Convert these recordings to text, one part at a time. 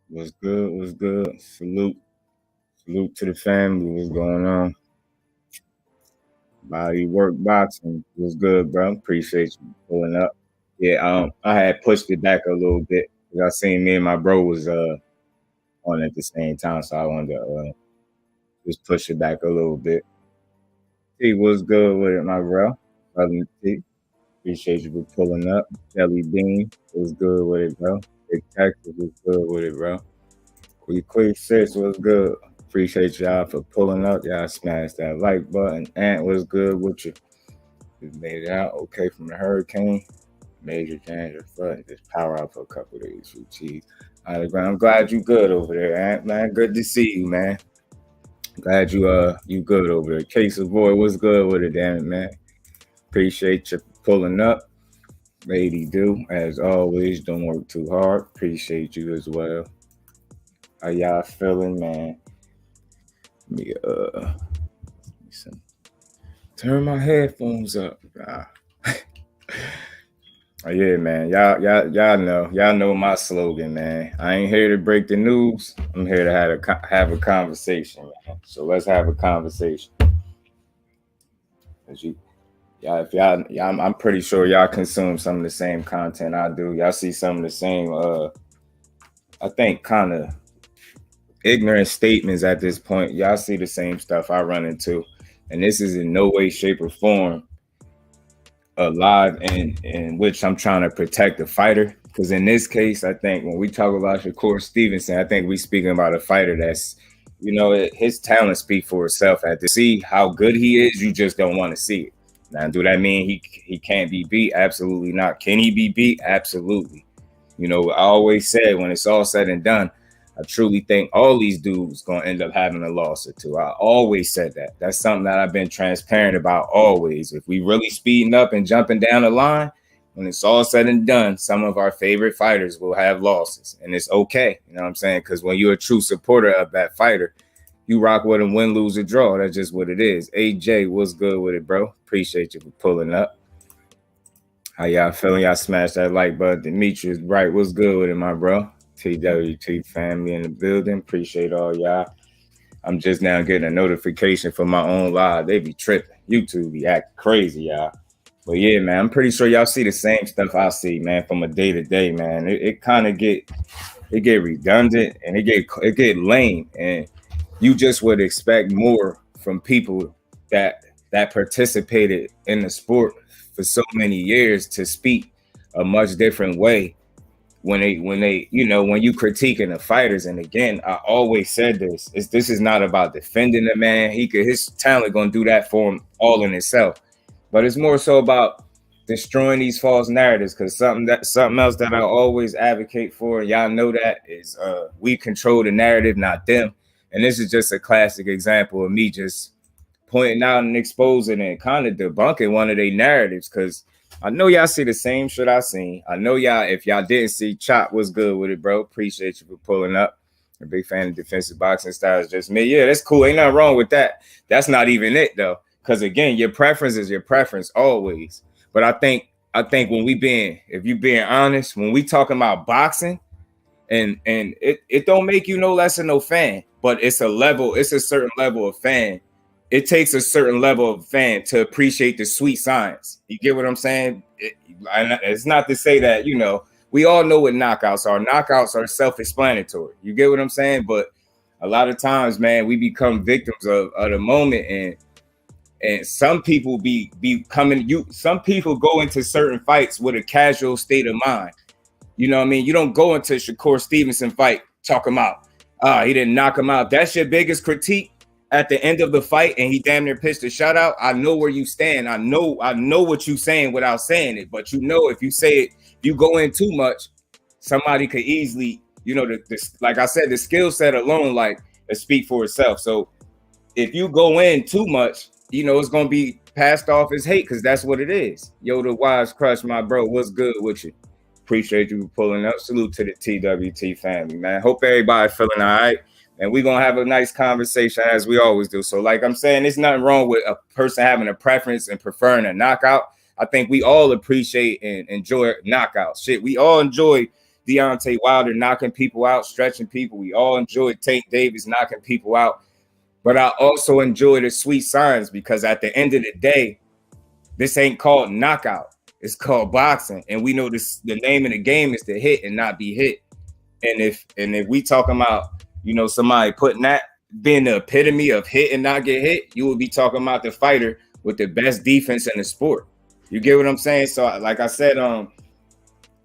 What's good? What's good? Salute to the family. What's going on? Body work boxing. What's good, bro? Appreciate you pulling up. Yeah, I had pushed it back a little bit because I seen me and my bro was on at the same time, so I wanted to just push it back a little bit. T, what's good with it, my bro? Southern T. Appreciate you for pulling up. Jelly Bean, what's good with it, bro? Big Texas, what's good with it, bro? Quick six was good. Appreciate y'all for pulling up. Y'all smashed that like button. Ant was good with you. Just made it out okay from the hurricane. Major change of foot. Just power out for a couple of days. With cheese. I'm glad you good over there, Ant. Man, good to see you, man. Glad you good over there. Case of boy, what's good with it, damn it, man. Appreciate you pulling up. Lady do, as always, don't work too hard. Appreciate you as well. How y'all feeling, man? Let me some, turn my headphones up. Oh, yeah, man. Y'all know my slogan, man. I ain't here to break the news. I'm here to have a conversation, man. So let's have a conversation. As you, y'all, if y'all, I'm pretty sure y'all consume some of the same content I do. Y'all see some of the same, I think, kind of ignorant statements at this point. Y'all see the same stuff I run into, and this is in no way, shape, or form alive in which I'm trying to protect the fighter. Because in this case, I think when we talk about Shakur Stevenson, I think we speaking about a fighter that's, his talent speak for itself. At to see how good he is, you just don't want to see it. Now, do that mean he can't be beat? Absolutely not. Can he be beat? Absolutely. I always said when it's all said and done, I truly think all these dudes gonna end up having a loss or two. I always said that. That's something that I've been transparent about always. If we really speeding up and jumping down the line, when it's all said and done, some of our favorite fighters will have losses, and it's okay. You know what I'm saying? Because when you're a true supporter of that fighter, you rock with them, win, lose, or draw. That's just what it is. AJ, what's good with it, bro? Appreciate you for pulling up. How y'all feeling? Y'all smash that like button. Demetrius, right? What's good with it, my bro? TWT family in the building. Appreciate all y'all. I'm just now getting a notification for my own live. They be tripping. YouTube be acting crazy, y'all. But yeah, man, I'm pretty sure y'all see the same stuff I see, man, from a day to day, man. It kind of get redundant and it get lame, and you just would expect more from people that participated in the sport for so many years to speak a much different way when when you critiquing the fighters. And again, I always said this is not about defending the man. His talent gonna do that for him all in itself, but it's more so about destroying these false narratives. Because something else that I always advocate for, and y'all know that, is we control the narrative, not them. And this is just a classic example of me just pointing out and exposing and kind of debunking one of their narratives. Because I know y'all see the same shit I seen. I know y'all, if y'all didn't see, Chop was good with it, bro. Appreciate you for pulling up. A big fan of defensive boxing styles, just me. Yeah, that's cool. Ain't nothing wrong with that. That's not even it though. Because again, your preference is your preference always. But I think when if you being honest, when we talking about boxing, and it don't make you no less than no fan, but it's a certain level of fan. It takes a certain level of fan to appreciate the sweet science. You get what I'm saying? It's not to say that, we all know what knockouts are. Knockouts are self-explanatory. You get what I'm saying? But a lot of times, man, we become victims of the moment, and some people some people go into certain fights with a casual state of mind. You know what I mean? You don't go into Shakur Stevenson fight talking about, he didn't knock him out. That's your biggest critique at the end of the fight, and he damn near pitched a shutout. I know where you stand. I know what you're saying without saying it. But if you say it, if you go in too much, somebody could easily, like I said, the skill set alone, like, speak for itself. So if you go in too much, it's gonna be passed off as hate, because that's what it is. Yo, the Wise Crush, my bro, what's good with you? Appreciate you pulling up. Salute to the TWT family, man. Hope everybody feeling all right. And we're going to have a nice conversation as we always do. So like I'm saying, there's nothing wrong with a person having a preference and preferring a knockout. I think we all appreciate and enjoy knockouts. Shit, we all enjoy, Deontay Wilder knocking people out, stretching people. We all enjoyed Tank Davis knocking people out. But I also enjoy the sweet signs, because at the end of the day, this ain't called knockout. It's called boxing. And we know this, the name of the game is to hit and not be hit. And if we talking about, somebody putting that, being the epitome of hit and not get hit, you would be talking about the fighter with the best defense in the sport. You get what I'm saying? So like I said, a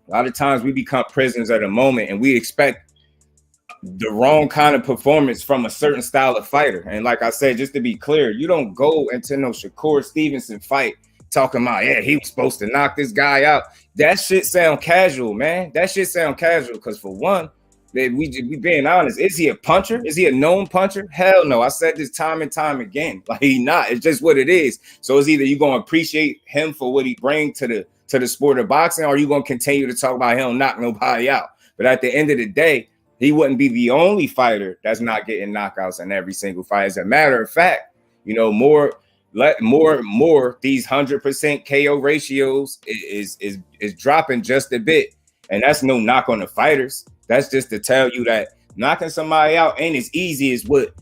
lot of times we become prisoners at a moment, and we expect the wrong kind of performance from a certain style of fighter. And like I said, just to be clear, you don't go into no Shakur Stevenson fight talking about, yeah, he was supposed to knock this guy out. That shit sound casual, man. That shit sound casual, because for one, we being honest, is he a puncher? Is he a known puncher? Hell no. I said this time and time again. Like, he not. It's just what it is. So it's either you gonna appreciate him for what he brings to the sport of boxing, or you gonna continue to talk about him knock nobody out. But at the end of the day, he wouldn't be the only fighter that's not getting knockouts in every single fight. As a matter of fact, more these 100% KO ratios is dropping just a bit. And that's no knock on the fighters. That's just to tell you that knocking somebody out ain't as easy as what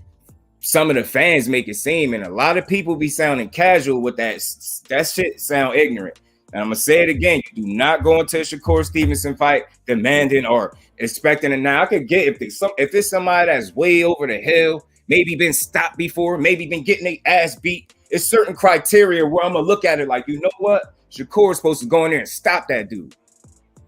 some of the fans make it seem. And a lot of people be sounding casual with that. That shit sound ignorant. And I'm going to say it again. You do not go into a Shakur Stevenson fight demanding or expecting it. Now, I could get if it's somebody that's way over the hill, maybe been stopped before, maybe been getting their ass beat. It's certain criteria where I'm going to look at it like, you know what? Shakur's supposed to go in there and stop that dude.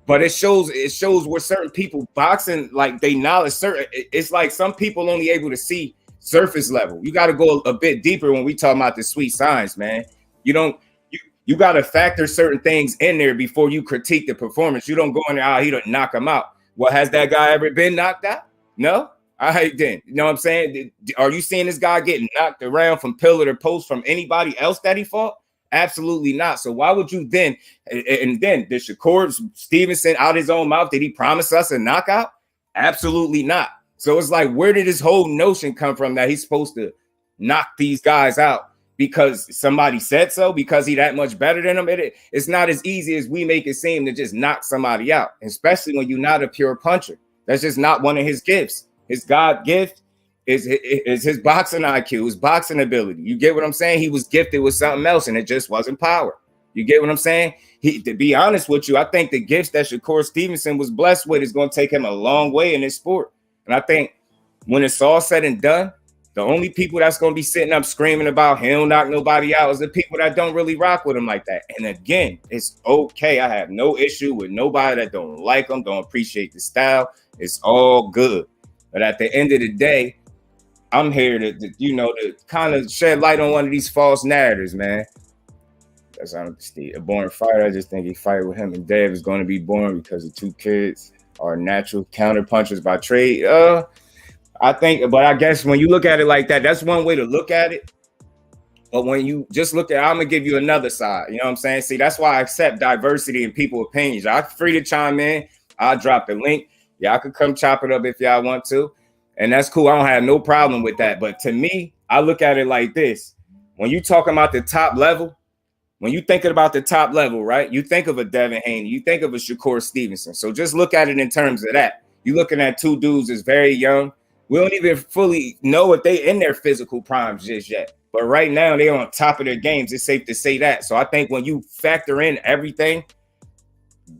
But it shows where certain people boxing, like, they knowledge certain. It's like some people only able to see surface level. You got to go a bit deeper when we talk about the sweet signs, man. You got to factor certain things in there before you critique the performance. You don't go in there, he don't knock him out. Well, has that guy ever been knocked out? No. All right, then. You know what I'm saying? Are you seeing this guy getting knocked around from pillar to post from anybody else that he fought? Absolutely not. So why would you then? And then did Shakur Stevenson out his own mouth, did he promise us a knockout? Absolutely not. So it's like, where did this whole notion come from that he's supposed to knock these guys out because somebody said so, because he that much better than them? It's not as easy as we make it seem to just knock somebody out, especially when you're not a pure puncher. That's just not one of his gifts. His God gift is his boxing IQ, his boxing ability. You get what I'm saying? He was gifted with something else, and it just wasn't power. You get what I'm saying? To be honest with you, I think the gifts that Shakur Stevenson was blessed with is going to take him a long way in this sport. And I think when it's all said and done, the only people that's going to be sitting up screaming about him knock nobody out is the people that don't really rock with him like that. And again, it's okay. I have no issue with nobody that don't like him, don't appreciate the style. It's all good. But at the end of the day, I'm here to kind of shed light on one of these false narratives, man. That's honestly a boring fighter. I just think he fight with him and Dave is going to be boring because the two kids are natural counter punchers by trade. I think, but I guess when you look at it like that, that's one way to look at it. But when you just look at, I'm gonna give you another side. You know what I'm saying? See, that's why I accept diversity in people's opinions. Y'all free to chime in. I'll drop the link. Y'all could come chop it up if y'all want to. And that's cool. I don't have no problem with that. But to me, I look at it like this. When you talking about the top level, when you thinking about the top level, right? You think of a Devin Haney, you think of a Shakur Stevenson. So just look at it in terms of that. You're looking at two dudes that's very young. We don't even fully know if they in their physical primes just yet. But right now, they're on top of their games. It's safe to say that. So I think when you factor in everything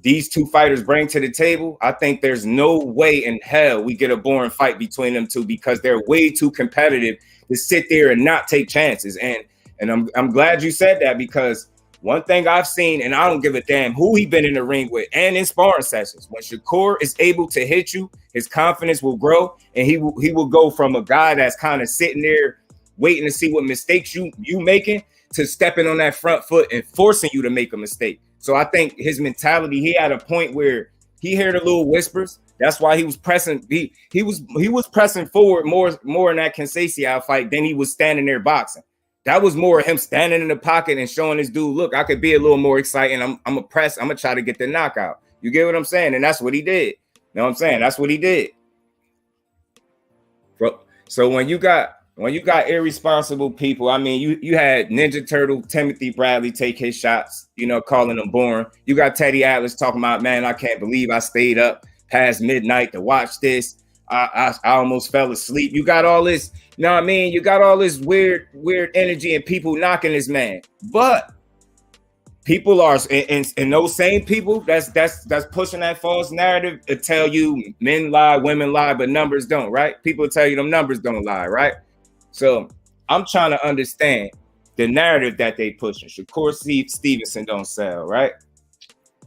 these two fighters bring to the table, I think there's no way in hell we get a boring fight between them two, because they're way too competitive to sit there and not take chances. And I'm glad you said that, because one thing I've seen, and I don't give a damn who he been in the ring with and in sparring sessions, when Shakur is able to hit you, his confidence will grow, and he will go from a guy that's kind of sitting there waiting to see what mistakes you making to stepping on that front foot and forcing you to make a mistake. So I think his mentality, he had a point where he heard the little whispers. That's why he was pressing. He was pressing forward more in that Conceição fight than he was standing there boxing. That was more of him standing in the pocket and showing this dude, look, I could be a little more exciting. I'm gonna press. I'm gonna try to get the knockout. You get what I'm saying? And that's what he did. You know what I'm saying? That's what he did. So when you got irresponsible people, I mean, you had Ninja Turtle Timothy Bradley take his shots, calling them boring. You got Teddy Atlas talking about, man, I can't believe I stayed up past midnight to watch this. I almost fell asleep. You got all this, you know what I mean? You got all this weird energy and people knocking this man. But people are, and those same people that's pushing that false narrative to tell you men lie, women lie, but numbers don't, right? People tell you them numbers don't lie, right? So I'm trying to understand the narrative that they pushing. Shakur Stevenson don't sell, right?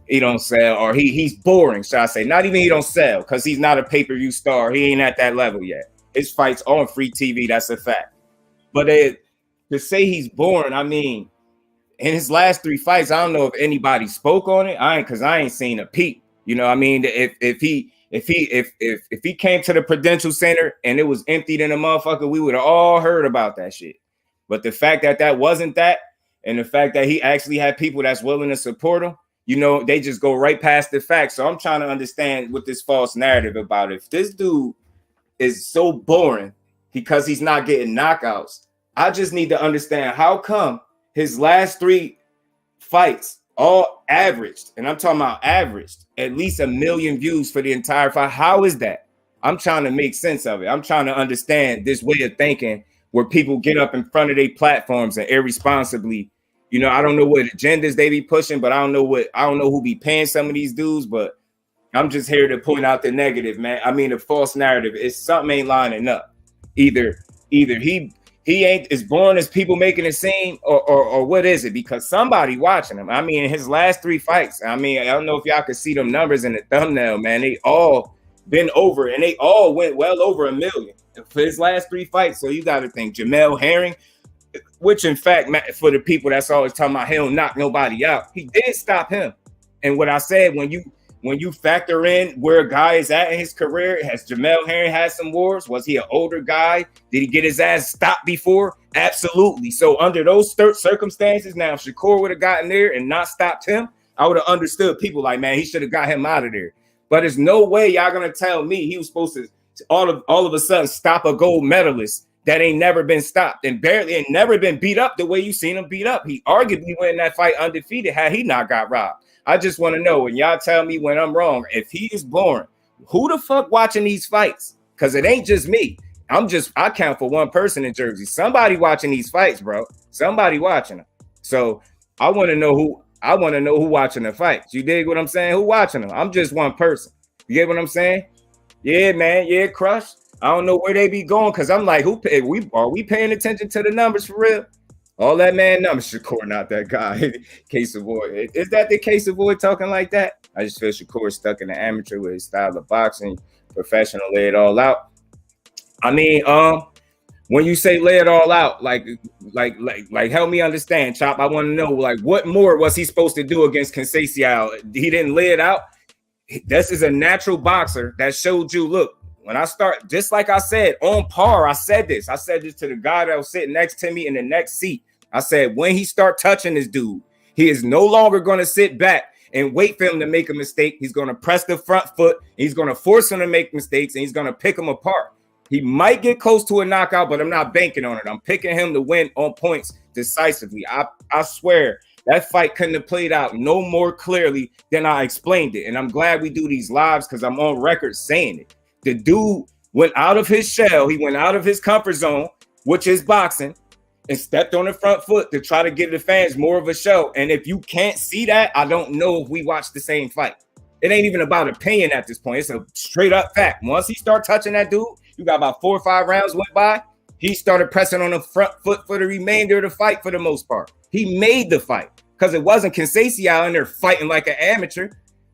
He don't sell, or he's boring, shall I say. Not even he don't sell, because he's not a pay-per-view star. He ain't at that level yet. His fights on free TV, that's a fact. But to say he's boring, I mean, in his last 3 fights, I don't know if anybody spoke on it. Because I ain't seen a peep. You know what I mean? If he came to the Prudential Center and it was emptied in a motherfucker, we would have all heard about that shit. But the fact that wasn't that, and the fact that he actually had people that's willing to support him, you know, they just go right past the facts. So I'm trying to understand what this false narrative about. If this dude is so boring because he's not getting knockouts, I just need to understand how come his last 3 fights all averaged, and I'm talking about averaged, at least 1 million views for the entire fight. How is that? I'm trying to make sense of it. I'm trying to understand this way of thinking where people get up in front of their platforms and irresponsibly, you know, I don't know what agendas they be pushing, but I don't know who be paying some of these dudes, but I'm just here to point out the negative, man. I mean, the false narrative is something ain't lining up. Either he ain't as boring as people making it seem, or what is it? Because somebody watching him. I mean, in his last 3 fights, I mean, I don't know if y'all could see them numbers in the thumbnail, man. They all been over, and they all went well over 1 million for his last 3 fights. So you got to think Jamel Herring, which in fact, for the people that's always talking about he don't knock nobody out, he did stop him. And what I said, when you factor in where a guy is at in his career, has Jamel Herring had some wars? Was he an older guy? Did he get his ass stopped before? Absolutely. So under those circumstances, now if Shakur would have gotten there and not stopped him, I would have understood people like, man, he should have got him out of there. But there's no way y'all gonna tell me he was supposed to all of a sudden stop a gold medalist that ain't never been stopped and barely ain't never been beat up the way you seen him beat up. He arguably went in that fight undefeated had he not got robbed. I just want to know, when y'all tell me when I'm wrong, if he is boring, who the fuck watching these fights? Because it ain't just me. I count for one person in Jersey. Somebody watching these fights, bro. Somebody watching them. So I want to know who watching the fights. You dig what I'm saying? Who watching them? I'm just one person. You get what I'm saying? Yeah, man. Yeah, Crush. I don't know where they be going, because I'm like, are we paying attention to the numbers for real? All that man numbers, Shakur, not that guy. Case Avoid. Is that the Case Avoid talking like that? I just feel Shakur stuck in the amateur with his style of boxing, professional, lay it all out. I mean, when you say lay it all out, like help me understand, Chop. I want to know, like, what more was he supposed to do against Conceição? He didn't lay it out. This is a natural boxer that showed you, look, when I start, just like I said, on par, I said this to the guy that was sitting next to me in the next seat. I said, when he start touching this dude, he is no longer going to sit back and wait for him to make a mistake. He's going to press the front foot. He's going to force him to make mistakes, and he's going to pick him apart. He might get close to a knockout, but I'm not banking on it. I'm picking him to win on points decisively. I swear that fight couldn't have played out no more clearly than I explained it. And I'm glad we do these lives, because I'm on record saying it. The dude went out of his shell. He went out of his comfort zone, which is boxing, and stepped on the front foot to try to give the fans more of a show. And if you can't see that, I don't know if we watched the same fight. It ain't even about opinion at this point. It's a straight up fact. Once he started touching that dude, you got about 4 or 5 rounds went by. He started pressing on the front foot for the remainder of the fight for the most part. He made the fight, because it wasn't Conceição in there fighting like an amateur.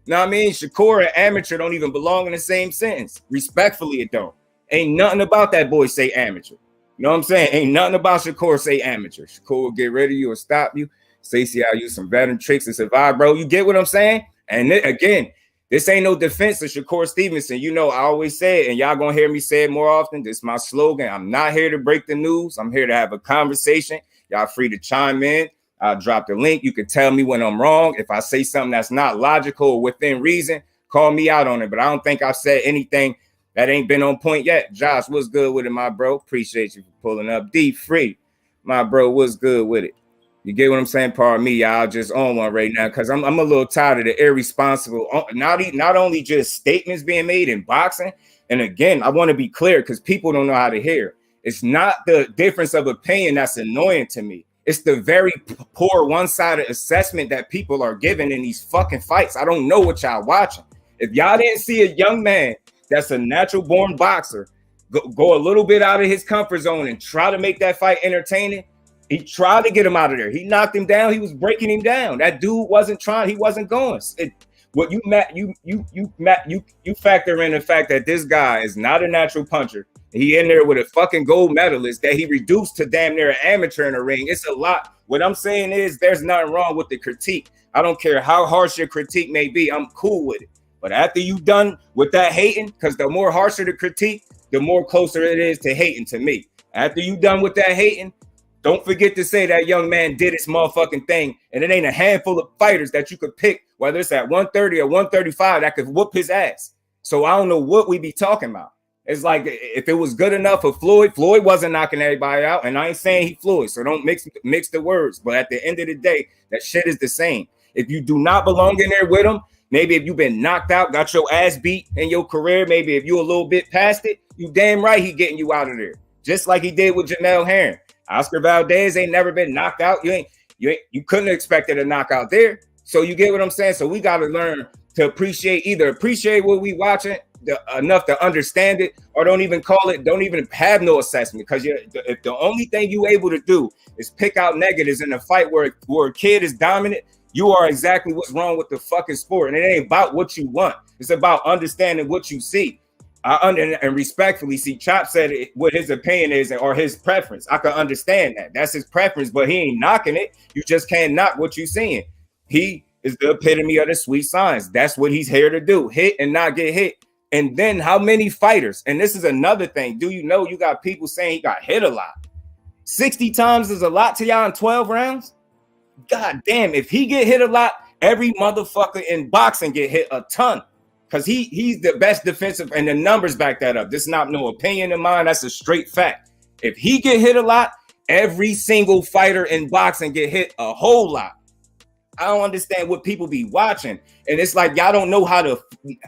You know what I mean? Shakur and amateur don't even belong in the same sentence. Respectfully, it don't. Ain't nothing about that boy say amateur. You know what I'm saying? Ain't nothing about Shakur say amateur. Shakur will get rid of you or stop you. Stacey, I'll use some veteran tricks to survive, bro. You get what I'm saying? And again, this ain't no defense of Shakur Stevenson. You know, I always say it, and y'all gonna hear me say it more often. This is my slogan. I'm not here to break the news. I'm here to have a conversation. Y'all free to chime in. I'll drop the link. You can tell me when I'm wrong. If I say something that's not logical or within reason, call me out on it. But I don't think I've said anything that ain't been on point yet. Josh, what's good with it, my bro? Appreciate you for pulling up. D Free, my bro, what's good with it? You get what I'm saying? Pardon me, y'all. Just on one right now because I'm a little tired of the irresponsible, not only just statements being made in boxing. And again, I want to be clear because people don't know how to hear. It's not the difference of opinion that's annoying to me. It's the very poor one-sided assessment that people are giving in these fucking fights. I don't know what y'all watching. If y'all didn't see a young man that's a natural-born boxer go a little bit out of his comfort zone and try to make that fight entertaining, he tried to get him out of there. He knocked him down. He was breaking him down. That dude wasn't trying. He wasn't going. What you factor in the fact that this guy is not a natural puncher. He in there with a fucking gold medalist that he reduced to damn near an amateur in the ring. It's a lot. What I'm saying is there's nothing wrong with the critique. I don't care how harsh your critique may be. I'm cool with it. But after you done with that hating, because the more harsher the critique, the more closer it is to hating to me. After you done with that hating, don't forget to say that young man did his motherfucking thing. And it ain't a handful of fighters that you could pick, whether it's at 130 or 135, that could whoop his ass. So I don't know what we be talking about. It's like if it was good enough for Floyd wasn't knocking everybody out. And I ain't saying he Floyd, so don't mix the words. But at the end of the day, that shit is the same. If you do not belong in there with him, maybe if you've been knocked out, got your ass beat in your career, maybe if you a little bit past it, you damn right he getting you out of there. Just like he did with Jamel Herring. Oscar Valdez ain't never been knocked out. You couldn't have expected a knockout there. So you get what I'm saying? So we got to learn to appreciate what we watching enough to understand it, or don't even have no assessment. Because if the only thing you able to do is pick out negatives in a fight where a kid is dominant, you are exactly what's wrong with the fucking sport. And it ain't about what you want. It's about understanding what you see. And respectfully, see, Chop said what his opinion is or his preference. I can understand that. That's his preference, but he ain't knocking it. You just can't knock what you're seeing. He is the epitome of the sweet science. That's what he's here to do. Hit and not get hit. And then how many fighters? And this is another thing. Do you know you got people saying he got hit a lot? 60 times is a lot to y'all in 12 rounds? God damn, if he get hit a lot, every motherfucker in boxing get hit a ton. Because he's the best defensive, and the numbers back that up. This is not no opinion of mine. That's a straight fact. If he get hit a lot, every single fighter in boxing get hit a whole lot. I don't understand what people be watching. And it's like y'all don't know how to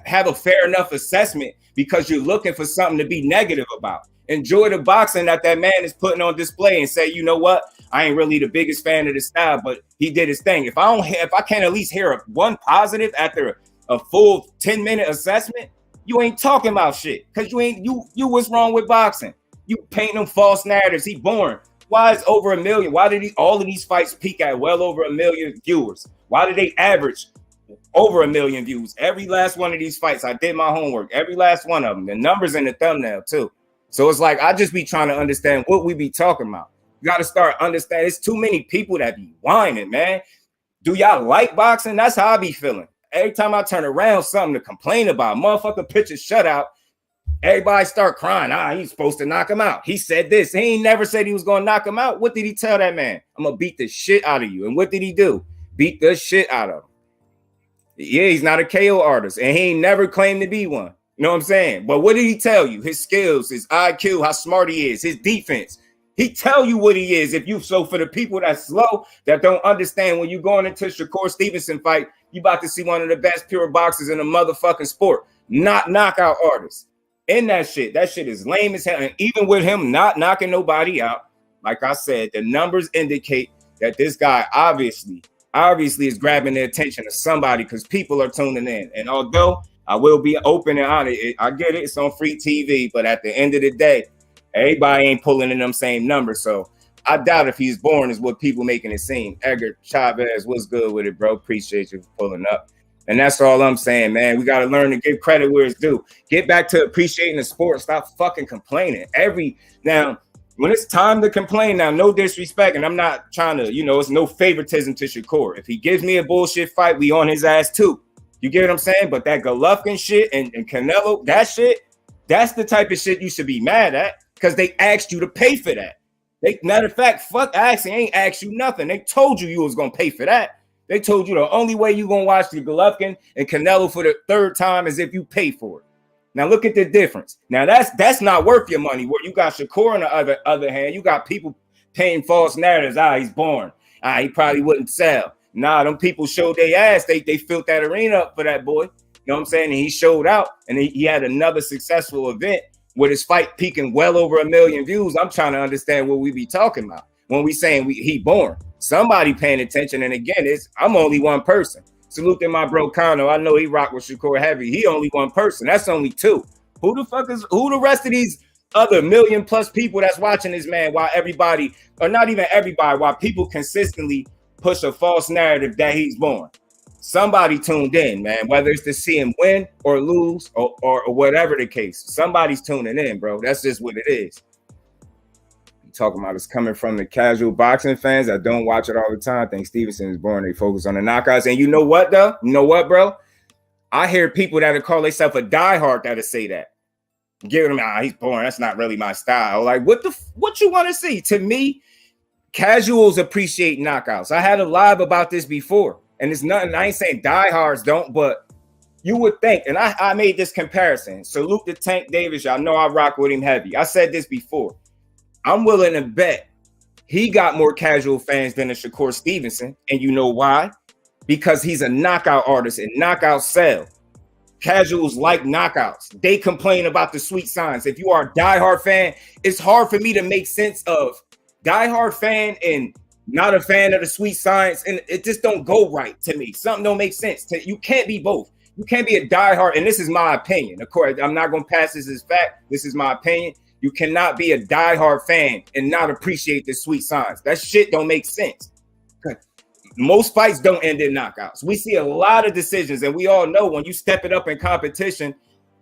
have a fair enough assessment because you're looking for something to be negative about. Enjoy the boxing that man is putting on display and say, you know what? I ain't really the biggest fan of the style, but he did his thing. If I can't at least hear one positive after a full 10-minute assessment, you ain't talking about shit. Because you what's wrong with boxing? You paint them false narratives. He born. Why is over 1 million? Why did all of these fights peak at well over 1 million viewers? Why did they average over 1 million views? Every last one of these fights, I did my homework. Every last one of them. The numbers in the thumbnail too. So it's like I just be trying to understand what we be talking about. You got to start understanding. It's too many people that be whining, man. Do y'all like boxing? That's how I be feeling. Every time I turn around, something to complain about. Motherfucker pitch a shutout. Everybody start crying. He's supposed to knock him out. He said this. He ain't never said he was going to knock him out. What did he tell that man? I'm going to beat the shit out of you. And what did he do? Beat the shit out of him. Yeah, he's not a KO artist. And he ain't never claimed to be one. You know what I'm saying? But what did he tell you? His skills, his IQ, how smart he is, his defense. He tell you what he is. So for the people that's slow, that don't understand, when you going into Shakur Stevenson fight, you about to see one of the best pure boxers in the motherfucking sport, not knockout artists. In that shit is lame as hell. And even with him not knocking nobody out, like I said, the numbers indicate that this guy obviously is grabbing the attention of somebody because people are tuning in. And although I will be open and honest, I get it, it's on free TV, but at the end of the day, everybody ain't pulling in them same numbers. So I doubt if he's born is what people making it seem. Edgar Chavez, what's good with it, bro? Appreciate you for pulling up. And that's all I'm saying, man. We got to learn to give credit where it's due. Get back to appreciating the sport. Stop fucking complaining. Now, when it's time to complain, now, no disrespect, and I'm not trying to, it's no favoritism to Shakur. If he gives me a bullshit fight, we on his ass too. You get what I'm saying? But that Golovkin shit and Canelo, that shit, that's the type of shit you should be mad at because they asked you to pay for that. Matter of fact, fuck asking, ain't asked you nothing. They told you was going to pay for that. They told you the only way you're going to watch the Golovkin and Canelo for the third time is if you pay for it. Now, look at the difference. Now, that's not worth your money. Where you got Shakur on the other hand, you got people paying false narratives. He's born. He probably wouldn't sell. Nah, them people showed their ass. They filled that arena up for that boy. You know what I'm saying? And he showed out, and he had another successful event with his fight peaking well over 1 million views. I'm trying to understand what we be talking about when we saying he born. Somebody paying attention. And again, I'm only one person. Salute to my bro Kano. I know he rock with Shakur heavy. He only one person. That's only two. Who the rest of these other 1 million plus people that's watching this man, while everybody, or not even everybody, while people consistently push a false narrative that he's born? Somebody tuned in, man, whether it's to see him win or lose or whatever the case. Somebody's tuning in, bro. That's just what it is. I'm talking about it's coming from the casual boxing fans that don't watch it all the time. I think Stevenson is born. They focus on the knockouts. And you know what, though? You know what, bro? I hear people that call themselves a diehard that'll say that. Give him, he's boring. That's not really my style. Like, what you want to see? To me, casuals appreciate knockouts. I had a live about this before. And it's nothing, I ain't saying diehards don't, but you would think, and I made this comparison. Salute to Tank Davis. Y'all know I rock with him heavy. I said this before. I'm willing to bet he got more casual fans than a Shakur Stevenson. And you know why? Because he's a knockout artist and knockouts sell. Casuals like knockouts. They complain about the sweet signs. If you are a diehard fan, it's hard for me to make sense of diehard fan and not a fan of the sweet science, and it just don't go right to me. Something don't make sense. You can't be both. You can't be a diehard, and this is my opinion. Of course, I'm not going to pass this as fact. This is my opinion. You cannot be a diehard fan and not appreciate the sweet science. That shit don't make sense. Most fights don't end in knockouts. We see a lot of decisions, and we all know when you step it up in competition,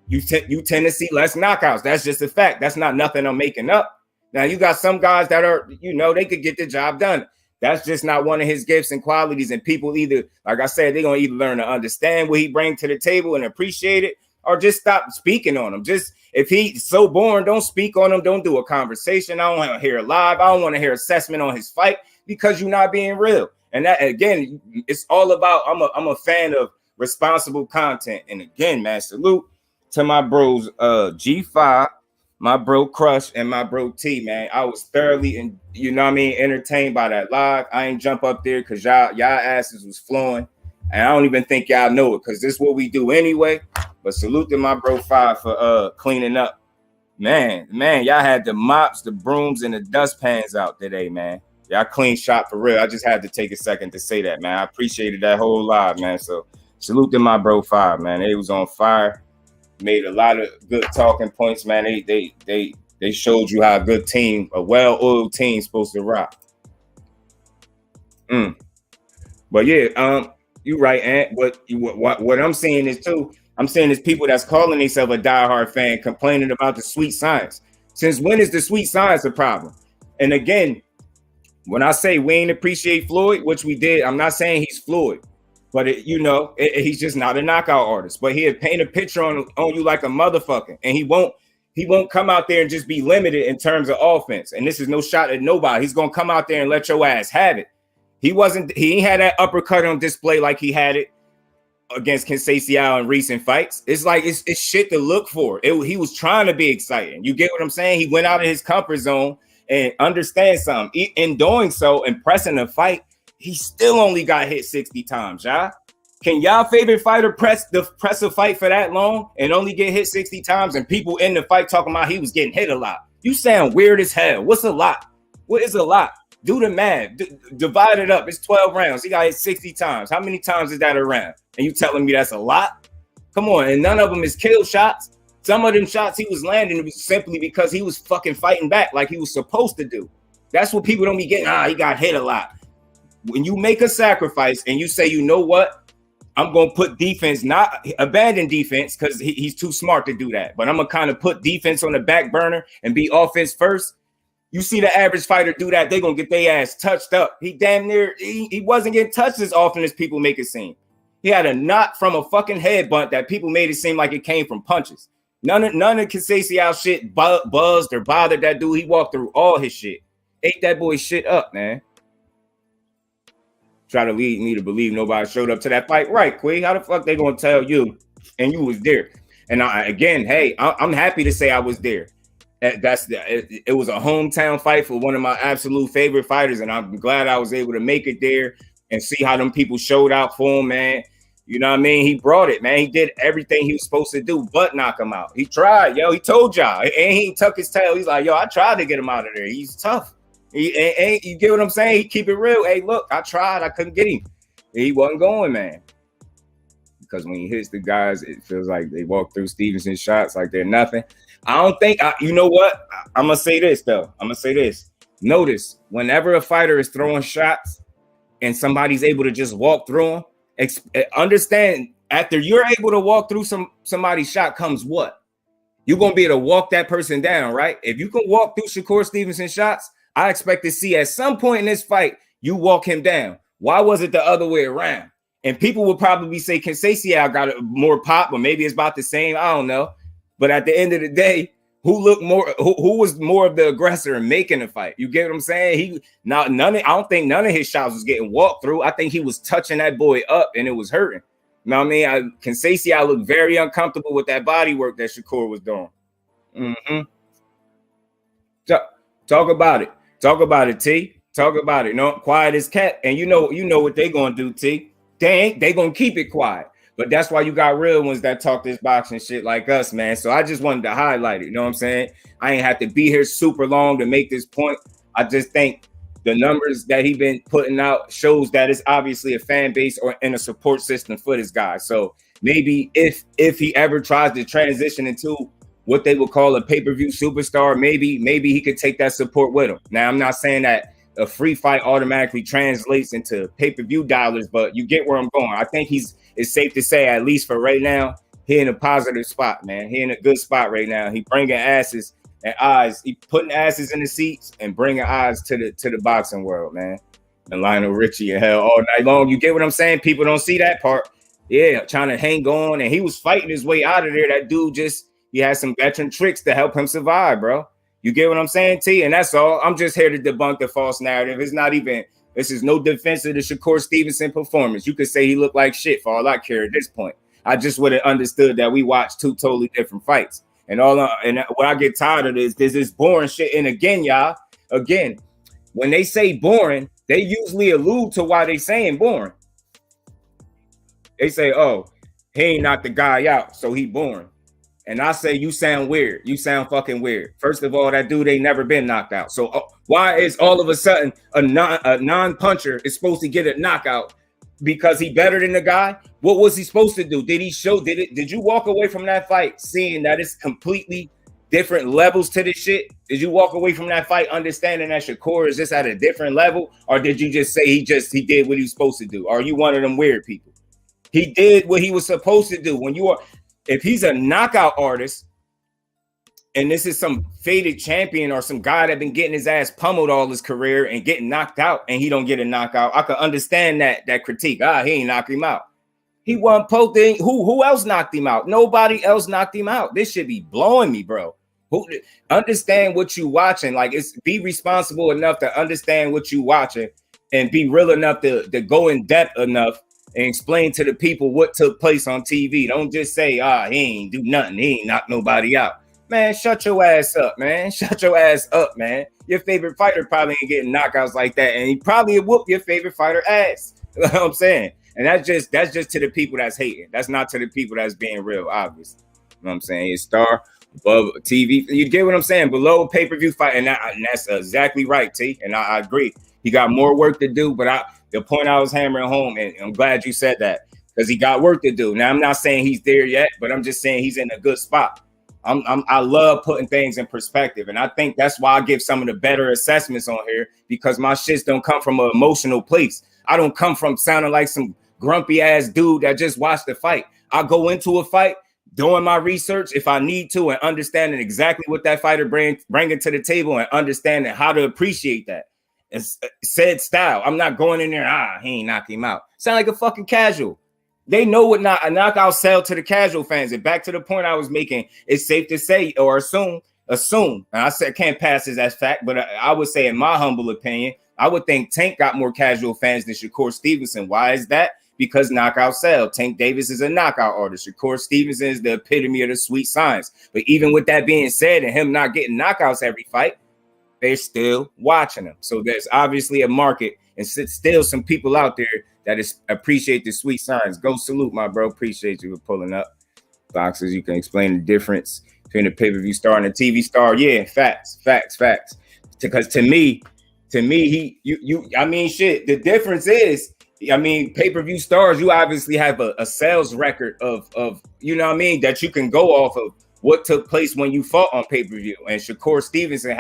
you tend to see less knockouts. That's just a fact. That's not nothing I'm making up. Now, you got some guys that are, they could get the job done. That's just not one of his gifts and qualities. And people either, like I said, they're going to either learn to understand what he brings to the table and appreciate it, or just stop speaking on him. Just if he's so boring, don't speak on him. Don't do a conversation. I don't want to hear live. I don't want to hear assessment on his fight because you're not being real. And that, again, it's all about, I'm a fan of responsible content. And again, man, salute to my bros, G5, my bro Crush, and my bro T, man. I was thoroughly, entertained by that live. I ain't jump up there because y'all asses was flowing. And I don't even think y'all know it because this is what we do anyway. But salute to my bro 5 for cleaning up. Man, y'all had the mops, the brooms, and the dustpans out today, man. Y'all clean shot for real. I just had to take a second to say that, man. I appreciated that whole live, man. So salute to my bro 5, man. They was on fire. Made a lot of good talking points, man. They showed you how a good team, a well-oiled team, supposed to rock. But yeah, you right, Ant. What I'm seeing is too. I'm saying is people that's calling themselves a diehard fan complaining about the sweet science. Since when is the sweet science a problem? And again, when I say we ain't appreciate Floyd, which we did, I'm not saying he's Floyd. But he's just not a knockout artist. But he'll paint a picture on you like a motherfucker, and he won't come out there and just be limited in terms of offense. And this is no shot at nobody. He's gonna come out there and let your ass have it. He ain't had that uppercut on display like he had it against Conceição in recent fights. It's like it's shit to look for. He was trying to be exciting. You get what I'm saying? He went out of his comfort zone and understand something. In doing so and pressing the fight, he still only got hit 60 times, y'all. Can y'all favorite fighter press a fight for that long and only get hit 60 times and people in the fight talking about he was getting hit a lot? You sound weird as hell. What's a lot? What is a lot? Do the math. Divide it up. It's 12 rounds. He got hit 60 times. How many times is that a round? And you telling me that's a lot? Come on. And none of them is kill shots. Some of them shots he was landing, it was simply because he was fucking fighting back like he was supposed to do. That's what people don't be getting. He got hit a lot. When you make a sacrifice and you say, you know what, I'm going to put defense, not abandon defense because he's too smart to do that. But I'm going to kind of put defense on the back burner and be offense first. You see the average fighter do that, they're going to get their ass touched up. He damn near, he wasn't getting touched as often as people make it seem. He had a knot from a fucking headbutt that people made it seem like it came from punches. None of Conceição shit buzzed or bothered that dude. He walked through all his shit. Ate that boy shit up, man. Try to lead me to believe nobody showed up to that fight. Right, Quay? How the fuck they gonna tell you and you was there? And I'm happy to say I was there. It was a hometown fight for one of my absolute favorite fighters, and I'm glad I was able to make it there and see how them people showed out for him, man. You know what I mean? He brought it, man. He did everything he was supposed to do, but knock him out. He tried, yo. He told y'all, and he tuck his tail. He's like, yo, I tried to get him out of there. He's tough. You get what I'm saying? He keep it real. Hey, look, I tried. I couldn't get him. He wasn't going, man. Because when he hits the guys, it feels like they walk through Stevenson's shots like they're nothing. I don't think, you know what? I'm going to say this, though. I'm going to say this. Notice, whenever a fighter is throwing shots and somebody's able to just walk through them, understand, after you're able to walk through somebody's shot comes what? You're going to be able to walk that person down, right? If you can walk through Shakur Stevenson's shots, I expect to see at some point in this fight, you walk him down. Why was it the other way around? And people would probably say, Conceição got more pop, or maybe it's about the same. I don't know. But at the end of the day, who was more of the aggressor in making the fight? You get what I'm saying? I don't think none of his shots was getting walked through. I think he was touching that boy up and it was hurting. You know what I mean? Conceição looked very uncomfortable with that body work that Shakur was doing. Mm-hmm. Talk about it. Talk about it, T. Talk about it. No, quiet as cat. And you know what they gonna do, T. They gonna keep it quiet. But that's why you got real ones that talk this boxing shit like us, man. So I just wanted to highlight it. You know what I'm saying? I ain't have to be here super long to make this point. I just think the numbers that he been putting out shows that it's obviously a fan base or in a support system for this guy. So maybe if he ever tries to transition into what they would call a pay-per-view superstar, maybe he could take that support with him. Now, I'm not saying that a free fight automatically translates into pay-per-view dollars, but you get where I'm going. I think it's safe to say, at least for right now, he in a positive spot, man. He in a good spot right now. He bringing asses and eyes. He putting asses in the seats and bringing eyes to the boxing world, man. And Lionel Richie and hell all night long. You get what I'm saying? People don't see that part. Yeah, trying to hang on, and he was fighting his way out of there. That dude he had some veteran tricks to help him survive, bro. You get what I'm saying, T? And that's all. I'm just here to debunk the false narrative. This is no defense of the Shakur Stevenson performance. You could say he looked like shit for all I care at this point. I just would have understood that we watched two totally different fights. And what I get tired of is this boring shit. And again, y'all, when they say boring, they usually allude to why they saying boring. They say, oh, he ain't knocked the guy out, so he boring. And I say, you sound weird. You sound fucking weird. First of all, that dude ain't never been knocked out. So why is all of a sudden a non-puncher is supposed to get a knockout because he better than the guy? What was he supposed to do? Did you walk away from that fight seeing that it's completely different levels to this shit? Did you walk away from that fight understanding that Shakur is just at a different level? Or did you just say he did what he was supposed to do? Or are you one of them weird people? He did what he was supposed to do. If he's a knockout artist and this is some faded champion or some guy that been getting his ass pummeled all his career and getting knocked out and he don't get a knockout, I could understand that critique. He ain't knocked him out. He won posting. Who else knocked him out? Nobody else knocked him out. This should be blowing me, bro. Understand what you watching. Like, be responsible enough to understand what you watching and be real enough to go in depth enough and explain to the people what took place on TV. Don't just say, he ain't do nothing. He ain't knock nobody out. Man, shut your ass up, man. Shut your ass up, man. Your favorite fighter probably ain't getting knockouts like that, and he probably whoop your favorite fighter ass. You know what I'm saying? And that's just to the people that's hating. That's not to the people that's being real, obviously. You know what I'm saying? His star above TV. You get what I'm saying? Below pay-per-view fight, and that's exactly right, T. And I agree. He got more work to do, but the point I was hammering home, and I'm glad you said that, because he got work to do. Now, I'm not saying he's there yet, but I'm just saying he's in a good spot. I love putting things in perspective, and I think that's why I give some of the better assessments on here, because my shits don't come from an emotional place. I don't come from sounding like some grumpy ass dude that just watched the fight. I go into a fight doing my research if I need to and understanding exactly what that fighter bringing to the table and understanding how to appreciate that. It's said style. I'm not going in there, he ain't knocked him out. Sound like a fucking casual. They know what a knockout sell to the casual fans. And back to the point I was making, it's safe to say or assume. And I said can't pass as that fact, but I would say, in my humble opinion, I would think Tank got more casual fans than Shakur Stevenson. Why is that? because knockouts sell. Tank Davis is a knockout artist. Shakur Stevenson is the epitome of the sweet science. But even with that being said, and him not getting knockouts every fight, they're still watching him. So there's obviously a market, and still some people out there that appreciate the sweet science. Go salute, my bro. Appreciate you for pulling up. Boxers, you can explain the difference between a pay-per-view star and a TV star. Yeah, facts. Because to me, I mean, shit. The difference is, I mean, pay-per-view stars, you obviously have a sales record of you know what I mean, that you can go off of what took place when you fought on pay-per-view. And Shakur Stevenson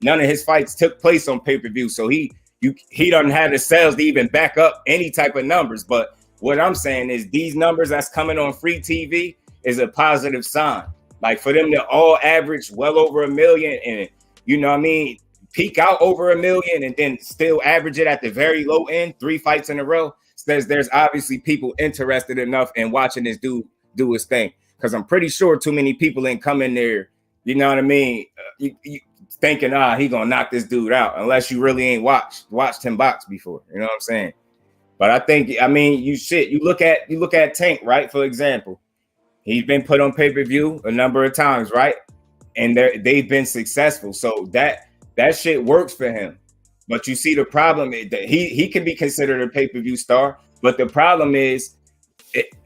none of his fights took place on pay-per-view, so he doesn't have the sales to even back up any type of numbers. But what I'm saying is these numbers that's coming on free TV is a positive sign. Like for them to all average well over 1 million and, you know what I mean, peak out over 1 million and then still average it at the very low end, 3 fights in a row. So there's obviously people interested enough in watching this dude do his thing. Because I'm pretty sure too many people ain't come in there, you know what I mean, you thinking, he gonna knock this dude out, unless you really ain't watched him box before. You know what I'm saying? But I think, I mean, you look at Tank, right? For example, he's been put on pay-per-view a number of times, right? And they've been successful. So that shit works for him. But you see, the problem is that he can be considered a pay-per-view star, but the problem is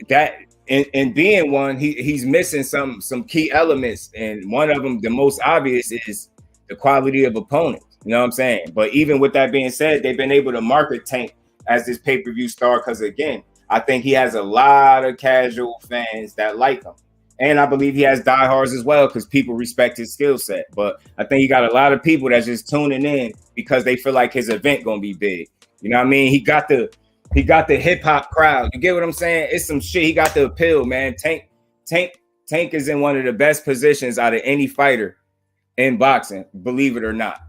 that in being one, he's missing some key elements, and one of them, the most obvious, is the quality of opponents. You know what I'm saying? But even with that being said, they've been able to market Tank as this pay-per-view star because, again, I think he has a lot of casual fans that like him. And I believe he has diehards as well because people respect his skill set. But I think he got a lot of people that's just tuning in because they feel like his event gonna be big. You know what I mean? He got the hip hop crowd. You get what I'm saying? It's some shit. He got the appeal, man. Tank is in one of the best positions out of any fighter in boxing, believe it or not.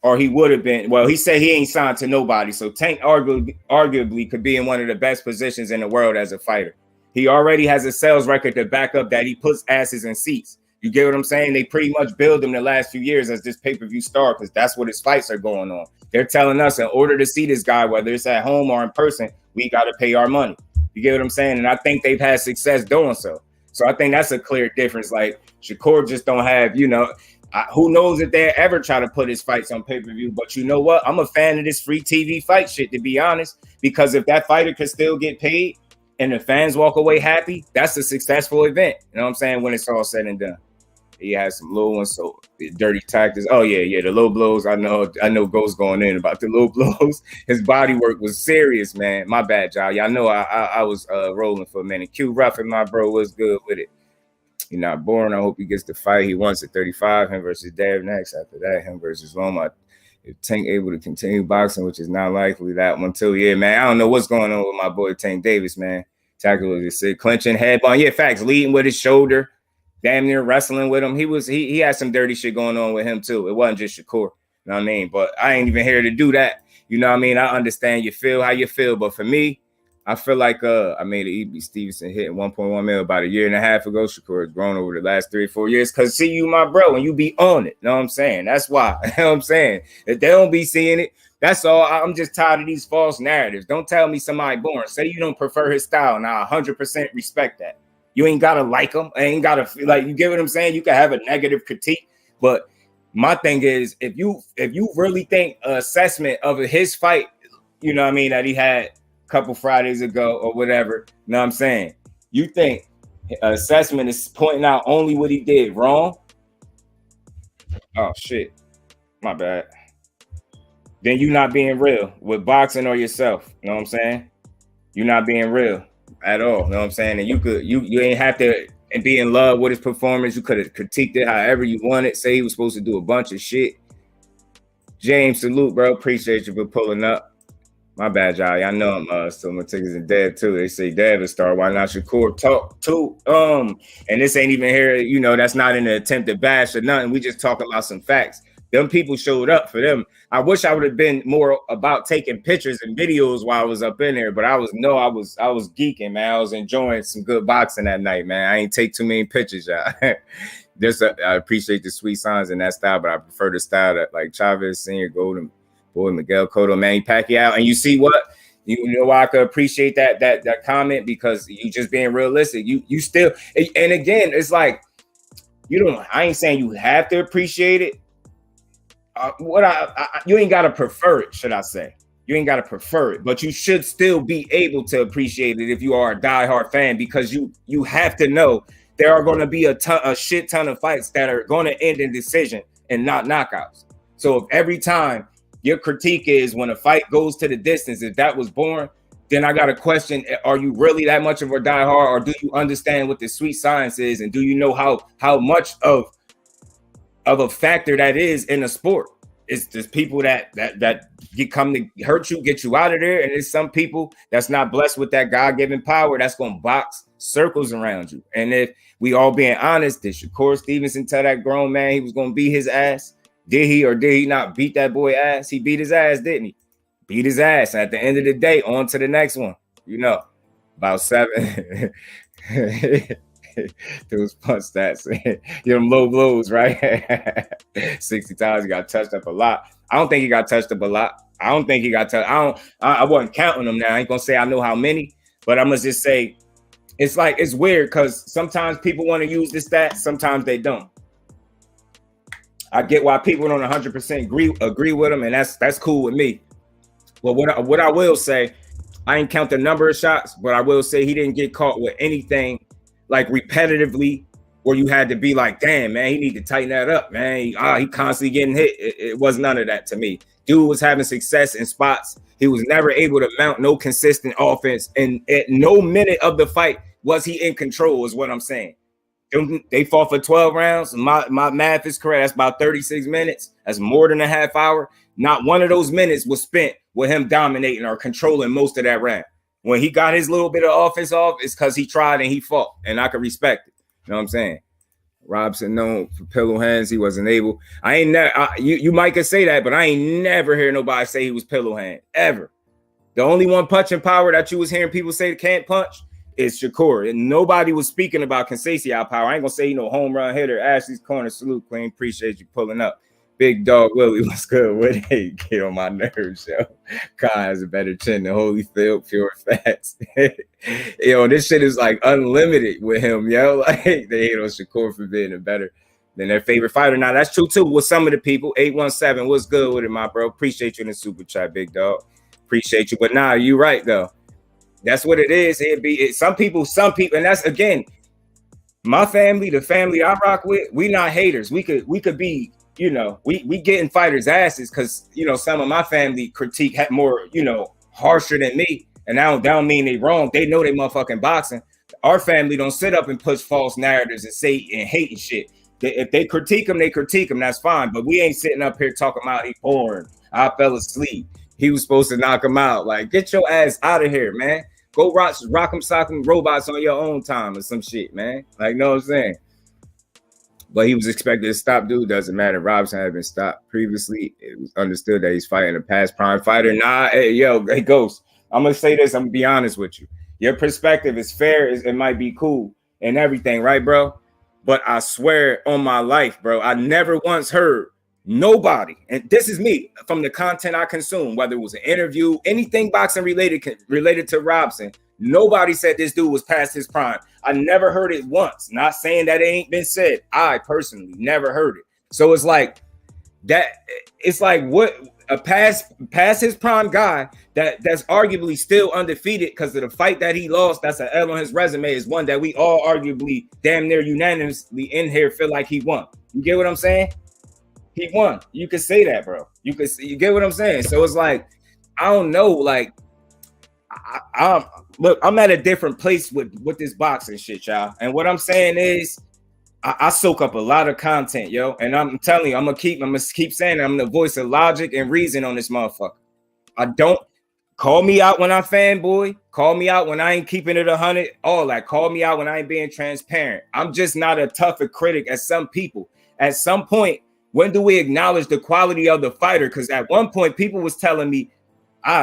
Or he would have been. Well, he said he ain't signed to nobody. So Tank arguably could be in one of the best positions in the world as a fighter. He already has a sales record to back up that he puts asses in seats. You get what I'm saying? They pretty much build him the last few years as this pay-per-view star because that's what his fights are going on. They're telling us in order to see this guy, whether it's at home or in person, we got to pay our money. You get what I'm saying? And I think they've had success doing so. So I think that's a clear difference. Like Shakur just don't have, you know, who knows if they ever try to put his fights on pay-per-view. But you know what? I'm a fan of this free TV fight shit, to be honest, because if that fighter could still get paid and the fans walk away happy, that's a successful event. You know what I'm saying? When it's all said and done. He has some low ones, so dirty tactics. Oh yeah, the low blows. I know Ghost going in about the low blows. His body work was serious, man. My bad, y'all. Y'all know I was rolling for a minute. Q Ruffin, my bro, was good with it. You're not boring. I hope he gets the fight he wants at 35. Him versus Dev next. After that, him versus Roma. If Tank able to continue boxing, which is not likely, that one too. Yeah, man. I don't know what's going on with my boy Tank Davis, man. Tackle was just clinching, headbutt. Yeah, facts. Leading with his shoulder. Damn near wrestling with him. He had some dirty shit going on with him too. It wasn't just Shakur. You know what I mean? But I ain't even here to do that. You know what I mean? I understand you feel how you feel. But for me, I feel like I made an E.B. Stevenson hit 1.1 mil about a year and a half ago. Shakur has grown over the last 3 or 4 years. Cause see you, my bro, and you be on it. You know what I'm saying? That's why. You know what I'm saying? If they don't be seeing it, that's all. I'm just tired of these false narratives. Don't tell me somebody boring. Say you don't prefer his style. Now I 100% respect that. You ain't gotta like him. I ain't gotta feel like, you get what I'm saying? You can have a negative critique, but my thing is, if you really think assessment of his fight, you know what I mean, that he had a couple Fridays ago or whatever, you know what I'm saying? You think assessment is pointing out only what he did wrong? Oh shit, my bad. Then you not being real with boxing or yourself. You know what I'm saying? You're not being real at all. You know what I'm saying? And you ain't have to be in love with his performance. You could have critiqued it however you wanted. Say he was supposed to do a bunch of shit. James, salute, bro. Appreciate you for pulling up. My bad, y'all. Y'all know I'm still my tickets and Dev too. They say Dev is star. Why not Shakur talk too? And this ain't even here. You know, that's not an attempt to bash or nothing. We just talking about some facts. Them people showed up for them. I wish I would have been more about taking pictures and videos while I was up in there, but I was geeking, man. I was enjoying some good boxing that night, man. I ain't take too many pictures, y'all. I appreciate the sweet signs in that style, but I prefer the style that like Chavez, Senior, Golden Boy, Miguel Cotto, Manny Pacquiao. And you see what? You know why I could appreciate that comment, because you just being realistic. You still, and again, it's like I ain't saying you have to appreciate it. You ain't gotta prefer it, should I say? You ain't gotta prefer it, but you should still be able to appreciate it if you are a diehard fan, because you have to know there are going to be a shit ton of fights that are going to end in decision and not knockouts. So if every time your critique is when a fight goes to the distance, if that was boring, then I got to question: are you really that much of a diehard, or do you understand what the sweet science is, and do you know how much of a factor that is in a sport? It's just people that come to hurt you, get you out of there, and there's some people that's not blessed with that God-given power that's going to box circles around you. And if we all being honest, did Shakur Stevenson tell that grown man he was going to beat his ass? Did he or did he not beat that boy ass? He beat his ass, didn't he? Beat his ass. And at the end of the day, on to the next one. About 7. Those punch stats, them low blows, right? 60 times he got touched up a lot. I don't think he got touched up a lot. I don't think he got touched. I wasn't counting them now. I ain't gonna say I know how many, but I'm gonna just say it's weird because sometimes people want to use the stats, sometimes they don't. I get why people don't 100% agree with them, and that's cool with me. But what I will say, I ain't count the number of shots, but I will say he didn't get caught with anything like repetitively where you had to be like, damn, man, he need to tighten that up, man. He constantly getting hit. It was none of that to me. Dude was having success in spots. He was never able to mount no consistent offense. And at no minute of the fight was he in control, is what I'm saying. They fought for 12 rounds. My math is correct. That's about 36 minutes. That's more than a half hour. Not one of those minutes was spent with him dominating or controlling most of that round. When he got his little bit of offense off, it's because he tried and he fought, and I can respect it. You know what I'm saying? Robson known for pillow hands. He wasn't able. You might could say that, but I ain't never hear nobody say he was pillow hand ever. The only one punching power that you was hearing people say can't punch is Shakur, and nobody was speaking about Conceição power. I ain't gonna say home run hitter. Ashley's corner, salute, Queen. Appreciate you pulling up. Big Dog Willie, what's good? What they get on my nerves, yo. Kai has a better chin than Holyfield, pure facts. This shit is like unlimited with him, yo. Like they hate on Shakur for being better than their favorite fighter. Now that's true too with some of the people. 817, what's good with it, my bro? Appreciate you in the super chat, Big Dog. Appreciate you. But you right though. That's what it is. Some people, and that's again, my family, the family I rock with, we not haters. We could be. We getting fighters' asses because some of my family critique had more harsher than me, and that don't mean they wrong. They know they motherfucking boxing. Our family don't sit up and push false narratives and say and hate and shit. If they critique them, they critique them. That's fine. But we ain't sitting up here talking about he boring. I fell asleep. He was supposed to knock him out. Like, get your ass out of here, man. Go rock 'em, sock 'em robots on your own time or some shit, man. Like, know what I'm saying? But he was expected to stop, dude. Doesn't matter. Robson had been stopped previously. It was understood that he's fighting a past prime fighter. Hey, Ghost. I'm going to say this. I'm going to be honest with you. Your perspective is fair. It might be cool and everything, right, bro? But I swear on my life, bro, I never once heard nobody, and this is me, from the content I consume, whether it was an interview, anything boxing related to Robson, nobody said this dude was past his prime. I never heard it once. Not saying that it ain't been said. I personally never heard it. So it's like that. It's like what a past his prime guy that's arguably still undefeated because of the fight that he lost. That's an L on his resume. Is one that we all arguably damn near unanimously in here feel like he won. You get what I'm saying? He won. You could say that, bro. You get what I'm saying? So it's like, I don't know. Like, look, I'm at a different place with this boxing shit, y'all. And what I'm saying is, I soak up a lot of content, yo. And I'm telling you, I'm gonna keep saying it. I'm the voice of logic and reason on this motherfucker. I don't call me out when I fanboy. Call me out when I ain't keeping it 100. All that. Call me out when I ain't being transparent. I'm just not a tougher critic as some people. At some point, when do we acknowledge the quality of the fighter? Because at one point, people was telling me,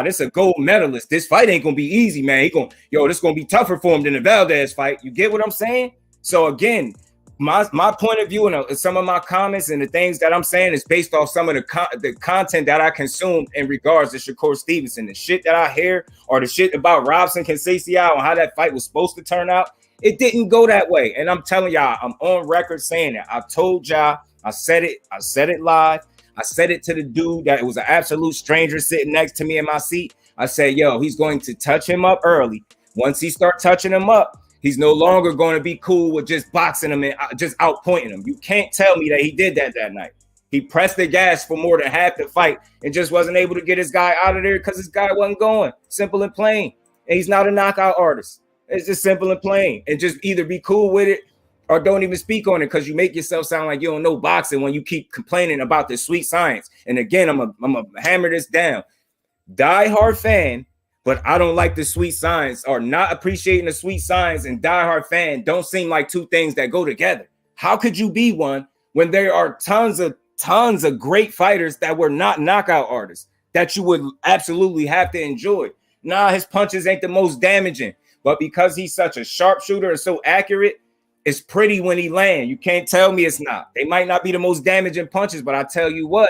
this a gold medalist. This fight ain't gonna be easy, man. This gonna be tougher for him than the Valdez fight. You get what I'm saying? So again, my point of view and some of my comments and the things that I'm saying is based off some of the content that I consume in regards to Shakur Stevenson. The shit that I hear or the shit about Robson Conceição and how that fight was supposed to turn out, it didn't go that way. And I'm telling y'all, I'm on record saying that. I told y'all, I said it live. I said it to the dude that it was an absolute stranger sitting next to me in my seat. I said, yo, he's going to touch him up early. Once he starts touching him up, he's no longer going to be cool with just boxing him and just outpointing him. You can't tell me that he did that night. He pressed the gas for more than half the fight and just wasn't able to get his guy out of there because his guy wasn't going. Simple and plain. And he's not a knockout artist. It's just simple and plain. And just either be cool with it or don't even speak on it because you make yourself sound like you don't know boxing when you keep complaining about the sweet science. And again, I'm a hammer this down. Die-hard fan, but I don't like the sweet science or not appreciating the sweet science and die-hard fan don't seem like two things that go together. How could you be one when there are tons of great fighters that were not knockout artists that you would absolutely have to enjoy? Nah, his punches ain't the most damaging, but because he's such a sharpshooter and so accurate, it's pretty when he lands. You can't tell me it's not. They might not be the most damaging punches, but I tell you what,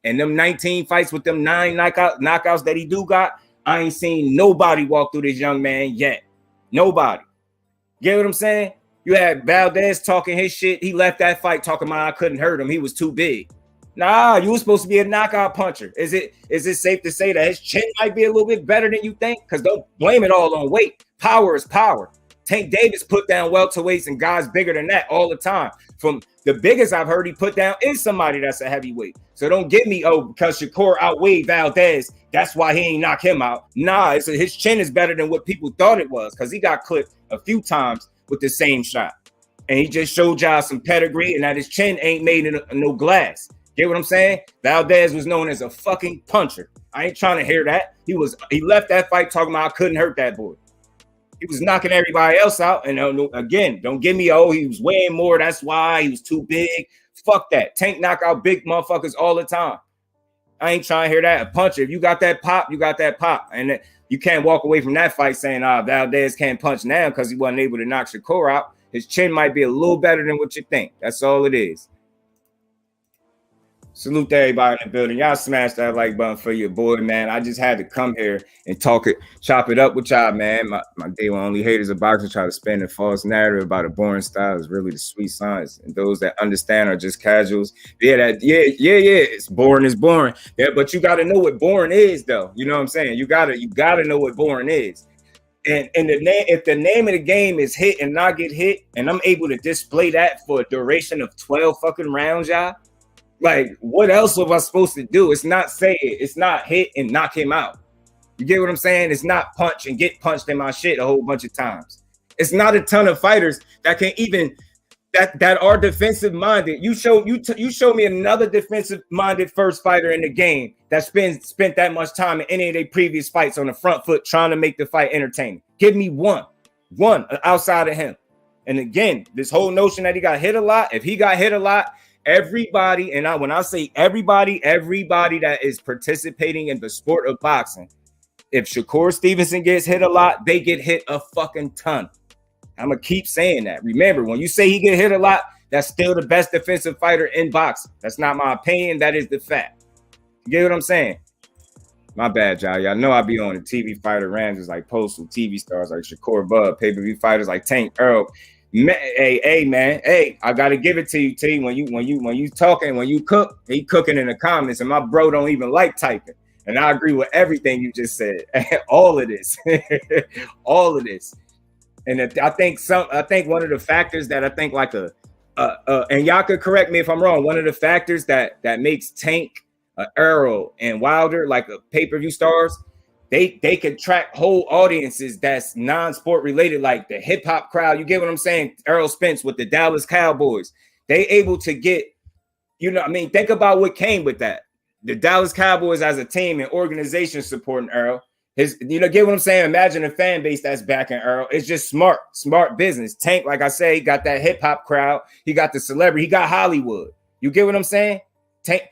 in them 19 fights with them 9 knockouts that he do got, I ain't seen nobody walk through this young man yet. Nobody. Get what I'm saying? You had Valdez talking his shit. He left that fight talking about I couldn't hurt him. He was too big. Nah, you were supposed to be a knockout puncher. Is it safe to say that his chin might be a little bit better than you think? Because don't blame it all on weight. Power is power. Tank Davis put down welterweights and guys bigger than that all the time. From the biggest I've heard he put down is somebody that's a heavyweight. So don't give me, because Shakur outweighed Valdez, that's why he ain't knock him out. Nah, his chin is better than what people thought it was because he got clipped a few times with the same shot. And he just showed y'all some pedigree and that his chin ain't made in no glass. Get what I'm saying? Valdez was known as a fucking puncher. I ain't trying to hear that. He left that fight talking about I couldn't hurt that boy. He was knocking everybody else out. And again, don't give me, he was weighing more. That's why he was too big. Fuck that. Tank knock out big motherfuckers all the time. I ain't trying to hear that. A puncher, if you got that pop, you got that pop. And you can't walk away from that fight saying, Valdez can't punch now because he wasn't able to knock Shakur out. His chin might be a little better than what you think. That's all it is. Salute to everybody in the building. Y'all smash that like button for your boy, man. I just had to come here and chop it up with y'all, man. My day one only haters of boxing try to spin a false narrative about a boring style is really the sweet science. And those that understand are just casuals. Yeah, it's boring is boring. Yeah, but you gotta know what boring is, though. You know what I'm saying? You gotta know what boring is. And if the name of the game is hit and not get hit, and I'm able to display that for a duration of 12 fucking rounds, y'all. Like, what else was I supposed to do? It's not say it. It's not hit and knock him out. You get what I'm saying? It's not punch and get punched in my shit a whole bunch of times. It's not a ton of fighters that can even that are defensive minded. You show me another defensive minded first fighter in the game that spent that much time in any of their previous fights on the front foot trying to make the fight entertaining. Give me one outside of him. And again, this whole notion that he got hit a lot. If he got hit a lot. Everybody, and when I say everybody that is participating in the sport of boxing, if Shakur Stevenson gets hit a lot, they get hit a fucking ton. I'm going to keep saying that. Remember, when you say he get hit a lot, that's still the best defensive fighter in boxing. That's not my opinion. That is the fact. You get what I'm saying? My bad, y'all. Y'all know I be on the TV fighter rams like Postal, TV stars like Shakur Bud, pay-per-view fighters like Tank Earl. Hey, I gotta give it to you, T. When you talking, when you cook, he cooking in the comments, and my bro don't even like typing. And I agree with everything you just said. All of this, all of this. And I think one of the factors that I think like and y'all could correct me if I'm wrong. One of the factors that makes Tank, Earl, and Wilder like a pay-per-view stars. They can track whole audiences that's non-sport related, like the hip hop crowd. You get what I'm saying? Errol Spence with the Dallas Cowboys. They able to get, think about what came with that. The Dallas Cowboys as a team and organization supporting Earl. Get what I'm saying? Imagine a fan base that's backing Earl. It's just smart business. Tank, like I say, he got that hip hop crowd. He got the celebrity. He got Hollywood. You get what I'm saying? Tank.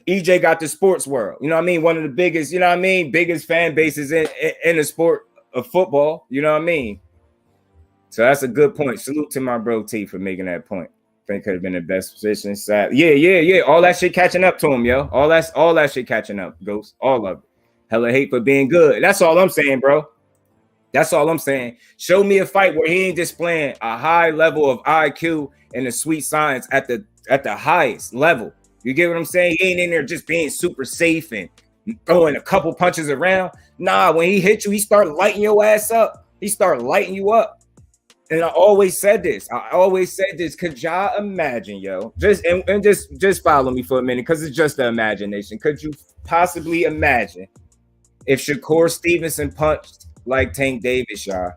EJ got the sports world, one of the biggest, biggest fan bases in the sport of football, So that's a good point. Salute to my bro T for making that point. think could have been the best position. Yeah. All that shit catching up to him, yo. All that shit catching up, Ghost. All of it. Hella hate for being good. That's all I'm saying, bro. That's all I'm saying. Show me a fight where he ain't displaying a high level of IQ and the sweet science at the highest level. You get what I'm saying? He ain't in there just being super safe and throwing a couple punches around. Nah, when he hit you, he start lighting your ass up. He start lighting you up. And I always said this. Could y'all imagine, yo? Just follow me for a minute, because it's just the imagination. Could you possibly imagine if Shakur Stevenson punched like Tank Davis, y'all?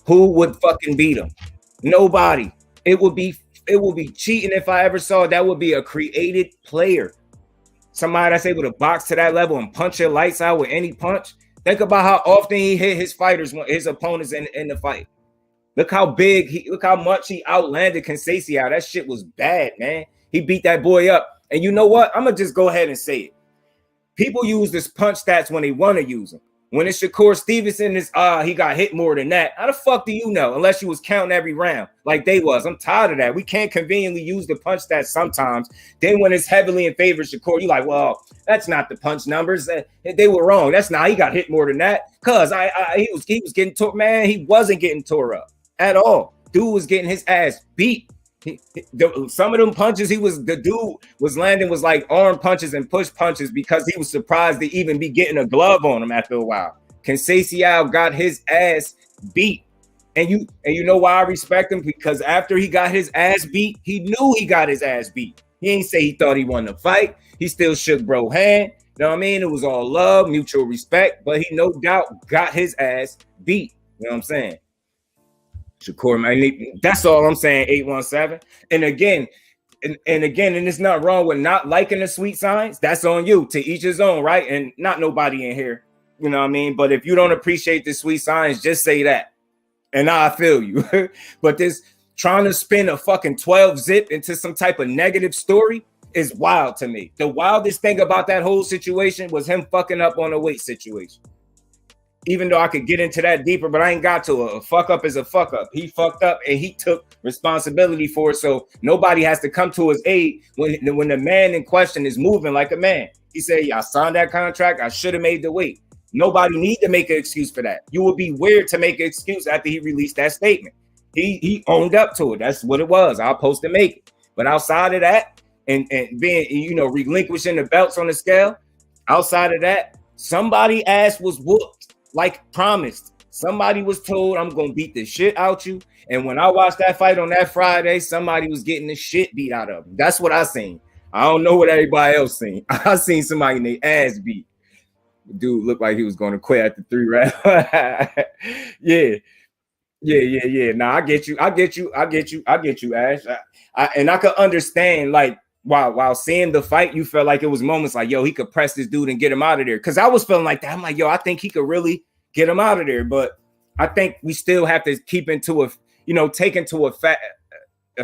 Who would fucking beat him? Nobody. It would be cheating if I ever saw it. That would be a created player. Somebody that's able to box to that level and punch your lights out with any punch. Think about how often he hit his fighters, his opponents in the fight. Look how much he outlanded Conceição. That shit was bad, man. He beat that boy up. And you know what? I'm gonna just go ahead and say it. People use this punch stats when they want to use them. When it's Shakur Stevenson, he got hit more than that. How the fuck do you know? Unless you was counting every round like they was. I'm tired of that. We can't conveniently use the punch stats sometimes. Then when it's heavily in favor of Shakur, you like, well, that's not the punch numbers. They were wrong. That's not. He got hit more than that. Cause he was getting tore. Man, he wasn't getting tore up at all. Dude was getting his ass beat. Some of them punches the dude was landing was like arm punches and push punches because he was surprised to even be getting a glove on him after a while. Conceição got his ass beat. And you know why I respect him? Because after he got his ass beat, he knew he got his ass beat. He ain't say he thought he won the fight. He still shook bro hand. You know what I mean? It was all love, mutual respect, but he no doubt got his ass beat. You know what I'm saying? Shakur, man, that's all I'm saying. 817, and again, it's not wrong with not liking the sweet signs. That's on you. To each his own, right? And not nobody in here, you know what I mean. But if you don't appreciate the sweet signs, just say that, and I feel you. But this trying to spin a fucking 12 zip into some type of negative story is wild to me. The wildest thing about that whole situation was him fucking up on the weight situation. Even though I could get into that deeper, but I ain't got to. A fuck up is a fuck up. He fucked up and he took responsibility for it. So nobody has to come to his aid when the man in question is moving like a man. He said, yeah, I signed that contract. I should have made the weight. Nobody need to make an excuse for that. You would be weird to make an excuse after he released that statement. He owned up to it. That's what it was. I was supposed to make it. But outside of that, and being, relinquishing the belts on the scale, outside of that, somebody ass was whooped. Like promised, somebody was told, I'm gonna beat the shit out you. And when I watched that fight on that Friday, somebody was getting the shit beat out of them. That's what I seen. I don't know what everybody else seen. I seen somebody in their ass beat. The dude looked like he was gonna quit after 3 rounds. Yeah. Nah, I get you, Ash. And I could understand, like, while seeing the fight, you felt like it was moments like, yo, he could press this dude and get him out of there. Because I was feeling like that. I'm like, yo, I think he could really get him out of there. But I think we still have to take into a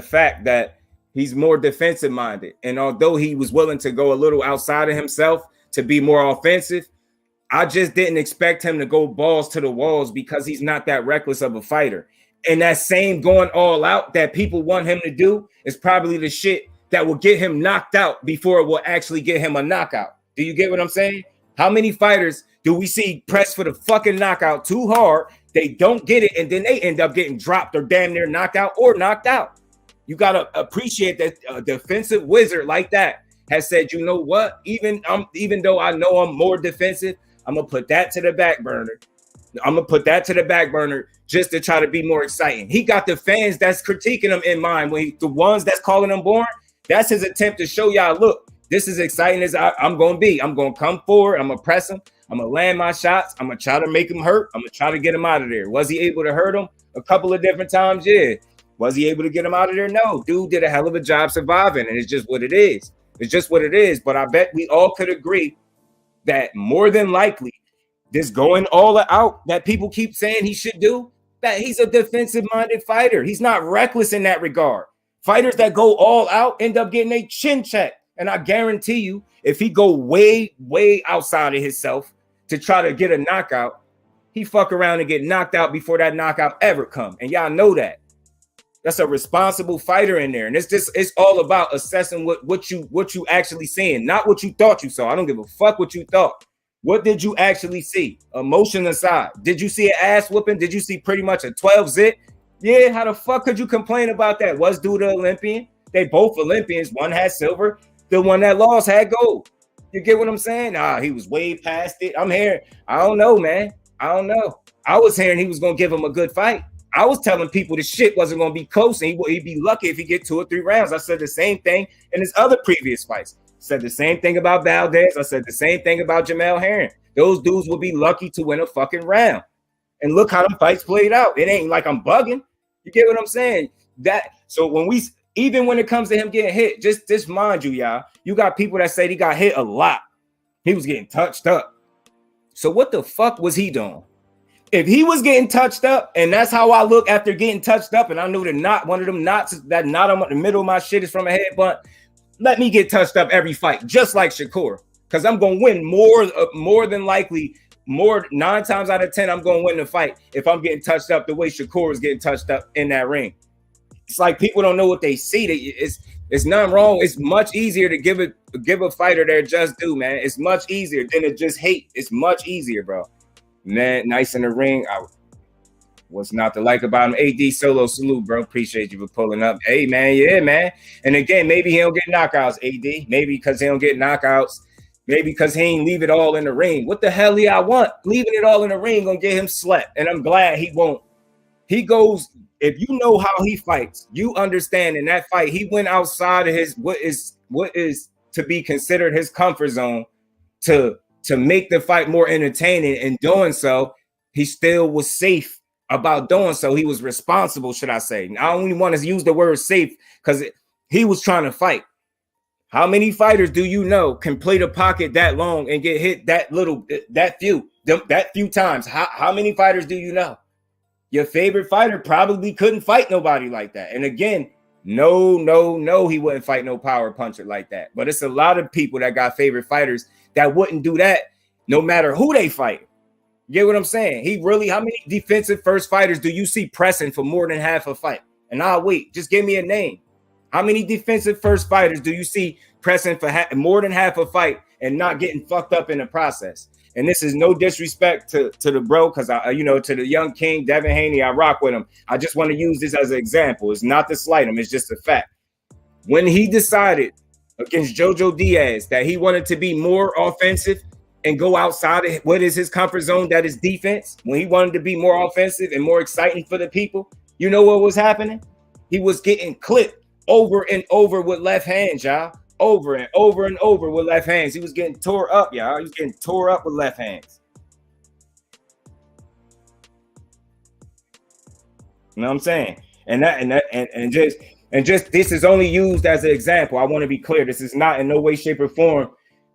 fact that he's more defensive minded. And although he was willing to go a little outside of himself to be more offensive, I just didn't expect him to go balls to the walls because he's not that reckless of a fighter. And that same going all out that people want him to do is probably the shit that will get him knocked out before it will actually get him a knockout. Do you get what I'm saying? How many fighters do we see press for the fucking knockout too hard? They don't get it, and then they end up getting dropped or damn near knocked out or knocked out. You got to appreciate that a defensive wizard like that has said, you know what? Even though I know I'm more defensive, I'm going to put that to the back burner. Just to try to be more exciting. He got the fans that's critiquing him in mind. The ones that's calling him boring, that's his attempt to show y'all, look, this is exciting as I'm going to be. I'm going to come forward. I'm going to press him. I'm going to land my shots. I'm going to try to make him hurt. I'm going to try to get him out of there. Was he able to hurt him a couple of different times? Yeah. Was he able to get him out of there? No. Dude did a hell of a job surviving, and it's just what it is. But I bet we all could agree that more than likely, this going all out that people keep saying he should do, that he's a defensive-minded fighter. He's not reckless in that regard. Fighters that go all out end up getting a chin check. And I guarantee you, if he go way, way outside of himself to try to get a knockout, he fuck around and get knocked out before that knockout ever come. And y'all know that. That's a responsible fighter in there. And it's all about assessing what you actually seeing, not what you thought you saw. I don't give a fuck what you thought. What did you actually see? Emotion aside. Did you see an ass whooping? Did you see pretty much a 12 zit? Yeah, how the fuck could you complain about that? Was due to Olympian? They both Olympians. One had silver. The one that lost had gold. You get what I'm saying? Nah, he was way past it. I'm hearing, I don't know, man. I don't know. I was hearing he was going to give him a good fight. I was telling people this shit wasn't going to be close and he'd be lucky if he get 2 or 3 rounds. I said the same thing in his other previous fights. Said the same thing about Valdez. I said the same thing about Jamel Herring. Those dudes will be lucky to win a fucking round. And look how the fights played out. It ain't like I'm bugging. You get what I'm saying? So even when it comes to him getting hit, just mind you, y'all, you got people that say he got hit a lot. He was getting touched up. So what the fuck was he doing? If he was getting touched up, and that's how I look after getting touched up, and I knew one of them knots, that knot in the middle of my shit is from a headbutt, let me get touched up every fight, just like Shakur, because I'm going to win more than likely, 9 times out of 10, I'm going to win the fight if I'm getting touched up the way Shakur is getting touched up in that ring. It's like people don't know what they see. It's nothing wrong. It's much easier to give a fighter their just due, man. It's much easier than to just hate. It's much easier, bro. Man, nice in the ring. What's not to like about him? AD Solo, salute, bro. Appreciate you for pulling up. Hey, man, yeah, man. And again, maybe he don't get knockouts, AD. Maybe because he don't get knockouts. Maybe because he ain't leave it all in the ring. What the hell I want? Leaving it all in the ring gonna get him slept. And I'm glad he won't. He goes, if you know how he fights, you understand in that fight, he went outside of his what is to be considered his comfort zone to make the fight more entertaining. And doing so, he still was safe about doing so. He was responsible, should I say. I only want to use the word safe because he was trying to fight. How many fighters do you know can play the pocket that long and get hit that few times? How many fighters do you know? Your favorite fighter probably couldn't fight nobody like that. And again, no, he wouldn't fight no power puncher like that. But it's a lot of people that got favorite fighters that wouldn't do that no matter who they fight. You get what I'm saying? How many defensive first fighters do you see pressing for more than half a fight? And I'll wait. Just give me a name. How many defensive first fighters do you see pressing for more than half a fight and not getting fucked up in the process? And this is no disrespect to the bro, because to the young king, Devin Haney, I rock with him. I just want to use this as an example. It's not to slight him. It's just a fact. When he decided against Jojo Diaz that he wanted to be more offensive and go outside of what is his comfort zone, that is defense, when he wanted to be more offensive and more exciting for the people, you know what was happening? He was getting clipped over and over with left hands, y'all. Over and over and over with left hands. He was getting tore up, y'all. He was getting tore up with left hands. You know what I'm saying? And just this is only used as an example. I want to be clear. This is not in no way, shape, or form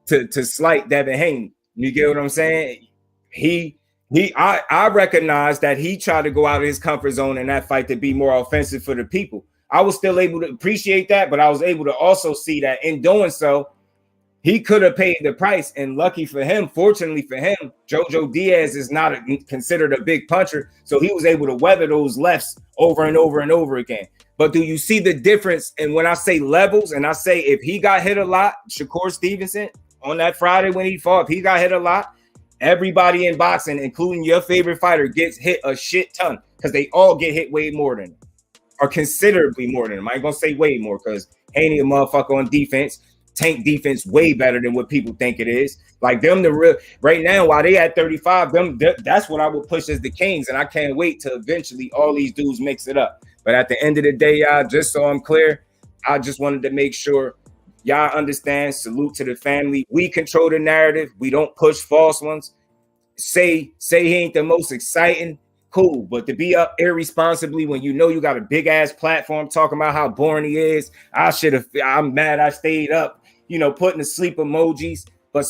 to slight Devin Haney. You get what I'm saying? I recognize that he tried to go out of his comfort zone in that fight to be more offensive for the people. I was still able to appreciate that, but I was able to also see that in doing so, he could have paid the price. And lucky for him, fortunately for him, Jojo Diaz is not considered a big puncher, so he was able to weather those lefts over and over and over again. But do you see the difference? And when I say levels, and I say if he got hit a lot, Shakur Stevenson on that Friday when he fought, if he got hit a lot, everybody in boxing, including your favorite fighter, gets hit a shit ton because they all get hit way more than him. Or considerably more than him. I ain't gonna say way more because Haney a motherfucker on defense, tank defense way better than what people think it is. Like them, the real right now, while they at 35, that's what I would push as the kings, and I can't wait to eventually all these dudes mix it up. But at the end of the day, y'all, just so I'm clear, I just wanted to make sure y'all understand. Salute to the family. We control the narrative. We don't push false ones. Say he ain't the most exciting. Cool, but to be up irresponsibly when you know you got a big ass platform talking about how boring he is, I'm mad I stayed up, putting the sleep emojis. But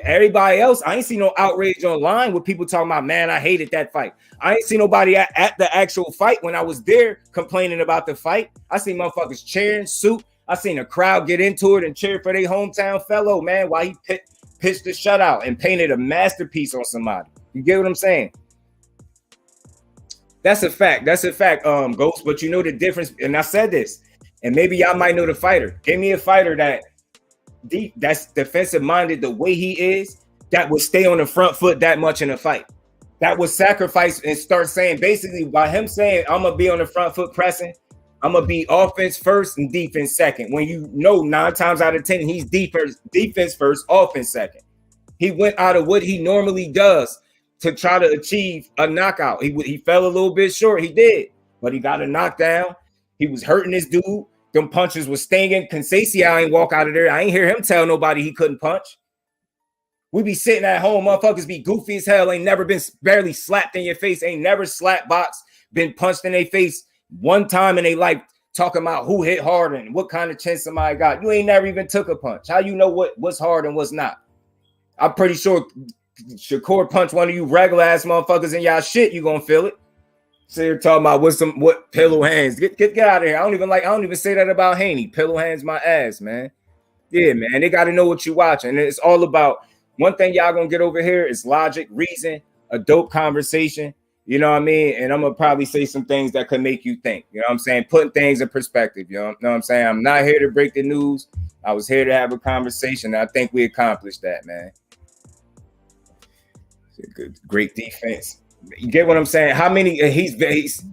everybody else, I ain't seen no outrage online with people talking about, man, I hated that fight. I ain't seen nobody at the actual fight when I was there complaining about the fight. I seen motherfuckers cheering, suit. I seen a crowd get into it and cheer for their hometown fellow, man, while he pitched the shutout and painted a masterpiece on somebody. You get what I'm saying? That's a fact. That's a fact, Ghost. But you know the difference, and I said this, and maybe y'all might know the fighter. Give me a fighter that's defensive minded the way he is, that would stay on the front foot that much in a fight. That would sacrifice and start saying, basically, by him saying, I'm gonna be on the front foot pressing, I'm gonna be offense first and defense second. When you know 9 times out of 10, he's defense first, offense second. He went out of what he normally does to try to achieve a knockout. He fell a little bit short. He did, but he got a knockdown. He was hurting this dude. Them punches was stinging. Conceição, I ain't walk out of there. I ain't hear him tell nobody he couldn't punch. We be sitting at home, motherfuckers be goofy as hell. Ain't never been barely slapped in your face. Ain't never slap box, been punched in their face one time in their life, talking about who hit harder and what kind of chin somebody got. You ain't never even took a punch. How you know what's hard and what's not? I'm pretty sure Shakur punch one of you regular ass motherfuckers in y'all shit, you gonna feel it. So you're talking about what pillow hands. Get out of here. I don't even say that about Haney. Pillow hands my ass, man. Yeah, man. They gotta know what you watching. And it's all about one thing y'all gonna get over here is logic, reason, a dope conversation. You know what I mean? And I'm gonna probably say some things that could make you think. You know what I'm saying? Putting things in perspective. You know what I'm saying? I'm not here to break the news. I was here to have a conversation. And I think we accomplished that, man. Great defense. You get what I'm saying? How many? He's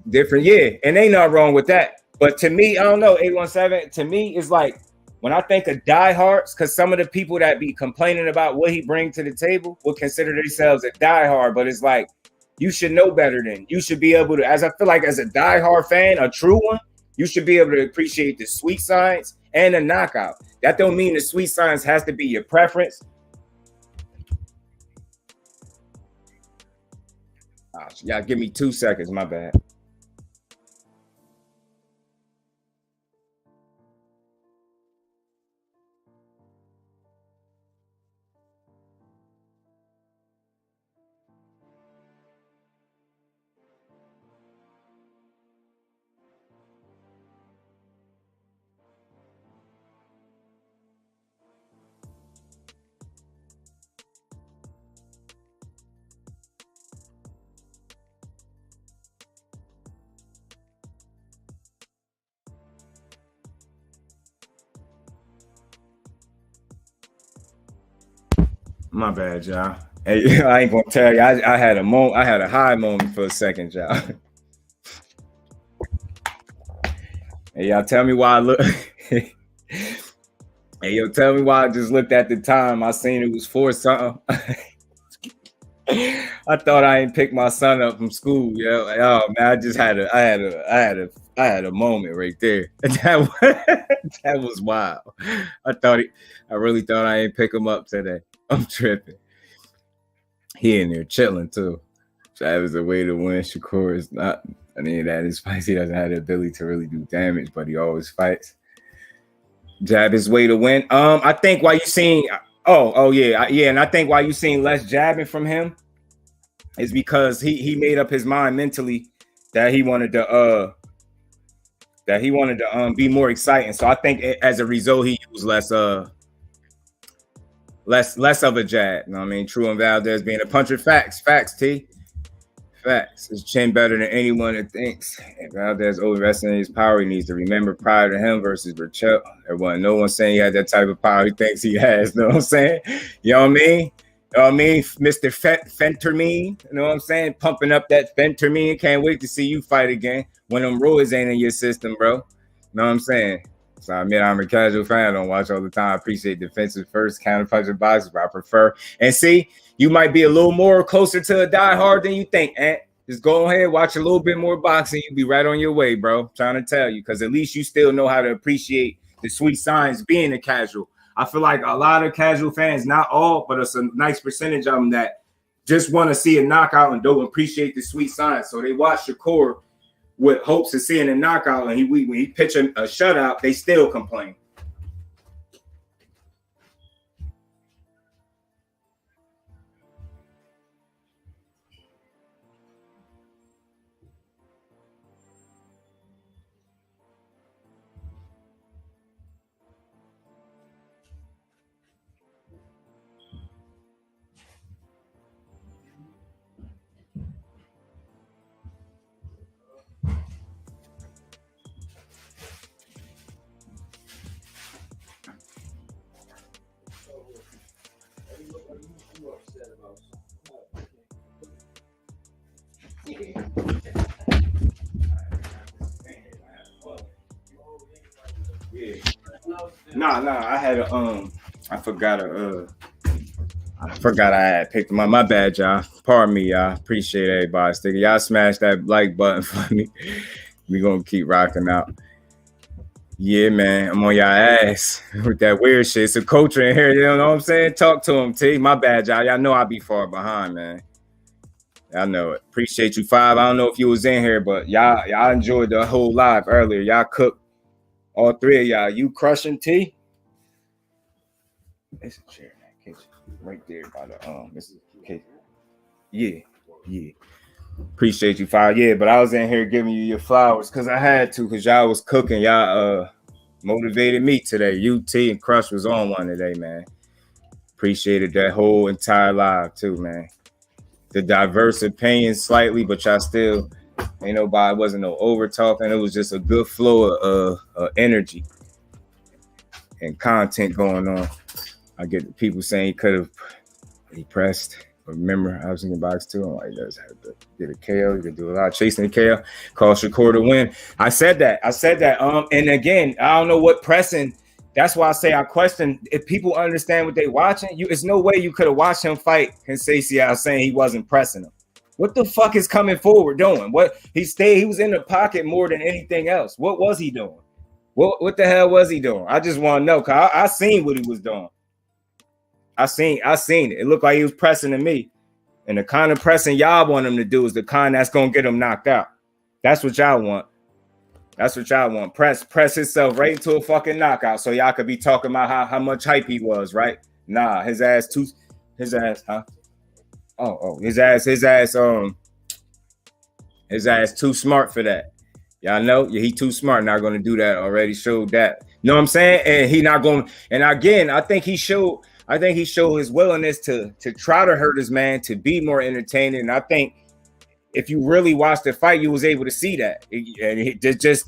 different, yeah, and ain't nothing wrong with that. But to me, I don't know. 817 to me is like when I think of diehards, because some of the people that be complaining about what he brings to the table will consider themselves a diehard, but it's like you should know better than you should be able to. As I feel like as a diehard fan, a true one, you should be able to appreciate the sweet signs and the knockout. That don't mean the sweet signs has to be your preference. Y'all give me 2 seconds. My bad. My bad, y'all. Hey, I ain't gonna tell you. I had a moment. I had a high moment for a second, y'all. Hey, y'all, tell me why I look. Hey, yo, tell me why I just looked at the time. I seen it was 4 something. I thought I ain't picked my son up from school. Yo, oh man, I had a moment right there. That was wild. I really thought I ain't pick him up today. I'm tripping. He in there chilling too. Travis a way to win. Shakur is not. I mean, that is spicy. He doesn't have the ability to really do damage, but he always fights. Jab his way to win. I think why you seen. Oh yeah, yeah, and I think why you seen less jabbing from him is because he made up his mind mentally that he wanted to be more exciting. So I think as a result he used less of a jab. You know what I mean? True and Valdez being a puncher. Facts, T. Facts. His chin better than anyone that thinks. And Valdez overestimating his power. He needs to remember prior to him versus Burchell. There wasn't no one saying he had that type of power he thinks he has. You know what I'm saying? You know what I mean? You know what I mean? Mr. Fentermine. You know what I'm saying? Pumping up that Fentermine. Can't wait to see you fight again when them roids ain't in your system, bro. You know what I'm saying? So I admit I'm a casual fan. I don't watch all the time. I appreciate defensive first, counter-punching boxes, but I prefer. And see, you might be a little more closer to a diehard than you think, Ant. Just go ahead, watch a little bit more boxing. You'll be right on your way, bro. I'm trying to tell you, because at least you still know how to appreciate the sweet signs being a casual. I feel like a lot of casual fans, not all, but it's a nice percentage of them that just want to see a knockout and don't appreciate the sweet signs. So they watch Shakur with hopes of seeing a knockout, and when he pitch a shutout, they still complain. Yeah. Nah. I forgot I had picked them up. My bad, y'all. Pardon me, y'all. Appreciate everybody sticking. Y'all smash that like button for me. We gonna keep rocking out. Yeah, man. I'm on y'all ass with that weird shit. It's a culture in here, you know what I'm saying? Talk to him, T. My bad, y'all. Y'all know I be far behind, man. I know it. Appreciate you, Five. I don't know if you was in here, but y'all enjoyed the whole live earlier. Y'all cooked all three of y'all. You crushing T? It's a chair in that kitchen. Right there by the this is kitchen. Yeah. Appreciate you, Five. Yeah, but I was in here giving you your flowers because I had to, because y'all was cooking. Y'all motivated me today. UT and Crush was on one today, man. Appreciated that whole entire live too, man. The diverse opinions slightly, but y'all still ain't nobody, wasn't no over talking. It was just a good flow of energy and content going on. I get the people saying he could have pressed. Remember, I was in the box too. I'm like, he does have to get a KO. You could do a lot of chasing the KO. Call Shakur to win. I said that. And again, I don't know what pressing. That's why I say I question if people understand what they watching. It's no way you could have watched him fight Sensei saying he wasn't pressing him. What the fuck is coming forward doing? What he was in the pocket more than anything else. What was he doing? What the hell was he doing? I just want to know, cause I seen what he was doing. I seen it. It looked like he was pressing to me. And the kind of pressing y'all want him to do is the kind that's gonna get him knocked out. That's what y'all want. Press himself right into a fucking knockout. So y'all could be talking about how much hype he was, right? Nah, his ass, huh? His ass too smart for that. Y'all know, he too smart. Not gonna do that. Already showed that. You know what I'm saying? And he not going. And again, I think he showed his willingness to try to hurt his man, to be more entertaining. And I think if you really watched the fight, you was able to see that. And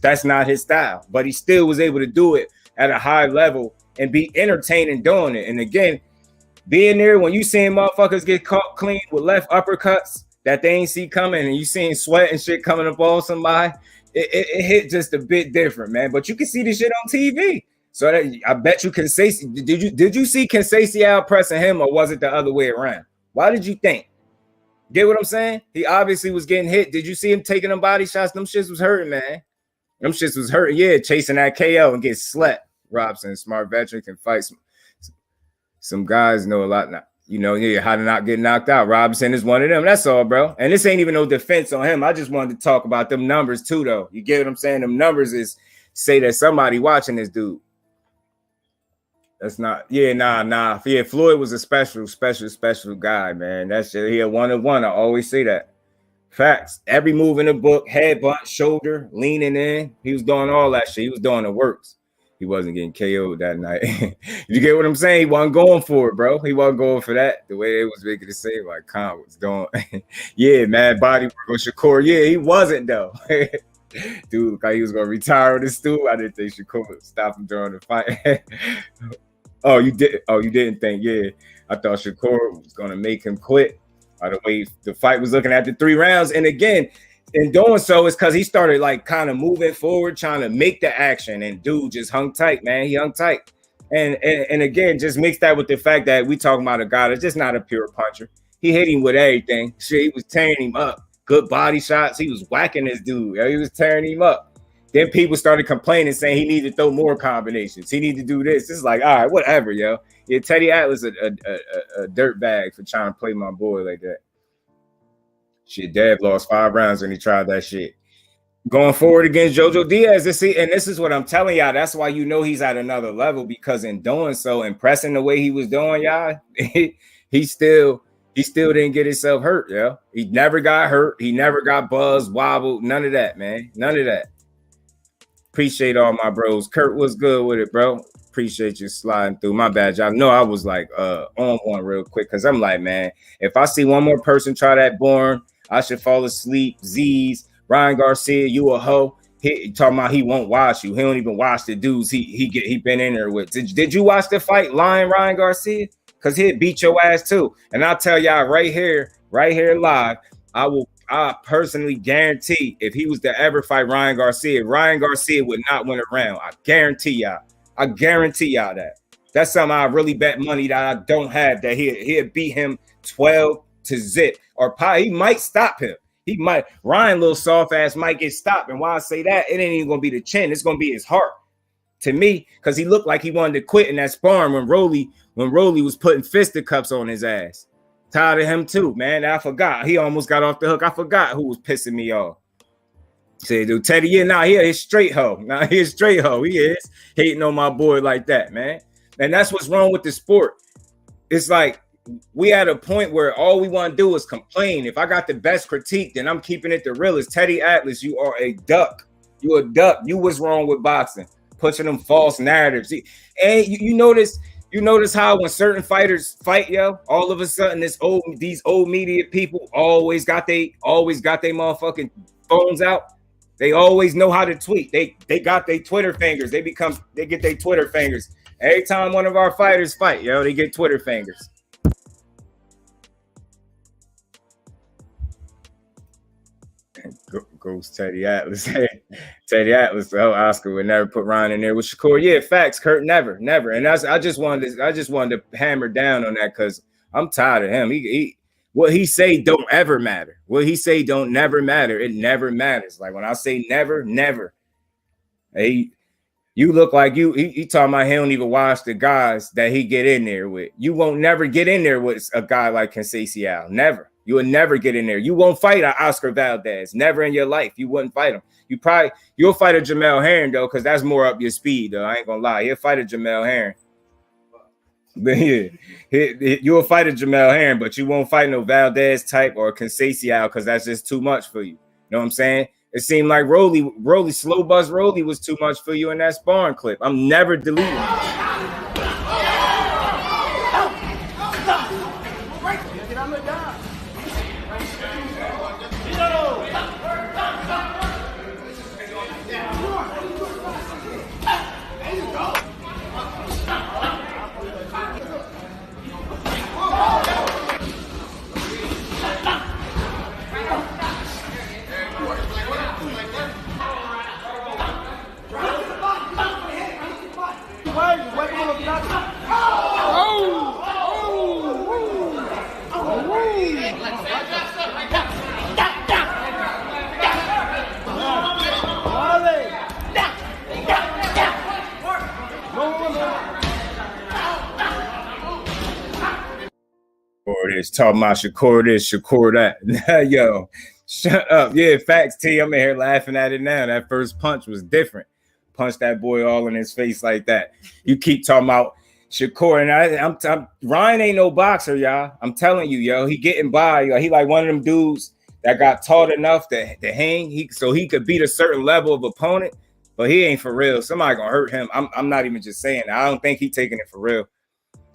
that's not his style. But he still was able to do it at a high level and be entertaining doing it. And again, being there when you seeing motherfuckers get caught clean with left uppercuts that they ain't see coming, and you seeing sweat and shit coming up on somebody, it hit just a bit different, man. But you can see this shit on TV. So I bet you did you see Conceição pressing him, or was it the other way around? Why did you think? Get what I'm saying? He obviously was getting hit. Did you see him taking them body shots? Them shits was hurting, man. Them shits was hurting. Yeah, chasing that KO and get slept. Robson, smart veteran, can fight some guys know a lot now. You know, how to not get knocked out. Robinson is one of them. That's all, bro. And this ain't even no defense on him. I just wanted to talk about them numbers too, though. You get what I'm saying? Them numbers is say that somebody watching this dude. That's not, nah. Yeah, Floyd was a special guy, man. That's just, he a one-on-one. I always say that. Facts. Every move in the book, headbutt, shoulder, leaning in. He was doing all that shit. He was doing the works. He wasn't getting KO'd that night. You get what I'm saying? He wasn't going for it, bro. He wasn't going for that. The way they was making it seem like Khan was doing. Yeah, man, body work on Shakur. Yeah, he wasn't, though. Dude, looked like he was going to retire on the stool. I didn't think Shakur would stop him during the fight. Oh, you didn't think? Yeah, I thought Shakur was gonna make him quit. By the way, the fight was looking at the 3 rounds, and again, in doing so, it's because he started like kind of moving forward, trying to make the action, and dude just hung tight, man. He hung tight, and again, just mix that with the fact that we talking about a guy that's just not a pure puncher. He hit him with everything. Shit, he was tearing him up. Good body shots. He was whacking this dude. He was tearing him up. Then people started complaining, saying he needed to throw more combinations. He needed to do this. It's like, all right, whatever, yo. Yeah, Teddy Atlas a dirt bag for trying to play my boy like that. Shit, Dev lost 5 rounds when he tried that shit. Going forward against Jojo Diaz, and this is what I'm telling y'all. That's why you know he's at another level, because in doing so, impressing the way he was doing, y'all, he still didn't get himself hurt, yo. He never got hurt. He never got buzzed, wobbled. None of that, man. None of that. Appreciate all my bros. Kurt was good with it, bro. Appreciate you sliding through. My bad, y'all. No, I was like on one real quick, because I'm like, man, if I see one more person try that Born, I should fall asleep. Z's, Ryan Garcia, you a hoe. He talking about he won't watch you. He don't even watch the dudes he been in there with. Did you watch the fight, Ryan Garcia? because he'd beat your ass too. And I'll tell y'all right here live, I personally guarantee if he was to ever fight Ryan Garcia would not win a round. I guarantee y'all that. That's something I really bet money that I don't have, that he'd beat him 12-0, or probably he might stop him. He might. Ryan, little soft ass, might get stopped. And why I say that, it ain't even gonna be the chin. It's gonna be his heart. To me, because he looked like he wanted to quit in that sparring when Rolly was putting fisticuffs on his ass. Tired of him too, man. I forgot. He almost got off the hook. I forgot who was pissing me off. Say, dude, Teddy, he's straight hoe. He's straight hoe. He is hating on my boy like that, man. And that's what's wrong with the sport. It's like we at a point where all we want to do is complain. If I got the best critique, then I'm keeping it the realest. Teddy Atlas, you are a duck. You a duck. You was wrong with boxing, pushing them false narratives. And you notice how when certain fighters fight, yo, all of a sudden these old media people always got they motherfucking phones out. They always know how to tweet. They got their Twitter fingers. They get their Twitter fingers. Every time one of our fighters fight, yo, they get Twitter fingers. Goes Teddy Atlas. Teddy Atlas. Oh, Oscar would never put Ryan in there with Shakur. Yeah, facts, Kurt. Never. And I just wanted to hammer down on that because I'm tired of him. He what he say don't ever matter. What he say don't never matter. It never matters. Like when I say never. Hey, you look like he talking about he don't even watch the guys that he get in there with. You won't never get in there with a guy like Conceição. Never. You will never get in there. You won't fight an Oscar Valdez. Never in your life. You wouldn't fight him. You'll fight a Jamel Herring though, because that's more up your speed though. I ain't gonna lie. He'll fight a Jamel Herring. But yeah, you'll fight a Jamel Herring, but you won't fight no Valdez type or Conceição because that's just too much for you. You know what I'm saying? It seemed like Rolly, slow buzz Rolly was too much for you in that sparring clip. I'm never deleting it. Talking about Shakur this, Shakur that. Yo, shut up. Yeah, facts, T. I'm in here laughing at it now. That first punch was different. Punch that boy all in his face like that. You keep talking about Shakur, and I'm Ryan ain't no boxer, y'all. I'm telling you, yo, he getting by. He like one of them dudes that got taught enough to hang, so he could beat a certain level of opponent, but he ain't for real. Somebody gonna hurt him. I'm not even just saying that. I don't think he taking it for real.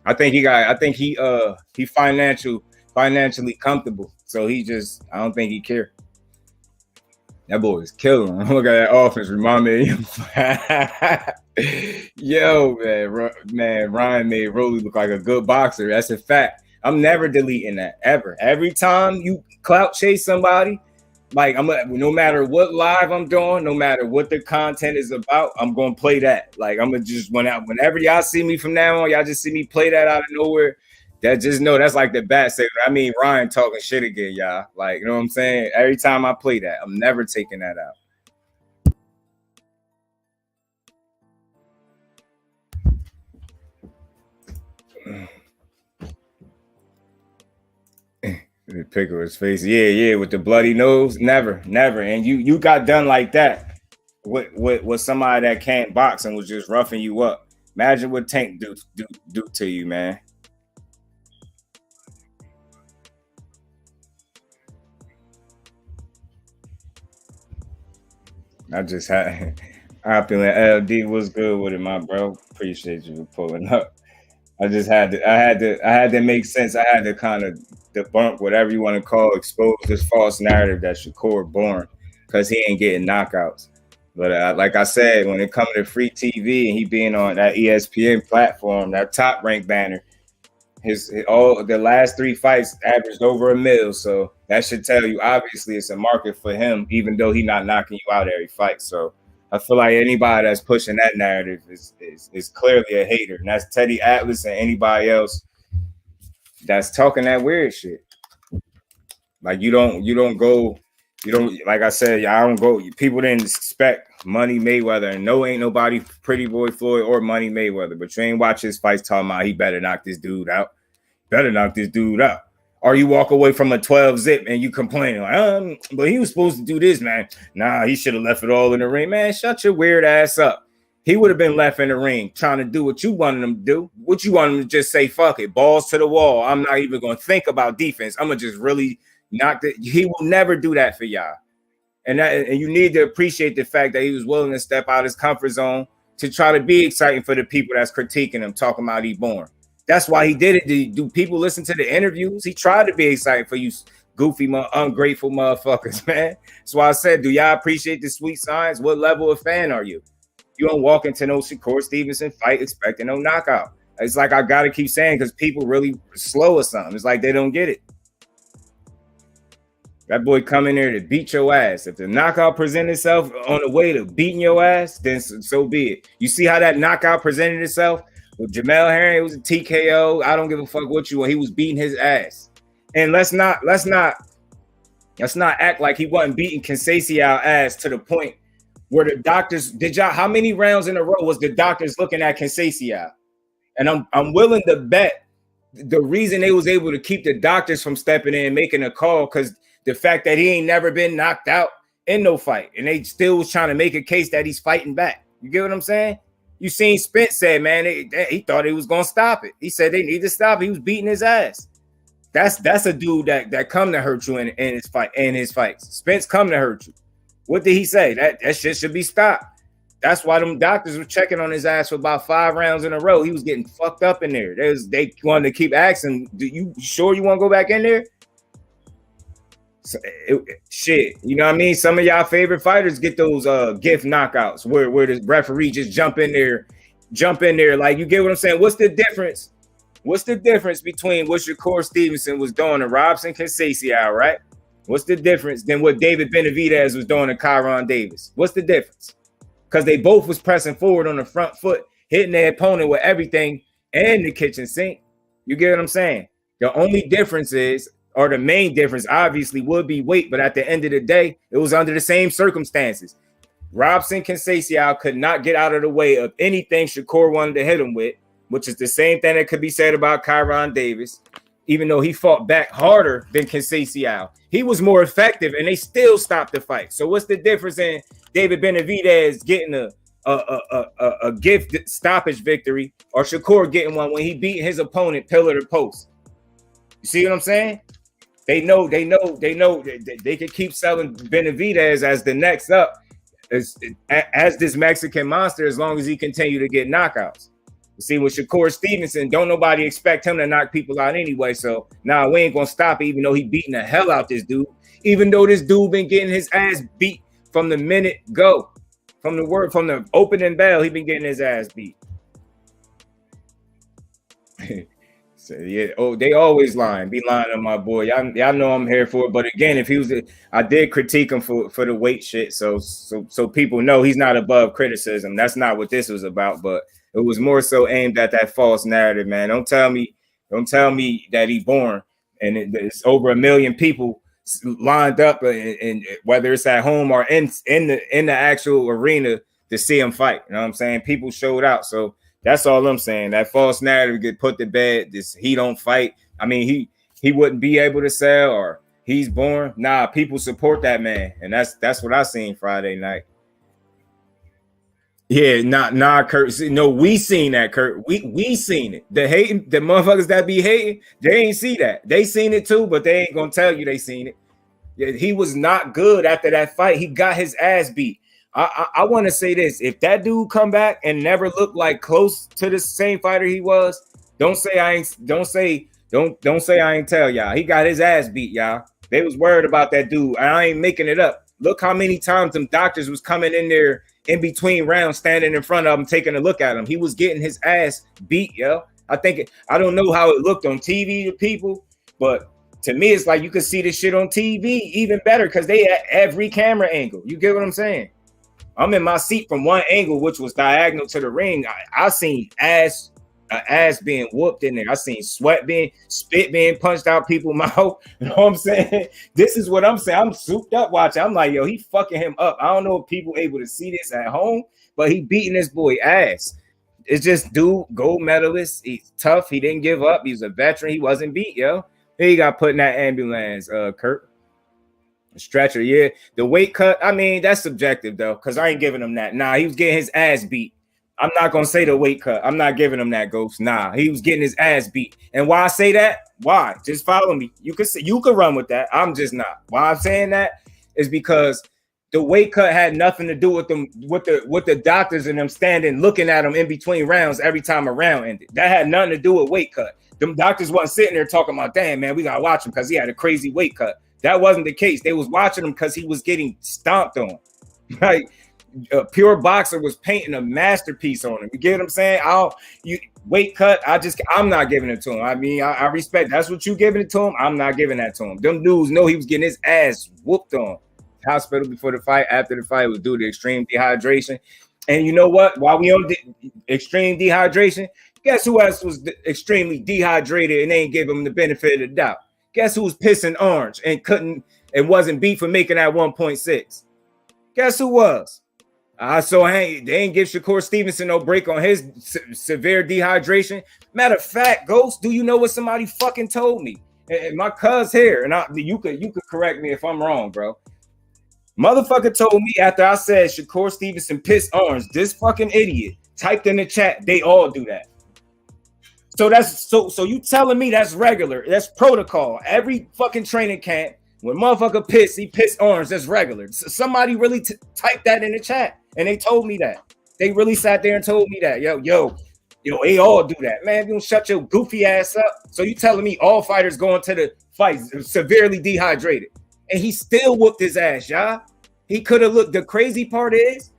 I think he financially comfortable. So I don't think he care. That boy is killing him. Look at that offense. Remind me of him. Yo, man, Ryan made Rolly look like a good boxer. That's a fact. I'm never deleting that, ever. Every time you clout chase somebody, like no matter what live I'm doing, no matter what the content is about, I'm gonna play that. Like I'm gonna just whenever y'all see me from now on, y'all just see me play that out of nowhere. That just know that's like the bat saver. I mean, Ryan talking shit again, y'all. Like, you know what I'm saying? Every time I play that, I'm never taking that out. The pick of his face. Yeah, with the bloody nose. Never. And you got done like that with somebody that can't box and was just roughing you up. Imagine what Tank do to you, man. I just had opulent LD was good with it, my bro. Appreciate you for pulling up. I had to make sense. I had to kind of debunk whatever you want to call, expose this false narrative that Shakur born because he ain't getting knockouts. But like I said, when it comes to free TV and he being on that ESPN platform, that Top Rank banner, His all the last 3 fights averaged over $1 million, so that should tell you obviously it's a market for him, even though he's not knocking you out every fight. So I feel like anybody that's pushing that narrative is clearly a hater, and that's Teddy Atlas and anybody else that's talking that weird shit. Like you don't like I said, I don't go. People didn't expect Money Mayweather, and no, ain't nobody Pretty Boy Floyd or Money Mayweather, but you ain't watch his fights talking about he better knock this dude out. Or you walk away from a 12 zip and you complaining like, but he was supposed to do this, man. Nah, he should have left it all in the ring, man. Shut your weird ass up. He would have been left in the ring trying to do what you wanted him to do. What you wanted him to just say, fuck it, balls to the wall. I'm not even going to think about defense. I'm going to just really knock it. He will never do that for y'all. And you need to appreciate the fact that he was willing to step out of his comfort zone to try to be exciting for the people that's critiquing him, talking about he born. That's why he did it. Do people listen to the interviews? He tried to be exciting for you goofy, ungrateful motherfuckers, man. That's why I said, do y'all appreciate the sweet signs? What level of fan are you? You don't walk into no Shakur Stevenson fight expecting no knockout. It's like I got to keep saying because people really slow or something. It's like they don't get it. That boy come in there to beat your ass. If the knockout presented itself on the way to beating your ass, then so be it. You see how that knockout presented itself? With Jamel Herring, it was a TKO. I don't give a fuck what you want. He was beating his ass. And let's not act like he wasn't beating Conceição ass to the point where the doctors how many rounds in a row was the doctors looking at Conceição? And I'm willing to bet the reason they was able to keep the doctors from stepping in and making a call because the fact that he ain't never been knocked out in no fight, and they still was trying to make a case that he's fighting back. You get what I'm saying? You seen Spence said, man, he thought he was gonna stop it. He said they need to stop it. He was beating his ass. That's a dude that come to hurt you in his fights. Spence come to hurt you. What did he say? That shit should be stopped. That's why them doctors were checking on his ass for about 5 rounds in a row. He was getting fucked up in there. They wanted to keep asking, "Do you sure you want to go back in there?" So, shit, you know what I mean? Some of y'all favorite fighters get those gift knockouts where the referee just jump in there. Like, you get what I'm saying? What's the difference? What's the difference between what Shakur Stevenson was doing to Robson Conceição, right? What's the difference than what David Benavidez was doing to Kyron Davis? What's the difference? Because they both was pressing forward on the front foot, hitting their opponent with everything and the kitchen sink. You get what I'm saying? The only difference is, or the main difference obviously would be weight, but at the end of the day, it was under the same circumstances. Robson Conceição could not get out of the way of anything Shakur wanted to hit him with, which is the same thing that could be said about Kyron Davis, even though he fought back harder than Conceição. He was more effective, and they still stopped the fight. So what's the difference in David Benavidez getting a gift stoppage victory or Shakur getting one when he beat his opponent pillar to post? You see what I'm saying? They know they can keep selling Benavidez as the next up as this Mexican monster as long as he continue to get knockouts. You see, with Shakur Stevenson, don't nobody expect him to knock people out anyway. So now we ain't gonna stop it, even though he beating the hell out this dude. Even though this dude been getting his ass beat from the minute go, from the opening bell, he been getting his ass beat. So, yeah, they always lying. Be lying on my boy. Y'all know I'm here for it. But again, if he was, I did critique him for the weight shit. So people know he's not above criticism. That's not what this was about. But it was more so aimed at that false narrative, man. Don't tell me that he born and it's over 1 million people lined up, and whether it's at home or in the actual arena to see him fight. You know what I'm saying? People showed out. So that's all I'm saying. That false narrative get put to bed. This he don't fight. I mean, he wouldn't be able to sell, or he's born. Nah, people support that man, and that's what I seen Friday night. Yeah, nah, Kurt. No, we seen that, Kurt. We seen it. The motherfuckers that be hating, they ain't see that. They seen it too, but they ain't gonna tell you they seen it. Yeah, he was not good after that fight. He got his ass beat. I want to say this: if that dude come back and never look like close to the same fighter he was, don't say I ain't tell y'all. He got his ass beat, y'all. They was worried about that dude. I ain't making it up. Look how many times them doctors was coming in there in between rounds, standing in front of him, taking a look at him. He was getting his ass beat, yo. I don't know how it looked on TV to people, but to me, it's like you could see this shit on TV even better because they had every camera angle. You get what I'm saying? I'm in my seat from one angle, which was diagonal to the ring. I seen ass being whooped in there. I seen spit being punched out people's mouth. You know what I'm saying? This is what I'm saying. I'm souped up watching. I'm like, yo, he fucking him up. I don't know if people able to see this at home, but he beating this boy ass. It's just dude, gold medalist. He's tough. He didn't give up. He's a veteran. He wasn't beat, yo. He got put in that ambulance, Kurt. Stretcher, yeah. The weight cut, I mean, that's subjective, though, because I ain't giving him that. Nah, he was getting his ass beat. I'm not going to say the weight cut. I'm not giving him that, Ghost. Nah, he was getting his ass beat. And why I say that? Why? Just follow me. You could run with that. I'm just not. Why I'm saying that is because the weight cut had nothing to do with them, with the doctors and them standing looking at him in between rounds every time a round ended. That had nothing to do with weight cut. Them doctors wasn't sitting there talking about, damn, man, we got to watch him because he had a crazy weight cut. That wasn't the case. They was watching him because he was getting stomped on. Like, a pure boxer was painting a masterpiece on him. You get what I'm saying? Weight cut, I'm not giving it to him. I mean, I respect. That's what you giving it to him. I'm not giving that to him. Them dudes know he was getting his ass whooped on. Hospital before the fight, after the fight was due to extreme dehydration. And you know what? While we on extreme dehydration, guess who else was extremely dehydrated and they ain't give him the benefit of the doubt? Guess who was pissing orange and wasn't beat for making that 1.6? Guess who was? They ain't give Shakur Stevenson no break on his severe dehydration. Matter of fact, Ghost, do you know what somebody fucking told me? And my cuz here, and you could correct me if I'm wrong, bro. Motherfucker told me after I said Shakur Stevenson pissed orange, this fucking idiot typed in the chat, they all do that. So that's so you telling me that's regular, that's protocol. Every fucking training camp, when motherfucker piss, he pissed orange, that's regular. So somebody really typed that in the chat, and they told me that. They really sat there and told me that. Yo, they all do that. Man, you don't shut your goofy ass up. So you telling me all fighters going to the fight severely dehydrated, and he still whooped his ass, y'all. He could have looked. The crazy part is,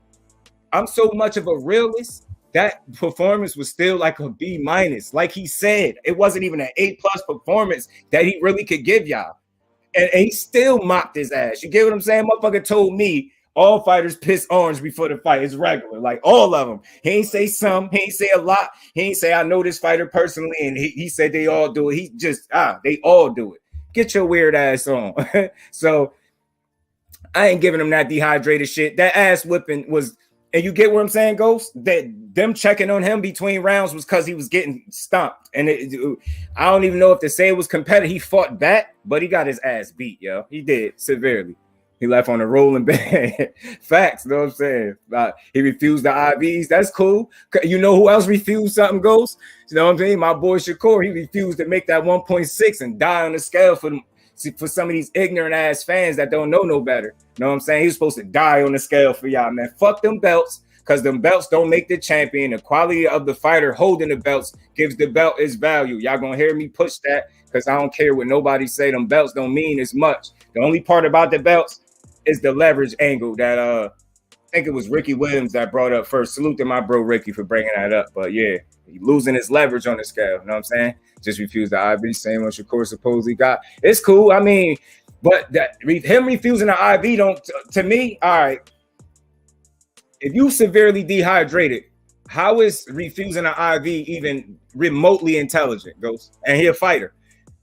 I'm so much of a realist. That performance was still like a B minus. Like he said, it wasn't even an A+ performance that he really could give y'all. And he still mopped his ass. You get what I'm saying? Motherfucker told me all fighters piss orange before the fight. It's regular. Like all of them. He ain't say some. He ain't say a lot. He ain't say I know this fighter personally. And he said they all do it. He just, they all do it. Get your weird ass on. So I ain't giving him that dehydrated shit. That ass whipping was, and you get what I'm saying, Ghost? That them checking on him between rounds was because he was getting stomped. And I don't even know if to say it was competitive. He fought back, but he got his ass beat, yo. He did severely. He left on a rolling bed. Facts, you know what I'm saying? He refused the IVs. That's cool. You know who else refused something, Ghost? You know what I'm saying? My boy Shakur, he refused to make that 1.6 and die on the scale for some of these ignorant ass fans that don't know no better. You know what I'm saying? He's supposed to die on the scale for y'all, man. Fuck them belts, because them belts don't make the champion. The quality of the fighter holding the belts gives the belt its value. Y'all gonna hear me push that, because I don't care what nobody say. Them belts don't mean as much. The only part about the belts is the leverage angle that I think it was Ricky Williams that brought up first. Salute to my bro Ricky for bringing that up. But yeah, he losing his leverage on the scale. You know what I'm saying? Just refused the IV, same what Shakur supposedly got. It's cool. I mean, but him refusing the IV don't, to me, all right. If you severely dehydrated, how is refusing an IV even remotely intelligent, Ghost? And he a fighter.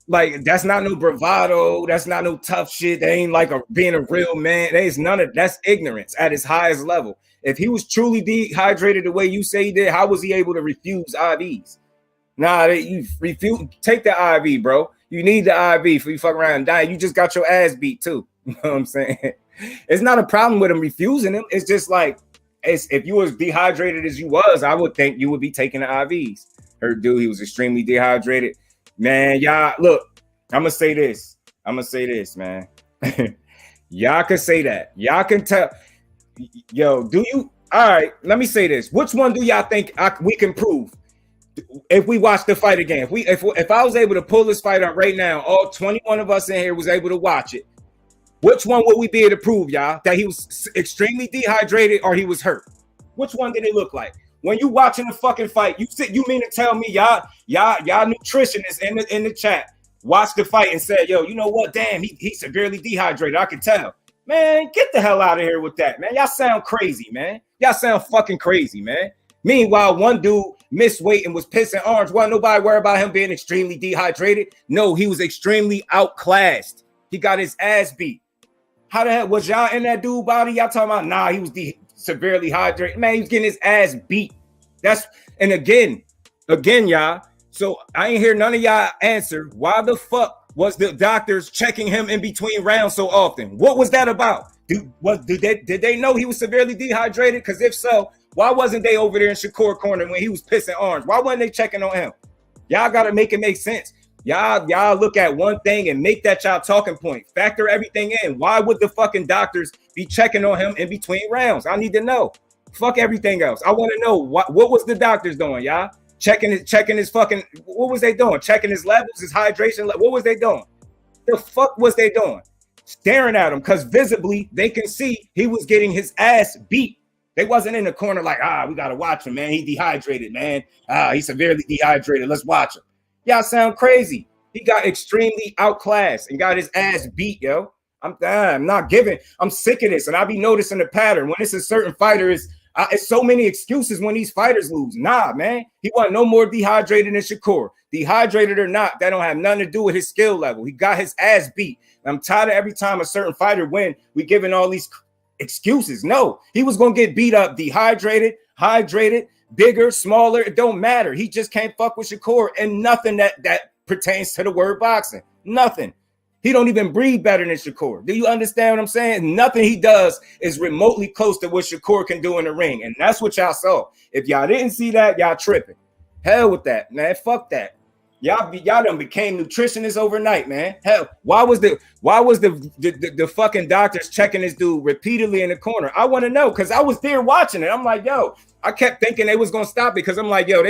Like, that's not no bravado. That's not no tough shit. That ain't like being a real man. There's none of that's ignorance at its highest level. If he was truly dehydrated the way you say he did, how was he able to refuse IVs? Nah, you refuse. Take the IV, bro. You need the IV for you fuck around and die. You just got your ass beat too. You know what I'm saying? It's not a problem with him refusing them. It's just like, if you was dehydrated as you was, I would think you would be taking the IVs. Heard dude, he was extremely dehydrated. Man, y'all, look, I'm gonna say this, man. Y'all can say that. Y'all can tell. Yo, do you? All right, let me say this. Which one do y'all think we can prove if we watch the fight again? If I was able to pull this fight up right now, all 21 of us in here was able to watch it. Which one would we be able to prove, y'all, that he was extremely dehydrated or he was hurt? Which one did it look like? When you watching the fucking fight, you mean to tell me y'all nutritionists in the chat watched the fight and said, yo, you know what? Damn, he's severely dehydrated. I can tell. Man, get the hell out of here with that, man. Y'all sound crazy, man. Y'all sound fucking crazy, man. Meanwhile, one dude missed weight and was pissing orange. Wasn't nobody worried about him being extremely dehydrated. No, he was extremely outclassed. He got his ass beat. How the hell was y'all in that dude body? Y'all talking about, nah, he was severely hydrated. Man, he was getting his ass beat. And again, y'all. So I ain't hear none of y'all answer. Why the fuck was the doctors checking him in between rounds so often? What was that about? Did they know he was severely dehydrated? Because if so, why wasn't they over there in Shakur corner when he was pissing orange? Why wasn't they checking on him? Y'all got to make it make sense. Y'all look at one thing and make that y'all talking point. Factor everything in. Why would the fucking doctors be checking on him in between rounds? I need to know. Fuck everything else. I want to know what was the doctors doing, y'all? Checking his fucking, what was they doing? Checking his levels, his hydration. What was they doing? The fuck was they doing? Staring at him, because visibly they can see he was getting his ass beat. They wasn't in the corner like, we got to watch him, man. He dehydrated, man. He's severely dehydrated. Let's watch him. Y'all sound crazy. He got extremely outclassed and got his ass beat, yo. I'm not giving. I'm sick of this. And I be noticing the pattern. When it's a certain fighter, it's so many excuses when these fighters lose. Nah, man. He wasn't no more dehydrated than Shakur. Dehydrated or not, that don't have nothing to do with his skill level. He got his ass beat. I'm tired of every time a certain fighter win, we giving all these excuses. No, he was going to get beat up, dehydrated, hydrated, bigger, smaller. It don't matter. He just can't fuck with Shakur, and nothing that pertains to the word boxing. Nothing. He don't even breathe better than Shakur. Do you understand what I'm saying? Nothing he does is remotely close to what Shakur can do in the ring. And that's what y'all saw. If y'all didn't see that, y'all tripping. Hell with that, man. Fuck that. Y'all done became nutritionists overnight, man. Hell, why was the fucking doctors checking this dude repeatedly in the corner? I want to know, because I was there watching it. I'm like, yo, I kept thinking they was gonna stop it, because I'm like, yo,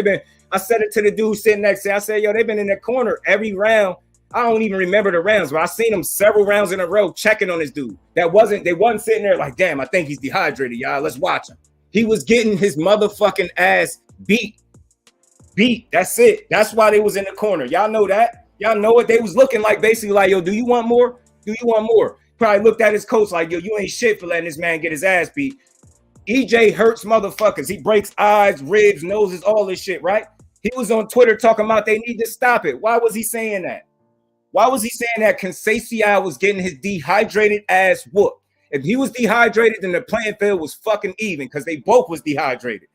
I said it to the dude sitting next to me. I said, yo, they've been in the corner every round. I don't even remember the rounds, but I seen him several rounds in a row checking on this dude. They wasn't sitting there like, damn, I think he's dehydrated, y'all. Let's watch him. He was getting his motherfucking ass beat. That's it. That's why they was in the corner. Y'all know that. Y'all know what they was looking like. Basically, like, yo, do you want more? Do you want more? Probably looked at his coach like, yo, you ain't shit for letting this man get his ass beat. EJ hurts motherfuckers. He breaks eyes, ribs, noses, all this shit, right? He was on Twitter talking about they need to stop it. Why was he saying that? Why was he saying that? Conceição was getting his dehydrated ass whooped. If he was dehydrated, then the playing field was fucking even, because they both was dehydrated.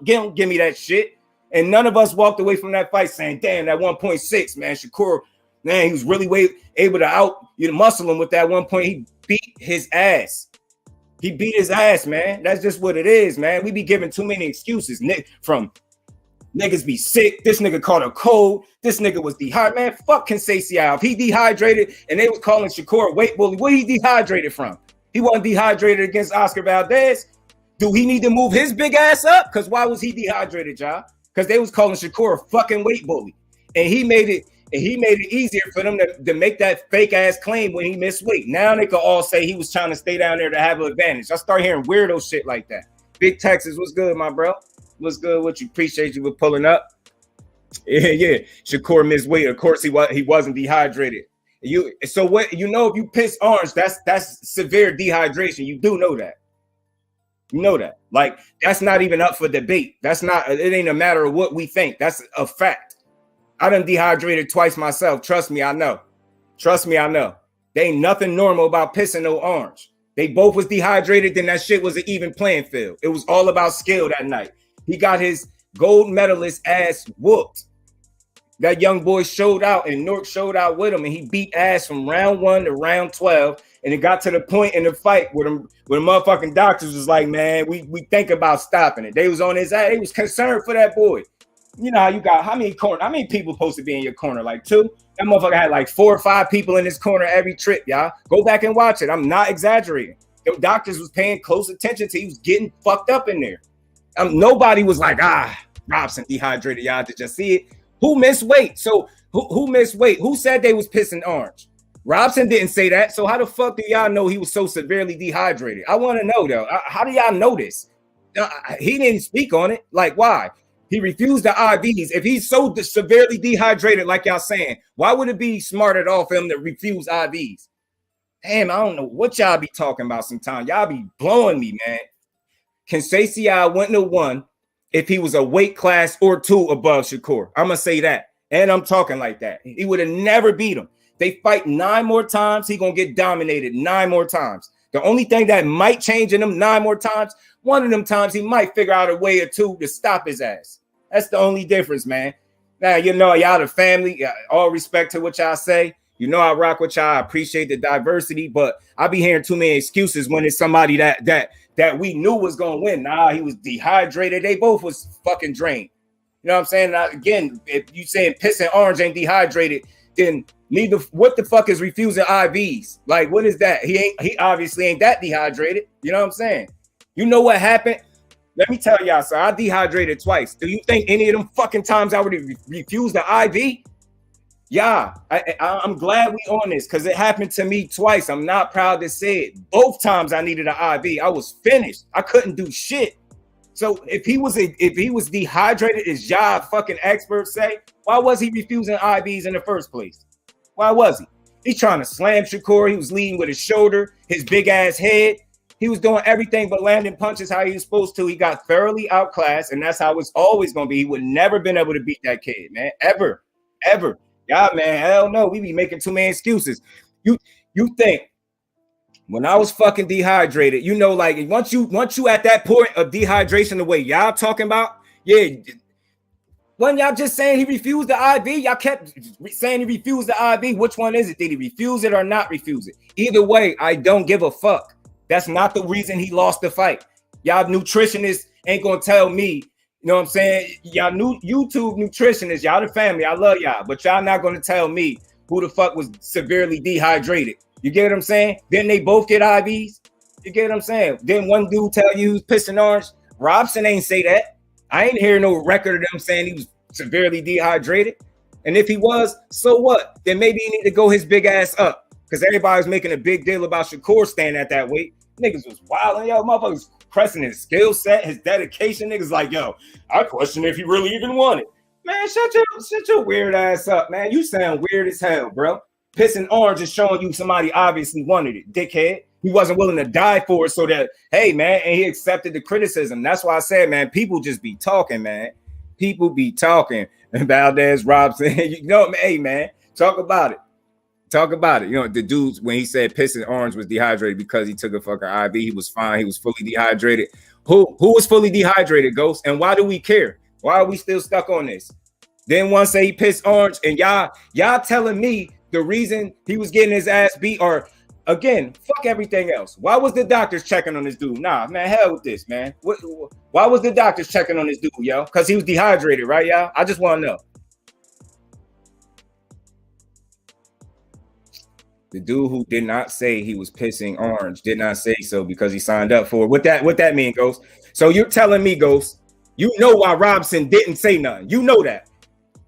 Give me that shit. And none of us walked away from that fight saying, damn, that 1.6, man, Shakur, man, he was really able to muscle him with that 1 point. He beat his ass. He beat his ass, man. That's just what it is, man. We be giving too many excuses. From niggas be sick. This nigga caught a cold. This nigga was dehydrated. Man, fuck Conceição. If he dehydrated and they was calling Shakur a weight bully, what he dehydrated from? He wasn't dehydrated against Oscar Valdez. Do he need to move his big ass up? Because why was he dehydrated, y'all? Because they was calling Shakur a fucking weight bully. And he made it easier for them to make that fake ass claim when he missed weight. Now they could all say he was trying to stay down there to have an advantage. I start hearing weirdo shit like that. Big Texas, what's good, my bro? What's good with you? Appreciate you for pulling up. Yeah. Shakur missed weight. Of course, he wasn't dehydrated. So what? You know, if you piss orange, that's severe dehydration. You do know that. You know that. Like, that's not even up for debate. It ain't a matter of what we think. That's a fact. I done dehydrated twice myself. Trust me, I know. There ain't nothing normal about pissing no orange. They both was dehydrated, then that shit was an even playing field. It was all about skill that night. He got his gold medalist ass whooped. That young boy showed out, and Nork showed out with him, and he beat ass from round 1 to round 12. And it got to the point in the fight where the motherfucking doctors was like, man, we think about stopping it. They was on his ass. They was concerned for that boy. You know how you got how many people supposed to be in your corner? Like 2? That motherfucker had like 4 or 5 people in his corner every trip, y'all. Go back and watch it. I'm not exaggerating. The doctors was paying close attention to. He was getting fucked up in there. Nobody was like, Robson dehydrated. Y'all to just see it. Who missed weight? So who missed weight? Who said they was pissing orange? Robson didn't say that. So how the fuck do y'all know he was so severely dehydrated? I want to know though. How do y'all know this? He didn't speak on it. Like, why? He refused the IVs. If he's so severely dehydrated, like y'all saying, why would it be smart at all for him to refuse IVs? Damn, I don't know what y'all be talking about sometimes. Y'all be blowing me, man. Conceição wouldn't have won if he was a weight class or two above Shakur. I'm going to say that. And I'm talking like that. He would have never beat him. They fight 9 more times. He going to get dominated 9 more times. The only thing that might change in him 9 more times, one of them times he might figure out a way or two to stop his ass. That's the only difference, man. Now, you know, y'all the family. All respect to what y'all say. You know, I rock with y'all. I appreciate the diversity, but I be hearing too many excuses when it's somebody that we knew was going to win. Nah, he was dehydrated. They both was fucking drained. You know what I'm saying? Now, again, if you saying Piss and Orange ain't dehydrated, then neither. What the fuck is refusing IVs? Like, what is that? He obviously ain't that dehydrated. You know what I'm saying? You know what happened? Let me tell y'all, so I dehydrated twice. Do you think any of them fucking times I would have refused the IV? Yeah, I'm glad we on this because it happened to me twice. I'm not proud to say it. Both times I needed an IV. I was finished. I couldn't do shit. So if he was dehydrated, as y'all fucking experts say, why was he refusing IVs in the first place? Why was he? He's trying to slam Shakur. He was leading with his shoulder, his big ass head. He was doing everything but landing punches how he was supposed to. He got thoroughly outclassed, and that's how it's always going to be. He would never been able to beat that kid, man. Ever. Yeah, man, hell no. We be making too many excuses. You think when I was fucking dehydrated, you know, like once you at that point of dehydration, the way y'all talking about, yeah. When y'all just saying he refused the IV, y'all kept saying he refused the IV. Which one is it? Did he refuse it or not refuse it? Either way, I don't give a fuck. That's not the reason he lost the fight. Y'all nutritionists ain't gonna tell me. You know what I'm saying? Y'all new YouTube nutritionists, y'all the family. I love y'all, but y'all not gonna tell me who the fuck was severely dehydrated. You get what I'm saying? Then they both get IVs. You get what I'm saying? Then one dude tell you who's pissing orange. Robson ain't say that. I ain't hear no record of them saying he was severely dehydrated. And if he was, so what? Then maybe he need to go his big ass up because everybody was making a big deal about Shakur staying at that weight. Niggas was wilding, yo, motherfuckers pressing his skill set, his dedication. Niggas like, yo, I question if he really even won it. Man, shut your weird ass up, man. You sound weird as hell, bro. Pissing orange is showing you somebody obviously wanted it, dickhead. He wasn't willing to die for it so that, hey, man, and he accepted the criticism. That's why I said, man, people just be talking, man. People be talking. And Valdez Robson, you know, hey, man, talk about it. Talk about it. You know, the dudes, when he said Pissing Orange was dehydrated because he took a fucking IV, he was fine. He was fully dehydrated. Who was fully dehydrated, Ghost? And why do we care? Why are we still stuck on this? Then one say he pissed orange, and y'all telling me the reason he was getting his ass beat, or again, fuck everything else. Why was the doctors checking on this dude? Nah, man, hell with this, man. Why was the doctors checking on this dude, yo? Because he was dehydrated, right, y'all? I just want to know. The dude who did not say he was pissing orange did not say so because he signed up for it. What that mean, Ghost? So you're telling me, Ghost, you know why Robson didn't say nothing. You know that.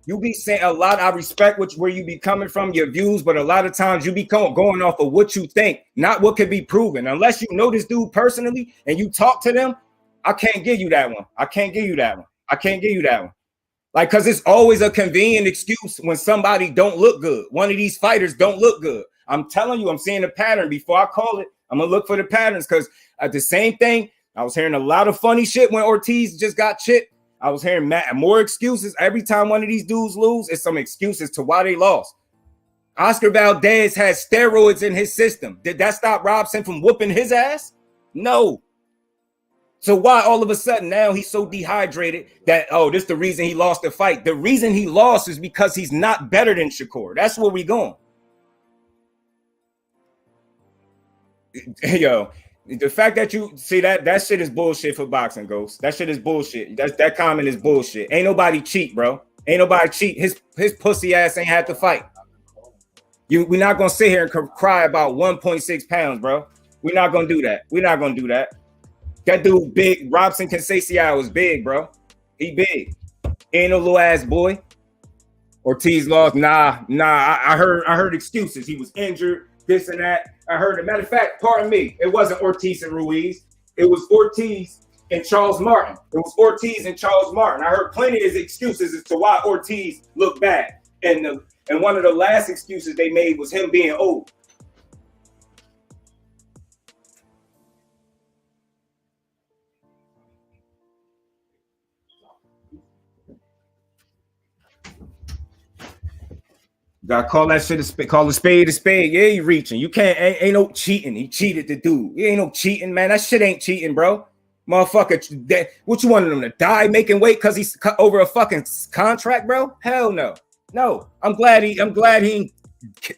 You be saying a lot. I respect where you be coming from, your views, but a lot of times you be going off of what you think, not what could be proven. Unless you know this dude personally and you talk to them, I can't give you that one. I can't give you that one. Like, because it's always a convenient excuse when somebody don't look good. One of these fighters don't look good. I'm telling you, I'm seeing a pattern. Before I call it, I'm going to look for the patterns because at the same thing, I was hearing a lot of funny shit when Ortiz just got chipped. I was hearing more excuses. Every time one of these dudes lose, it's some excuses to why they lost. Oscar Valdez has steroids in his system. Did that stop Robson from whooping his ass? No. So why all of a sudden now he's so dehydrated that, oh, this is the reason he lost the fight. The reason he lost is because he's not better than Shakur. That's where we going. Yo, the fact that you see that shit is bullshit for boxing, Ghost. That shit is bullshit. That comment is bullshit. Ain't nobody cheat, bro. Ain't nobody cheat. His pussy ass ain't had to fight. We're not gonna sit here and cry about 1.6 pounds, bro. We're not gonna do that. That dude big. Robson Conceição was big, bro. He big. Ain't no little ass boy. Ortiz lost. Nah. I heard excuses. He was injured. This and that. I heard it. Matter of fact, pardon me, it wasn't Ortiz and Ruiz. It was Ortiz and Charles Martin. It was Ortiz and Charles Martin. I heard plenty of excuses as to why Ortiz looked bad. And one of the last excuses they made was him being old. Gotta call that shit call a spade a spade. Yeah, you reaching. You can't ain't no cheating. He cheated the dude. It ain't no cheating, man. That shit ain't cheating, bro. Motherfucker, what you wanted him to die making weight because he's over a fucking contract, bro? Hell no. No. I'm glad he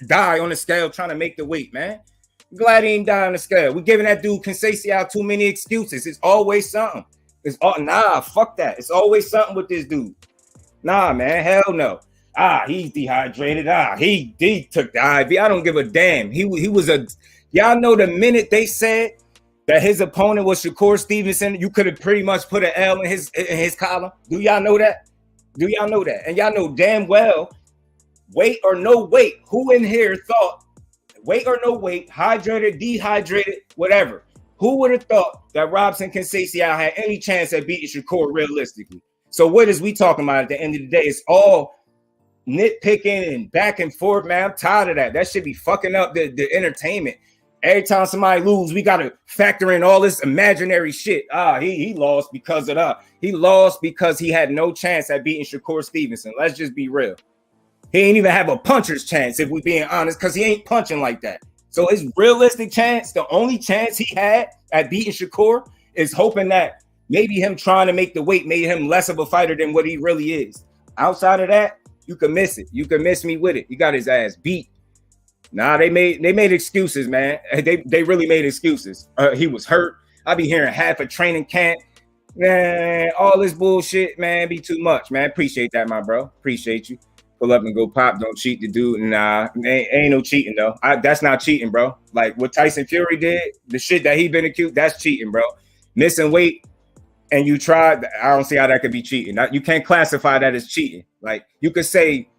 die on the scale trying to make the weight, man. I'm glad he ain't die on the scale. We giving that dude Conceição too many excuses. It's always something. Fuck that. It's always something with this dude. Nah, man. Hell no. He's dehydrated. He took the IV. I don't give a damn. He was y'all know the minute they said that his opponent was Shakur Stevenson, you could have pretty much put an L in his column. Do y'all know that? Do y'all know that? And y'all know damn well, weight or no weight, who in here thought weight or no weight, hydrated, dehydrated, whatever, who would have thought that Robson Conceição had any chance at beating Shakur realistically? So what is we talking about at the end of the day? It's all nitpicking and back and forth, man. I'm tired of that. That should be fucking up the entertainment. Every time somebody lose, we got to factor in all this imaginary shit. He lost because of that. He lost because he had no chance at beating Shakur Stevenson. Let's just be real. He ain't even have a puncher's chance, if we being honest, because he ain't punching like that. So his realistic chance, the only chance he had at beating Shakur is hoping that maybe him trying to make the weight made him less of a fighter than what he really is. Outside of that, you can miss it. You can miss me with it. He got his ass beat. Nah, they made excuses, man. They really made excuses. He was hurt. I be hearing half a training camp. Man, all this bullshit, man, be too much, man. Appreciate that, my bro. Appreciate you. Pull up and go pop. Don't cheat the dude. Nah, ain't no cheating, though. That's not cheating, bro. Like what Tyson Fury did, the shit that he been accused, that's cheating, bro. Missing weight and you tried, I don't see how that could be cheating. You can't classify that as cheating. Like you could say,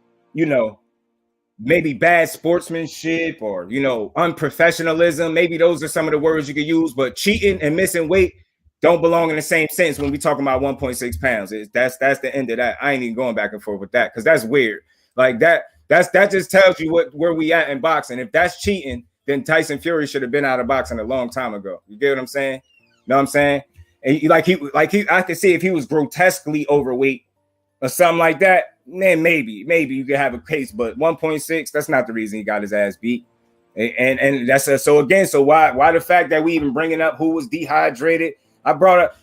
maybe bad sportsmanship or, unprofessionalism. Maybe those are some of the words you could use, but cheating and missing weight don't belong in the same sentence when we talking about 1.6 pounds. That's the end of that. I ain't even going back and forth with that because that's weird. Like that just tells you where we at in boxing. If that's cheating, then Tyson Fury should have been out of boxing a long time ago. You get what I'm saying? Know what I'm saying? And I could see if he was grotesquely overweight or something like that, then maybe you could have a case, but 1.6, that's not the reason he got his ass beat. And that's so why the fact that we even bringing up who was dehydrated?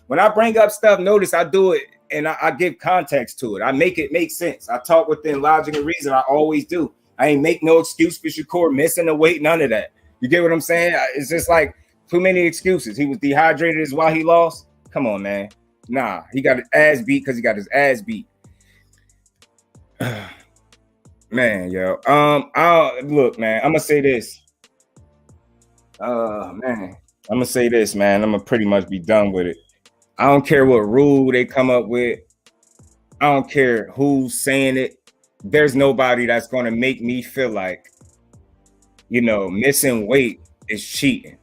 When I bring up stuff, notice I do it and I give context to it. I make it make sense. I talk within logic and reason. I always do. I ain't make no excuse for Shakur missing the weight, none of that. You get what I'm saying? It's just like too many excuses. He was dehydrated is why he lost. Come on, man. Nah, he got his ass beat because he got his ass beat. Man, yo. Look, man, I'm gonna say this. Man. I'm gonna say this, man. I'm gonna pretty much be done with it. I don't care what rule they come up with. I don't care who's saying it. There's nobody that's gonna make me feel like, missing weight is cheating.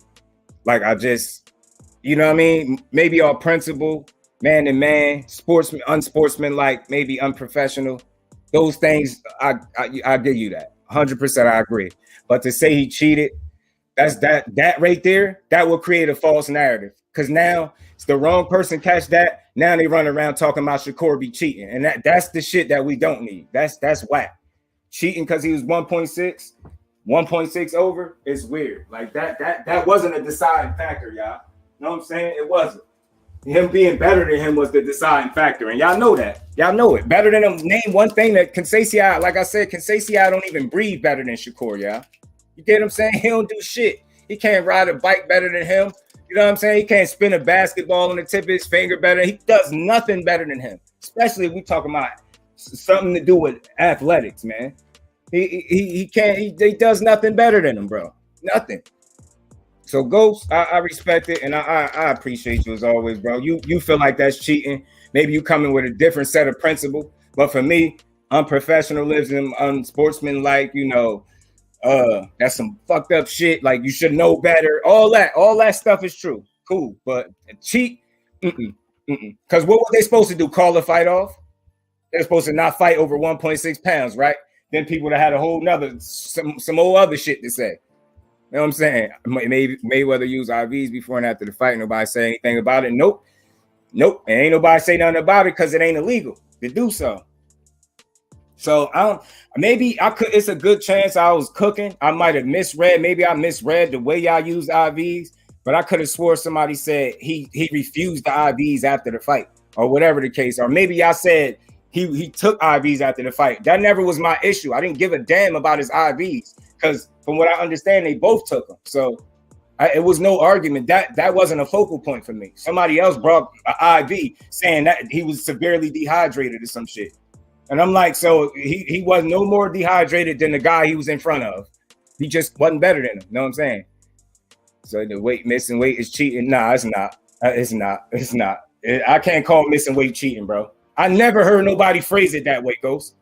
Like I just, what I mean? Maybe all principle, man to man, sportsman, unsportsmanlike, maybe unprofessional. Those things, I give you that. 100% I agree. But to say he cheated, that's that right there, that will create a false narrative. Because now it's the wrong person catch that. Now they run around talking about Shakur be cheating. And that's the shit that we don't need. That's whack. Cheating because he was 1.6 over is weird. Like that wasn't a deciding factor, y'all. You know what I'm saying? It wasn't. Him being better than him was the deciding factor. And y'all know that. Y'all know it. Better than him. Name one thing that Conceição, like I said, Conceição don't even breathe better than Shakur, y'all. You get what I'm saying? He don't do shit. He can't ride a bike better than him. You know what I'm saying? He can't spin a basketball on the tip of his finger better. He does nothing better than him. Especially if we talking about something to do with athletics, man. He can't. He does nothing better than him, bro. Nothing. So Ghost, I respect it, and I appreciate you as always, bro. You feel like that's cheating. Maybe you coming with a different set of principle, but for me, unprofessionalism, unsportsmanlike, that's some fucked up shit. Like you should know better. All that stuff is true. Cool, but cheat Because what were they supposed to do? Call the fight off? They're supposed to not fight over 1.6 pounds, right? Then people would have had a whole nother, some old other shit to say. You know what I'm saying? Maybe Mayweather used IVs before and after the fight. Nobody say anything about it. Nope. And ain't nobody say nothing about it because it ain't illegal to do so. So it's a good chance I was cooking. I might have misread. Maybe I misread the way y'all use IVs, but I could have swore somebody said he refused the IVs after the fight or whatever the case. Or maybe y'all said he took IVs after the fight. That never was my issue. I didn't give a damn about his IVs because from what I understand, they both took them. So it was no argument. That wasn't a focal point for me. Somebody else brought an IV saying that he was severely dehydrated or some shit. And I'm like, so he was no more dehydrated than the guy he was in front of. He just wasn't better than him. You know what I'm saying? So the missing weight is cheating. Nah, it's not. It's not. I can't call missing weight cheating, bro. I never heard nobody phrase it that way, Ghost.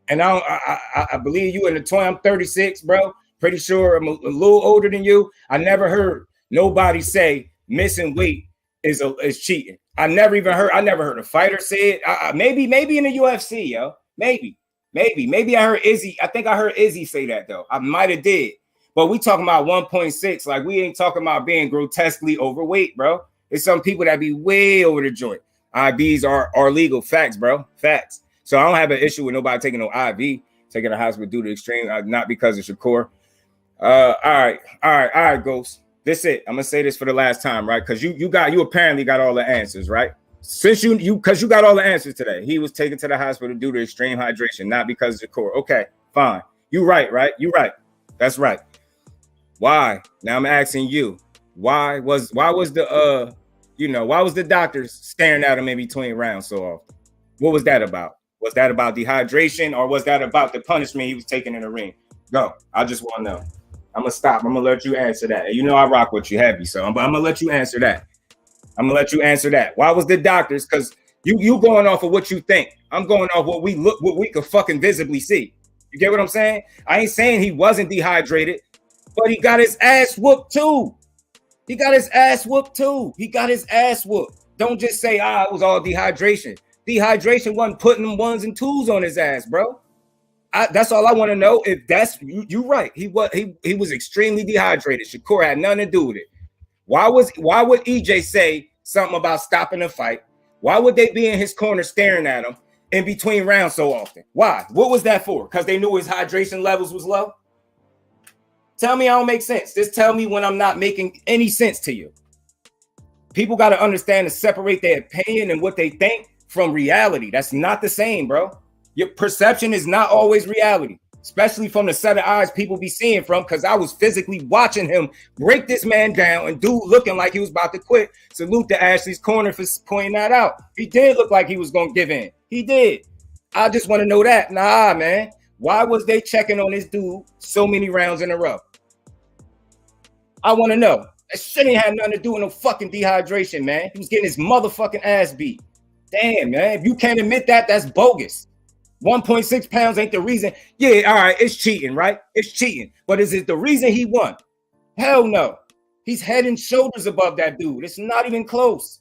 And I believe you in the 20. I'm 36, bro. Pretty sure I'm a little older than you. I never heard nobody say missing weight is cheating. I never heard a fighter say it. Maybe in the UFC, yo. Maybe I heard Izzy. I think I heard Izzy say that though. I might have did. But we talking about 1.6. Like we ain't talking about being grotesquely overweight, bro. It's some people that be way over the joint. IVs are legal. Facts, bro. Facts. So I don't have an issue with nobody taking no IV, taking a hospital due to extreme, not because of Shakur. All right, Ghost. This it. I'm gonna say this for the last time, right? Because you apparently got all the answers, right? Since you got all the answers today. He was taken to the hospital due to extreme hydration, not because of Shakur. Okay, fine. You right? You right. That's right. Why? Now I'm asking you. Why was the doctors staring at him in between rounds so often? What was that about? Was that about dehydration or was that about the punishment he was taking in the ring? Go. I just want to know. I'm going to stop. I'm going to let you answer that. You know I rock with you heavy, so I'm going to let you answer that. Why was the doctors? Because you going off of what you think. I'm going off what we could fucking visibly see. You get what I'm saying? I ain't saying he wasn't dehydrated, but he got his ass whooped too. He got his ass whooped. Don't just say, it was all dehydration. Dehydration wasn't putting them ones and twos on his ass, bro. That's all I want to know. If that's you right. He was extremely dehydrated. Shakur had nothing to do with it. Why would EJ say something about stopping the fight? Why would they be in his corner staring at him in between rounds so often? Why? What was that for? Because they knew his hydration levels was low? Tell me I don't make sense. Just tell me when I'm not making any sense to you. People got to understand to separate their opinion and what they think from reality. That's not the same, bro. Your perception is not always reality, especially from the set of eyes people be seeing from, because I was physically watching him break this man down and dude looking like he was about to quit. Salute to Ashley's corner for pointing that out. He did look like he was going to give in. He did. I just want to know that. Nah, man. Why was they checking on this dude so many rounds in a row? I want to know. That shit ain't had nothing to do with no fucking dehydration, man. He was getting his motherfucking ass beat. Damn, man. If you can't admit that, that's bogus. 1.6 pounds ain't the reason. Yeah, all right, it's cheating, right? It's cheating. But is it the reason he won? Hell no. He's head and shoulders above that dude. It's not even close.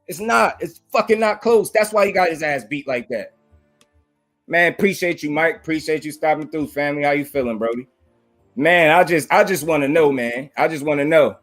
It's not. It's fucking not close. That's why he got his ass beat like that. Man, appreciate you, Mike. Appreciate you stopping through, family. How you feeling, Brody? Man, I just want to know, man. I just want to know.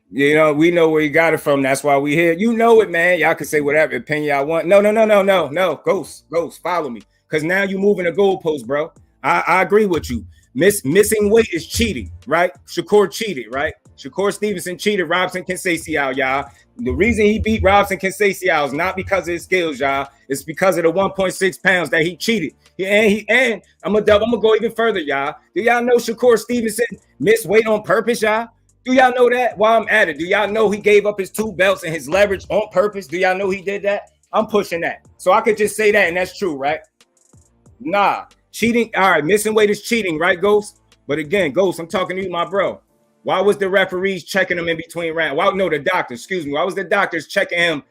You know, we know where you got it from. That's why we here. You know it, man. Y'all can say whatever opinion y'all want. No. Ghost, follow me. Because now you moving the goalpost, bro. I agree with you. Missing weight is cheating, right? Shakur cheated, right? Shakur Stevenson cheated Robson Conceição, y'all. The reason he beat Robson Conceição is not because of his skills, y'all. It's because of the 1.6 pounds that he cheated. And I'm gonna go even further, y'all. Do y'all know Shakur Stevenson missed weight on purpose, y'all? Do y'all know that? While I'm at it, do y'all know he gave up his 2 belts and his leverage on purpose? Do y'all know he did that? I'm pushing that. So I could just say that, and that's true, right? Nah. Cheating. All right, missing weight is cheating, right, Ghost? But again, Ghost, I'm talking to you, my bro. Why was the referees checking him in between rounds? The doctors, excuse me. Why was the doctors checking him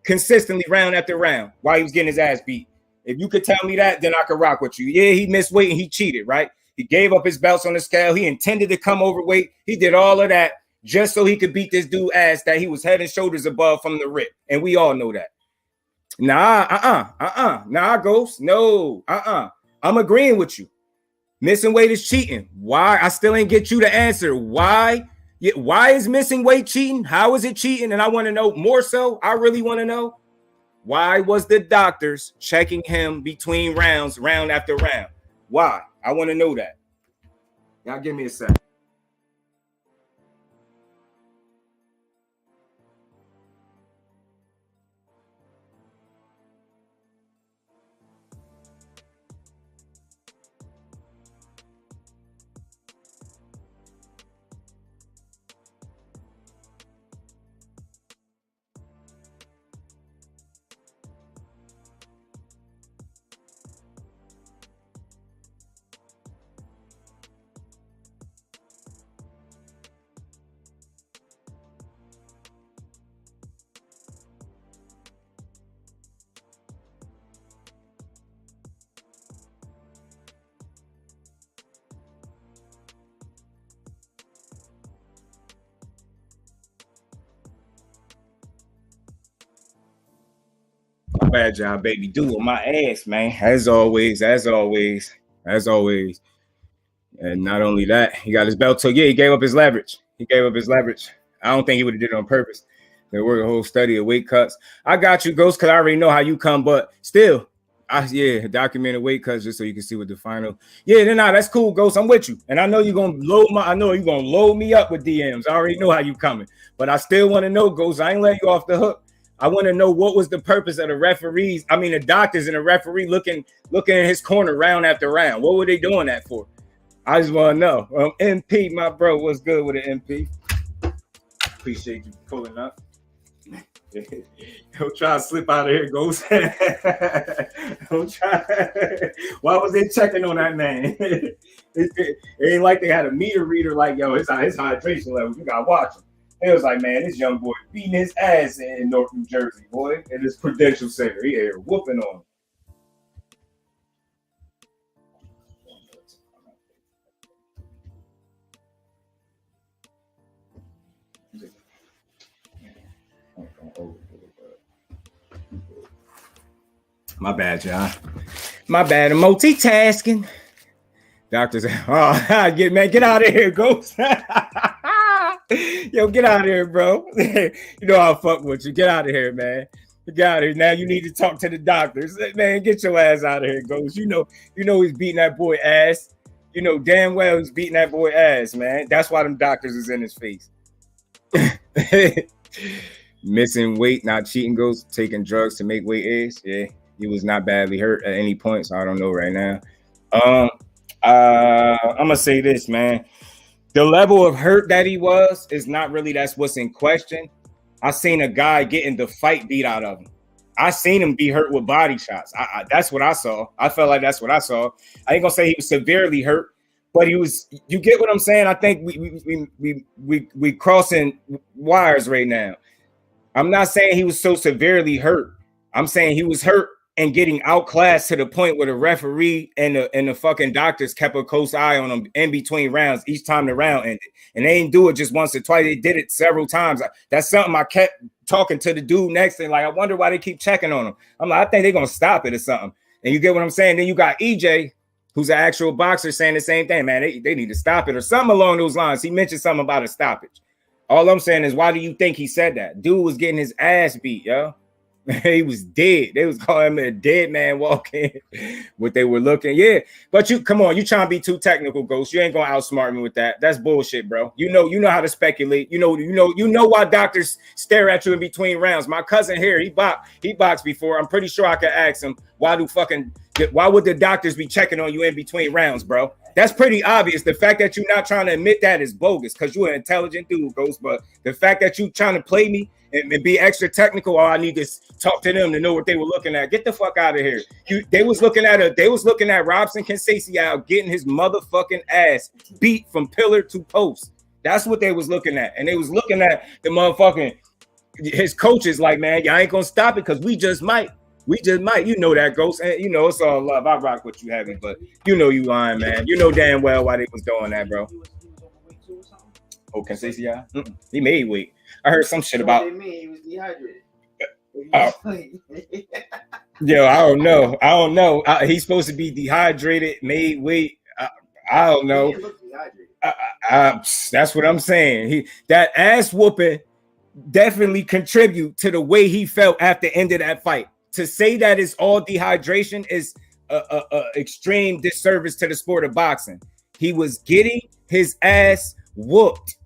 consistently round after round while he was getting his ass beat? If you could tell me that, then I could rock with you. Yeah, he missed weight and he cheated, right? He gave up his belts on the scale. He intended to come overweight. He did all of that. just so he could beat this dude ass that he was head and shoulders above from the rip. And we all know that. Nah, Ghost. No, I'm agreeing with you. Missing weight is cheating. Why? I still ain't get you to answer. Why? Why is missing weight cheating? How is it cheating? And I want to know more so. I really want to know. Why was the doctors checking him between rounds, round after round? Why? I want to know that. Y'all give me a second. Bad job, baby. Do on my ass, man. As always. And not only that, he got his belt took. Yeah, he gave up his leverage. I don't think he would have did it on purpose. There were a whole study of weight cuts. I got you, Ghost, because I already know how you come, but still, documented weight cuts just so you can see what the final. Yeah, then that's cool, Ghost. I'm with you. And I know you're gonna load me up with DMs. I already know how you coming. But I still want to know, Ghost. I ain't letting you off the hook. I want to know what was the purpose of the doctors and the referee looking in his corner round after round. What were they doing that for? I just want to know. MP, my bro, what's good with an MP? Appreciate you pulling up. Don't try to slip out of here, Ghost. Don't try. Why was they checking on that man? It ain't like they had a meter reader like, yo, his hydration level. You got to watch him. It was like, man, this young boy beating his ass in North New Jersey, boy, in this Prudential Center. He here whooping on him. My bad, John. My bad. I'm multitasking. Doctors, get out of here, Ghost. Yo, get out of here, bro. You know I'll fuck with you. Get out of here, man. Get out of here. Now you need to talk to the doctors. Man, get your ass out of here, Ghost. You know he's beating that boy ass. You know damn well he's beating that boy ass, man. That's why them doctors is in his face. Missing weight, not cheating, Ghost. Taking drugs to make weight is. Yeah, he was not badly hurt at any point, so I don't know right now. I'm gonna say this, man. The level of hurt that he was is not really that's what's in question. I seen a guy getting the fight beat out of him. I seen him be hurt with body shots. That's what I saw. I felt like that's what I saw. I ain't gonna say he was severely hurt, but he was. You get what I'm saying? I think we crossing wires right now. I'm not saying he was so severely hurt. I'm saying he was hurt and getting outclassed to the point where the referee and the fucking doctors kept a close eye on him in between rounds each time the round ended. And they didn't do it just once or twice. They did it several times. That's something I kept talking to the dude next to, like, I wonder why they keep checking on him. I'm like, I think they're going to stop it or something. And you get what I'm saying? Then you got EJ, who's an actual boxer, saying the same thing. Man, they need to stop it or something along those lines. He mentioned something about a stoppage. All I'm saying is, why do you think he said that? Dude was getting his ass beat, yo. He was dead. They was calling him a dead man walking. What they were looking, yeah. But you come on, you trying to be too technical, Ghost. You ain't gonna outsmart me with that. That's bullshit, bro. You know how to speculate. You know why doctors stare at you in between rounds. My cousin here, he boxed before. I'm pretty sure I could ask him why would the doctors be checking on you in between rounds, bro? That's pretty obvious. The fact that you're not trying to admit that is bogus because you're an intelligent dude, Ghost. But the fact that you trying to play me and be extra technical, I need to talk to them to know what they were looking at. Get the fuck out of here. They was looking at Robson Consacci out getting his motherfucking ass beat from pillar to post. That's what they was looking at. And they was looking at the motherfucking his coaches like, man, y'all ain't gonna stop it because we just might. You know that, Ghost. And you know it's all love. I rock with you heavy, but you know you lying, man. You know damn well why they was doing that, bro. Oh, Conceição? He made weight. I heard some shit about. What he was dehydrated. Yo, I don't know. He's supposed to be dehydrated, made weight. I don't know. He didn't look dehydrated. That's what I'm saying. That ass whooping definitely contribute to the way he felt after the end of that fight. To say that it's all dehydration is a extreme disservice to the sport of boxing. He was getting his ass whooped.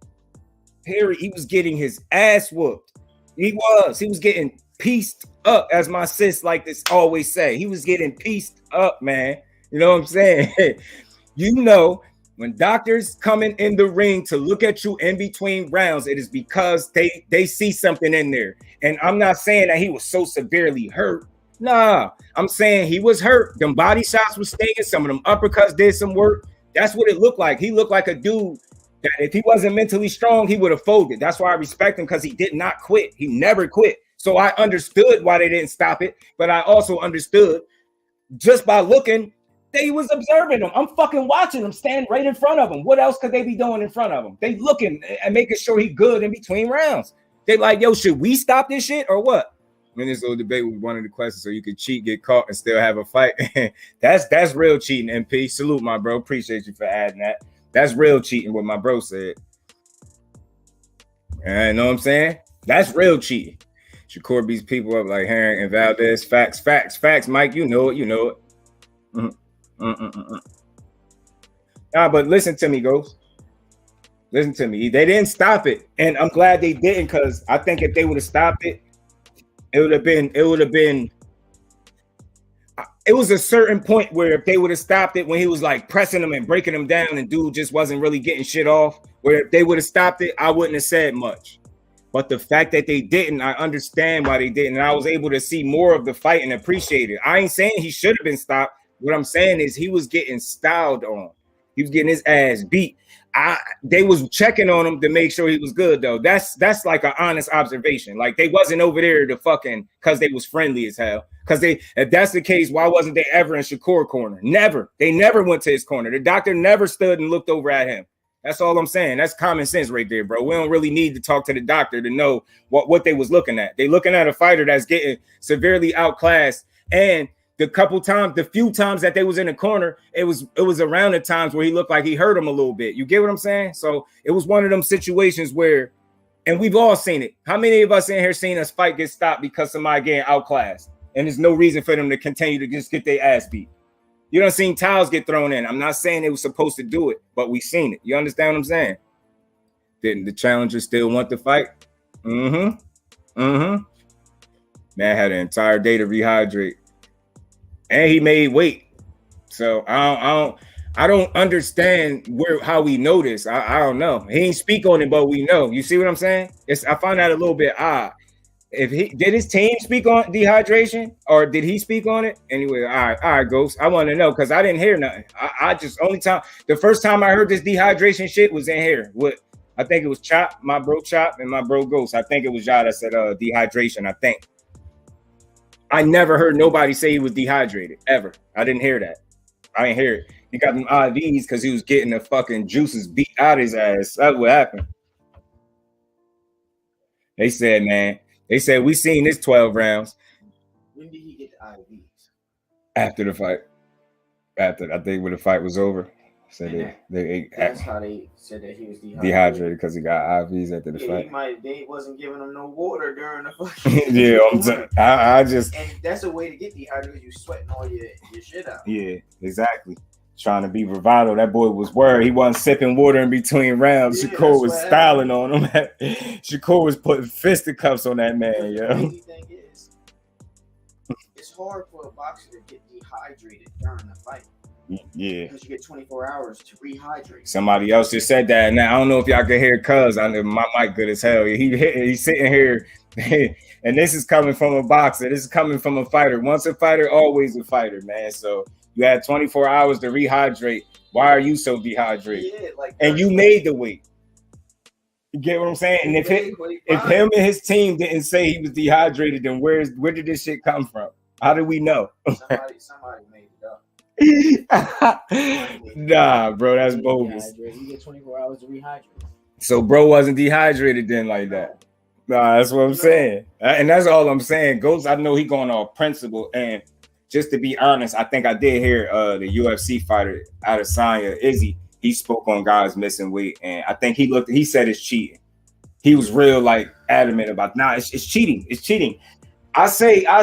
Period. He was getting his ass whooped. He was getting pieced up, as my sis like this always say. He was getting pieced up, man. You know what I'm saying? You know, when doctors coming in the ring to look at you in between rounds, it is because they see something in there. And I'm not saying that he was so severely hurt. Nah, I'm saying he was hurt. Them body shots was stinging. Some of them uppercuts did some work. That's what it looked like. He looked like a dude that if he wasn't mentally strong, he would have folded. That's why I respect him, because he did not quit. He never quit. So I understood why they didn't stop it. But I also understood just by looking, they was observing him. I'm fucking watching him stand right in front of him. What else could they be doing in front of him? They looking and making sure he good in between rounds. They like, yo, should we stop this shit or what? I mean, this little debate was one of the questions, so you could cheat, get caught, and still have a fight. That's real cheating, MP. Salute, my bro. Appreciate you for adding that. That's real cheating, what my bro said. You know what I'm saying? That's real cheating. Shakur beats people up like Herring and Valdez. Facts, Mike. You know it. Nah, but listen to me, Ghost. Listen to me. They didn't stop it, and I'm glad they didn't, because I think if they would have stopped it, it would have been. It was a certain point where if they would have stopped it when he was like pressing them and breaking them down, and dude just wasn't really getting shit off. Where if they would have stopped it, I wouldn't have said much. But the fact that they didn't, I understand why they didn't, and I was able to see more of the fight and appreciate it. I ain't saying he should have been stopped. What I'm saying is he was getting styled on. He was getting his ass beat. They was checking on him to make sure he was good, though. That's like an honest observation. Like, they wasn't over there to fucking because they was friendly as hell. Because if that's the case, why wasn't they ever in Shakur corner? Never. They never went to his corner. The doctor never stood and looked over at him. That's all I'm saying. That's common sense right there, bro. We don't really need to talk to the doctor to know what they was looking at. They looking at a fighter that's getting severely outclassed. And the few times that they was in the corner, it was around the times where he looked like he hurt him a little bit. You get what I'm saying? So it was one of them situations where, and we've all seen it. How many of us in here seen us fight get stopped because somebody getting outclassed? And there's no reason for them to continue to just get their ass beat. You done seen towels get thrown in. I'm not saying they were supposed to do it, but we seen it. You understand what I'm saying? Didn't the challenger still want to fight? Man had an entire day to rehydrate. And he made weight. So I don't understand how we know this. I don't know. He ain't speak on it, but we know. You see what I'm saying? I find that a little bit odd. Did his team speak on dehydration, or did he speak on it? Anyway, all right, Ghost. I want to know, because I didn't hear nothing. The first time I heard this dehydration shit was in here. I think it was Chop, my bro Chop, and my bro Ghost. I think it was y'all that said dehydration, I think. I never heard nobody say he was dehydrated, ever. I didn't hear that. I didn't hear it. He got them IVs because he was getting the fucking juices beat out of his ass. That's what happened. They said, we seen this 12 rounds. When did he get the IVs? After the fight. I think when the fight was over. So that's how they said that he was dehydrated because he got IVs after the fight. They wasn't giving him no water during the fucking. Yeah, and that's a way to get dehydrated. You sweating all your shit out. Yeah, exactly. Trying to be bravado. That boy was worried. He wasn't sipping water in between rounds. Yeah, Shakur was styling on him. Shakur was putting fisticuffs on that man, yo. The crazy thing is, it's hard for a boxer to get dehydrated during the fight. Yeah, because you get 24 hours to rehydrate. Somebody else just said that. Now I don't know if y'all can hear Cuz. I know my mic good as hell. He's sitting here, and this is coming from a boxer. This is coming from a fighter. Once a fighter, always a fighter, man. So you had 24 hours to rehydrate. Why are you so dehydrated? Yeah, and you made the weight. You get what I'm saying? And if him and his team didn't say he was dehydrated, then where did this shit come from? How do we know? Somebody made it up. Nah, bro, that's bogus. You get 24 hours to rehydrate. So bro wasn't dehydrated then like that. Nah, that's what I'm saying. And that's all I'm saying. Ghost, I know he going off principle. And just to be honest, I think I did hear the UFC fighter out of Adesanya, Izzy, he spoke on guys missing weight. And I think he said it's cheating. He was real like adamant about it's cheating. It's cheating. I say I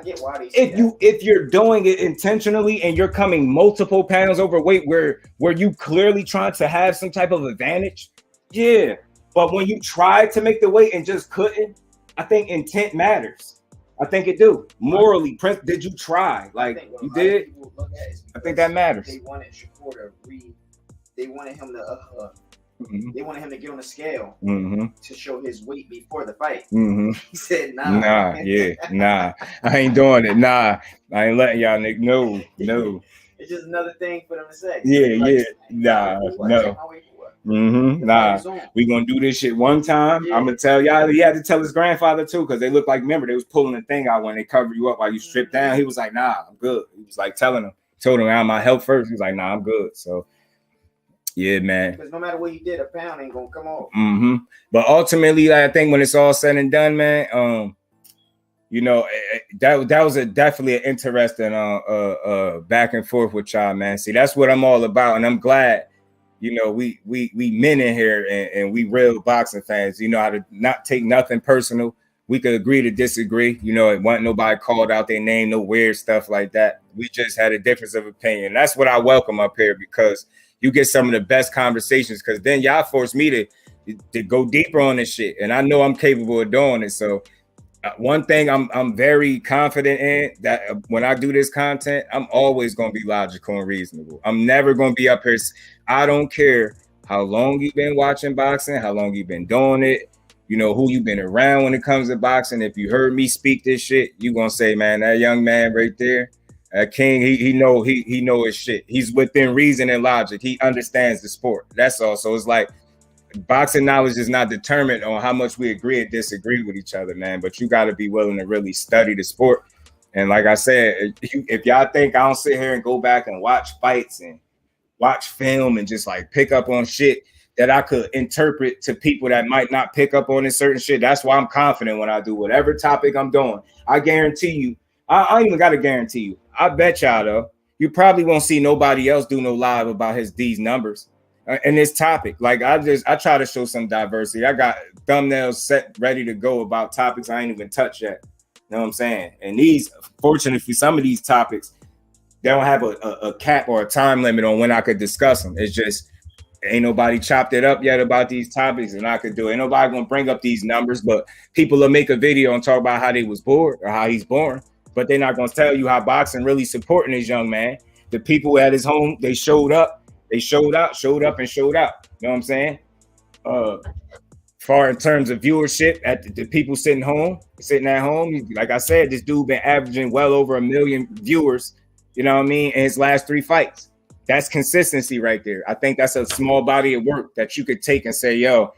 get why they say if you're doing it intentionally and you're coming multiple pounds overweight where you clearly trying to have some type of advantage, yeah. But when you try to make the weight and just couldn't, I think intent matters. I think it do. Morally, Prince, did you try? Like you did? I think that matters. They wanted Shakur to they wanted him to they wanted him to get on the scale to show his weight before the fight. He said, nah. Nah. I ain't doing it. Nah. I ain't letting y'all niggas know. No. It's just another thing for them to say. Yeah. Nah. No. Nah, we gonna do this shit one time. I'm gonna tell y'all. He had to tell his grandfather too, because they look like, remember, they was pulling the thing out when they cover you up while you strip down. He was like, nah, I'm good. He was like telling him, told him I'm my health first. He was like, nah, I'm good. So yeah, man. Because no matter what he did, a pound ain't gonna come off. But ultimately, I think when it's all said and done, man, you know, that was definitely an interesting back and forth with y'all, man. See, that's what I'm all about, and I'm glad. You know, we men in here and we real boxing fans, you know how to not take nothing personal. We could agree to disagree. You know, it wasn't nobody called out their name, no weird stuff like that. We just had a difference of opinion. That's what I welcome up here, because you get some of the best conversations, because then y'all force me to go deeper on this shit. And I know I'm capable of doing it. So one thing I'm very confident in, that when I do this content, I'm always going to be logical and reasonable. I'm never going to be up here. I don't care how long you've been watching boxing, how long you've been doing it, you know, who you've been around when it comes to boxing. If you heard me speak this shit, you're going to say, man, that young man right there, King, he know his shit. He's within reason and logic. He understands the sport. That's all. So it's like, boxing knowledge is not determined on how much we agree or disagree with each other, man. But you got to be willing to really study the sport. And like I said, if y'all think I don't sit here and go back and watch fights and watch film and just like pick up on shit that I could interpret to people that might not pick up on this certain shit, that's why I'm confident when I do whatever topic I'm doing. I guarantee you, I even got to guarantee you, I bet y'all though, you probably won't see nobody else do no live about these numbers. And this topic, like I try to show some diversity. I got thumbnails set ready to go about topics I ain't even touched yet. You know what I'm saying? And these, fortunately for some of these topics, they don't have a cap or a time limit on when I could discuss them. It's just ain't nobody chopped it up yet about these topics, and I could do it. Ain't nobody gonna bring up these numbers, but people will make a video and talk about how they was bored or how he's born, but they're not gonna tell you how boxing really supporting this young man. The people at his home, they showed up. They showed up and showed out. You know what I'm saying? Far in terms of viewership, at the people sitting at home, like I said, this dude been averaging well over 1 million viewers, you know what I mean, in his last 3 fights. That's consistency right there. I think that's a small body of work that you could take and say, yo,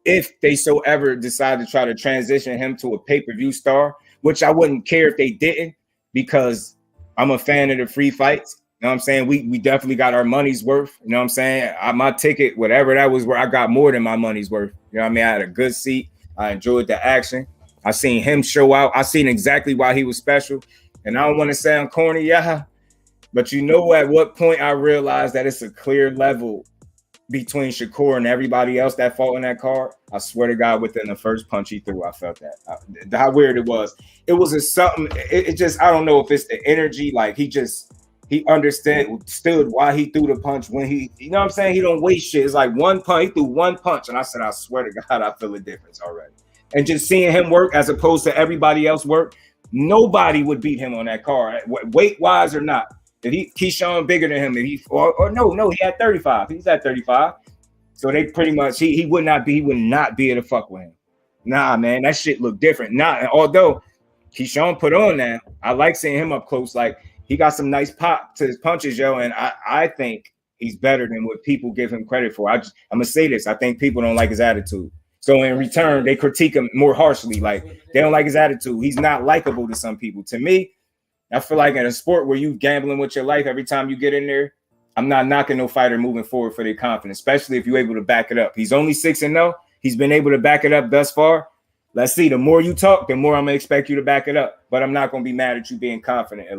if they so ever decide to try to transition him to a pay-per-view star, which I wouldn't care if they didn't, because I'm a fan of the free fights. You know what I'm saying? We definitely got our money's worth. You know what I'm saying? My ticket, whatever that was, where I got more than my money's worth. You know what I mean? I had a good seat. I enjoyed the action. I seen him show out. I seen exactly why he was special. And I don't want to sound corny, yeah, but you know at what point I realized that it's a clear level between Shakur and everybody else that fought in that card. I swear to God, within the first punch he threw, I felt that. How weird it was. It was something. It just, I don't know if it's the energy. Like he understood why he threw the punch when you know what I'm saying? He don't waste shit. It's like one punch. He threw one punch. And I said, I swear to God, I feel a difference already. And just seeing him work as opposed to everybody else work, nobody would beat him on that card, weight wise or not. If Keyshawn bigger than him, no, he had 35. He's at 35. So they pretty much, he would not be able to fuck with him. Nah, man, that shit looked different. Although Keyshawn put on now, I like seeing him up close. Like, he got some nice pop to his punches, yo, and I think he's better than what people give him credit for. I'm gonna say this: I think people don't like his attitude, so in return, they critique him more harshly. Like, they don't like his attitude. He's not likable to some people. To me, I feel like in a sport where you gambling with your life every time you get in there, I'm not knocking no fighter moving forward for their confidence, especially if you're able to back it up. He's only 6-0. He's been able to back it up thus far. Let's see. The more you talk, the more I'm gonna expect you to back it up. But I'm not gonna be mad at you being confident,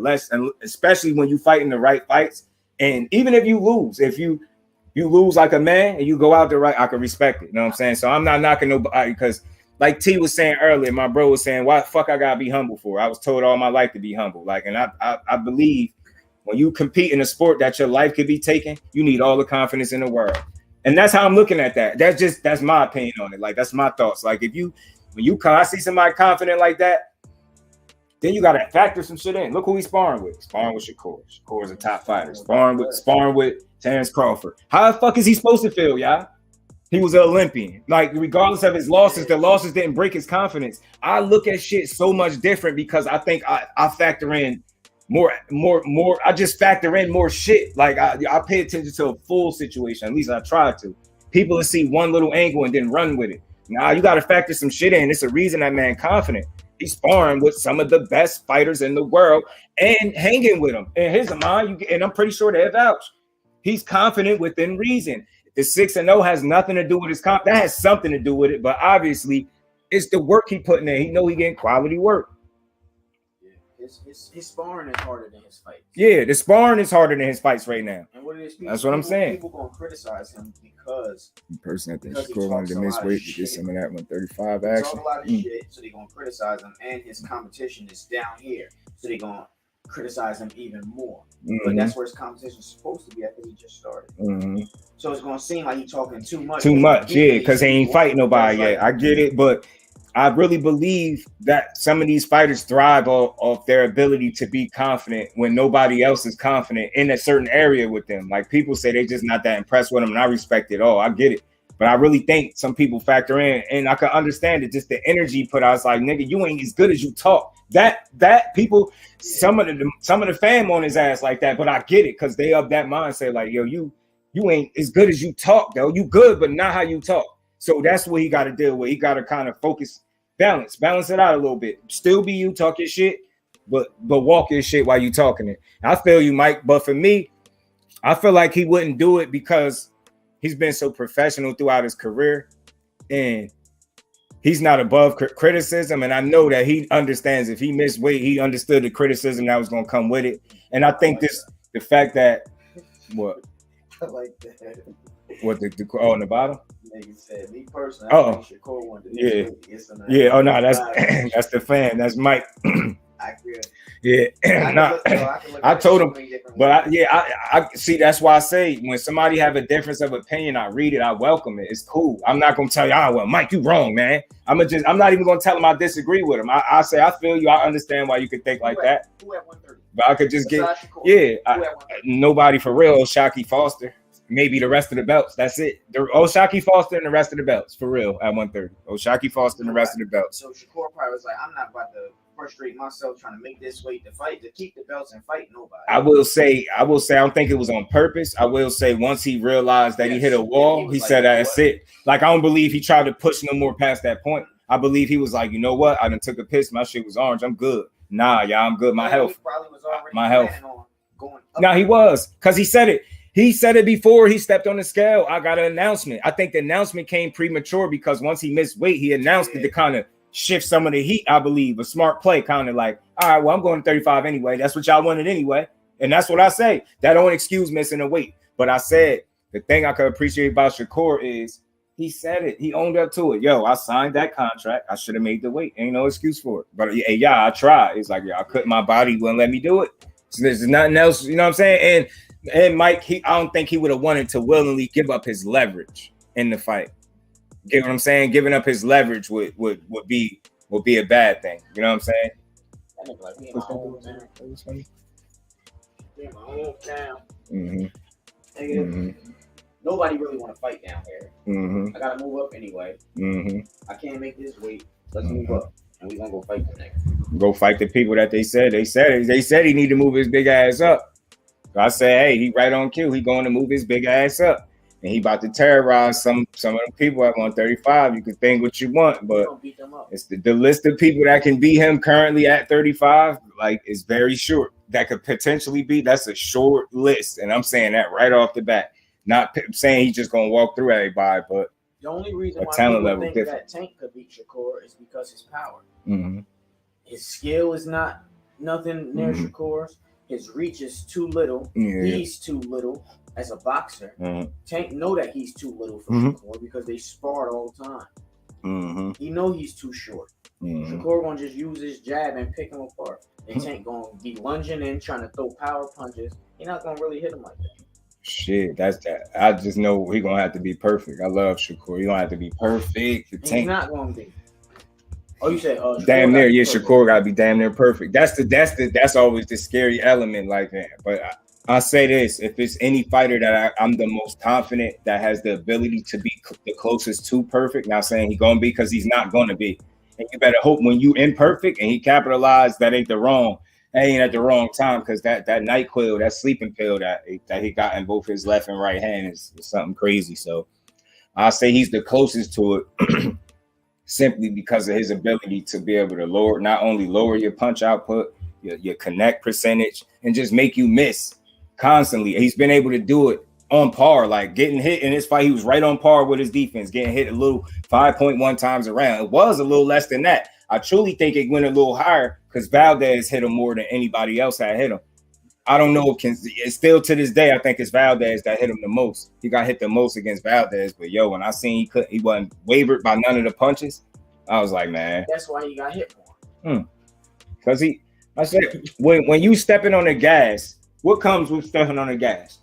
especially when you fighting the right fights. And even if you lose, if you lose like a man and you go out there right, I can respect it. You know what I'm saying? So I'm not knocking nobody because, like T was saying earlier, my bro was saying, "Why the fuck I gotta be humble for?" I was told all my life to be humble. Like, and I believe when you compete in a sport that your life could be taken, you need all the confidence in the world. And that's how I'm looking at that. That's my opinion on it. Like, that's my thoughts. Like, when I see somebody confident like that, then you gotta factor some shit in. Look who he's sparring with. Sparring with Shakur. Shakur's a top fighter. Sparring with Terrence Crawford. How the fuck is he supposed to feel, y'all? He was an Olympian. Like, regardless of his losses, the losses didn't break his confidence. I look at shit so much different because I think I factor in more. I just factor in more shit. Like, I pay attention to a full situation. At least I try to. People will see one little angle and then run with it. Nah, you got to factor some shit in. It's a reason that man confident. He's sparring with some of the best fighters in the world and hanging with them. In his mind, and I'm pretty sure they're vouch. He's confident within reason. The 6-0 has nothing to do with his that has something to do with it, but obviously it's the work he putting in. He know he getting quality work. Yeah, his sparring is harder than his fights. Yeah, the sparring is harder than his fights right now. And what it is, that's what I'm saying. People gonna criticize him because the person that thinks Shakur wanted to miss weight to get some of that 135 action. Talk a lot of shit, so they're gonna criticize him, and his competition is down here, so they're gonna criticize him even more. But that's where his competition is supposed to be after he just started. So it's gonna seem like he's talking too much. Yeah, because he ain't fighting nobody yet. I get it, but I really believe that some of these fighters thrive off their ability to be confident when nobody else is confident in a certain area with them. Like, people say they just not that impressed with them, and I respect it all. I get it. But I really think some people factor in, and I can understand it, just the energy put out. It's like, nigga, you ain't as good as you talk. That people, some of the fam on his ass like that, but I get it, because they of that mindset, like, yo, you ain't as good as you talk, though. You good, but not how you talk. So that's what he got to deal with. He got to kind of balance it out a little bit. Still be you, talk your shit, but walk your shit while you talking it. I feel you, Mike, but for me, I feel like he wouldn't do it because he's been so professional throughout his career, and he's not above criticism. And I know that he understands if he missed weight, he understood the criticism that was going to come with it. And I think the fact that what I like that. What the on the bottom? Nigga said, me personally, I think Shakur wanted to yeah. Oh no, that's the fan. That's Mike. Yeah, I told him, but I see. That's why I say when somebody have a difference of opinion, I read it, I welcome it. It's cool. I'm not gonna tell you, well, Mike, you wrong, man. I'm not even gonna tell him I disagree with him. I say I feel you. I understand why you could think like that. Who at 130? But I could just nobody for real. Shakur Foster. Maybe the rest of the belts. That's it. Shakur Foster and the rest of the belts for real at 130. Shakur Foster and the rest of the belts. So Shakur probably was like, I'm not about to frustrate myself trying to make this weight to fight, to keep the belts and fight nobody. I will say, I don't think it was on purpose. I will say once he realized that he hit a wall, he said, that's it. Like, I don't believe he tried to push no more past that point. I believe he was like, you know what? I done took a piss. My shit was orange. I'm good. Nah, y'all, I'm good. My health. My health. No, he was. Because he said it. He said it before he stepped on the scale. I got an announcement. I think the announcement came premature because once he missed weight, he announced it to kind of shift some of the heat, I believe. A smart play, kind of like, all right, well, I'm going to 35 anyway. That's what y'all wanted anyway. And that's what I say. That don't excuse missing the weight. But I said the thing I could appreciate about Shakur is he said it. He owned up to it. Yo, I signed that contract. I should have made the weight. Ain't no excuse for it. But yeah, I tried. It's like, I couldn't. My body wouldn't let me do it. So there's nothing else. You know what I'm saying? And Mike, I don't think he would have wanted to willingly give up his leverage in the fight. Get what I'm saying? Giving up his leverage would be a bad thing. You know what I'm saying? That nigga like me in my hometown. Nobody really want to fight down here. I gotta move up anyway. I can't make this weight. Let's move up, and we gonna go fight the nigga. Go fight the people that they said he need to move his big ass up. So I said, hey, he right on cue. He going to move his big ass up. And he about to terrorize some of the people at 135. You can think what you want, but it's the list of people that can beat him currently at 35, like, is very short. that could potentially be, that's a short list. And I'm saying that right off the bat. Not saying he's just gonna walk through everybody, but the only reason why people think that Tank could beat Shakur is because his power. Mm-hmm. His skill is not nothing near Shakur's. His reach is too little. Yeah. He's too little as a boxer. Tank know that he's too little for Shakur because they sparred all the time. He know he's too short. Shakur gonna just use his jab and pick him apart. And Tank gonna be lunging in, trying to throw power punches. He's not gonna really hit him like that. Shit, that's that. I just know he gonna have to be perfect. I love Shakur. He gonna have to be perfect. He's not gonna be. Oh, you said damn near. Yeah, Shakur gotta be damn near perfect. That's always the scary element like that. But I say this: if it's any fighter that I'm the most confident that has the ability to be the closest to perfect, not saying he's gonna be, because he's not gonna be. And you better hope when you imperfect and he capitalized, that ain't at the wrong time, because that NyQuil, that sleeping pill that he got in both his left and right hand is something crazy. So I say he's the closest to it. Simply because of his ability to be able to not only lower your punch output, your connect percentage, and just make you miss constantly. He's been able to do it on par, like getting hit in this fight. He was right on par with his defense, getting hit a little 5.1 times around. It was a little less than that. I truly think it went a little higher because Valdez hit him more than anybody else had hit him. I don't know if it's still to this day, I think it's Valdez that hit him the most. He got hit the most against Valdez, but when I seen he wasn't wavered by none of the punches, I was like, man. That's why he got hit more. Because I said, when you stepping on the gas, what comes with stepping on the gas?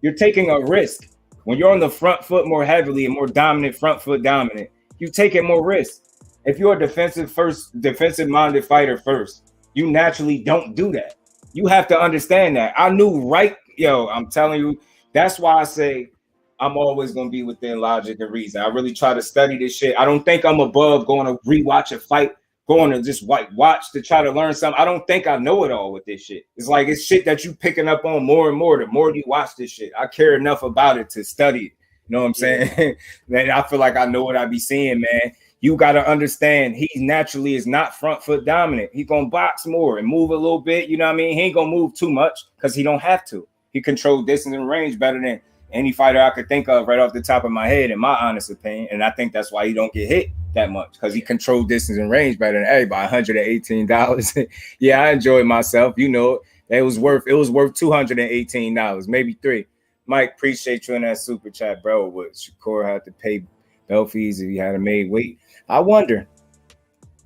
You're taking a risk. When you're on the front foot more heavily and more dominant, front foot dominant, you taking more risk. If you're a defensive-minded fighter first, you naturally don't do that. You have to understand that. I knew I'm telling you, that's why I say I'm always going to be within logic and reason. I really try to study this shit. I don't think I'm above going to rewatch a fight, going to just watch to try to learn something. I don't think I know it all with this shit. It's like it's shit that you picking up on more and more the more you watch this shit. I care enough about it to study it. You know what I'm saying? Man, I feel like I know what I be seeing, man. You got to understand he naturally is not front foot dominant. He going to box more and move a little bit. You know what I mean? He ain't going to move too much because he don't have to. He controls distance and range better than any fighter I could think of right off the top of my head, in my honest opinion. And I think that's why he don't get hit that much, because he controls distance and range better than everybody. $118. Yeah, I enjoyed myself. You know, it was worth $218, maybe $3. Mike, appreciate you in that super chat, bro. Would Shakur have to pay belt fees if he had a made weight? I wonder.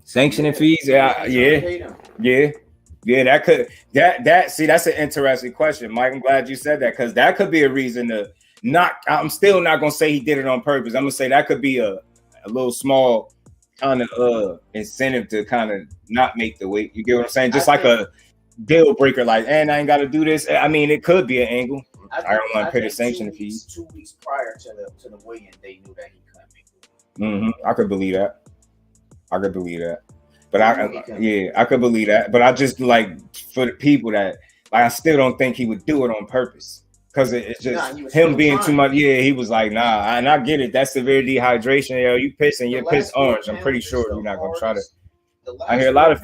Sanctioning fees? Yeah. See, that's an interesting question, Mike. I'm glad you said that, because that could be a reason to not. I'm still not gonna say he did it on purpose. I'm gonna say that could be a little small kind of incentive to kind of not make the weight. You get what I'm saying? Just like a deal breaker, like, and I ain't got to do this. I mean, it could be an angle. I don't want to pay the sanctioning fees. 2 weeks prior to the weigh-in, they knew that he couldn't make it. I could believe that. But I could believe that. But I just like for the people that I still don't think he would do it on purpose, because it's just him being too much. Yeah, he was like, nah, and I get it. That's severe dehydration. Yo, you pissing, you're pissed orange. I'm pretty sure you're not gonna try to. I hear a lot of.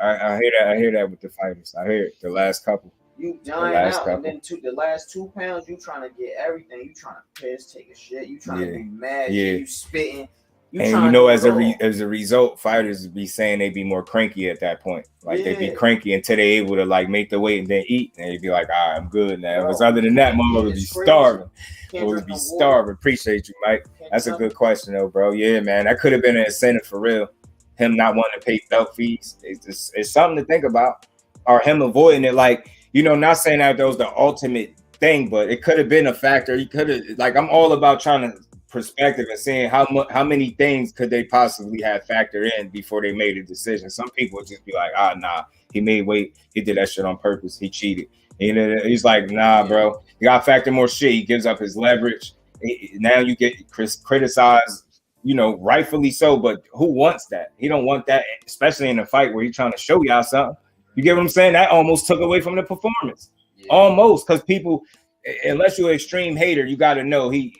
I hear that with the fighters. I hear it. The last couple. You dying out, and then the last 2 pounds, you trying to get everything. You trying to piss, take a shit. You trying to be mad. You spitting. And as a result, fighters be saying they be more cranky at that point. Like they be cranky until they able to like make the weight and then eat, and they be like, all right, I'm good now. Because other than that, mom would be starving. Would be starving. Appreciate you, Mike. That's a good question, though, bro. Yeah, man, that could have been an incentive for real. Him not wanting to pay belt fees. It's something to think about, or him avoiding it. Like, you know, not saying that was the ultimate thing, but it could have been a factor. He could have, like, I'm all about trying to perspective and seeing how many things could they possibly have factored in before they made a decision. Some people would just be like, nah, he made weight, he did that shit on purpose, he cheated. He's like, nah, bro, you gotta factor more shit. He gives up his leverage. Now you get criticized, you know, rightfully so, but who wants that? He don't want that, especially in a fight where he's trying to show y'all something. You get what I'm saying? That almost took away from the performance. Almost, because people, unless you're an extreme hater, you got to know he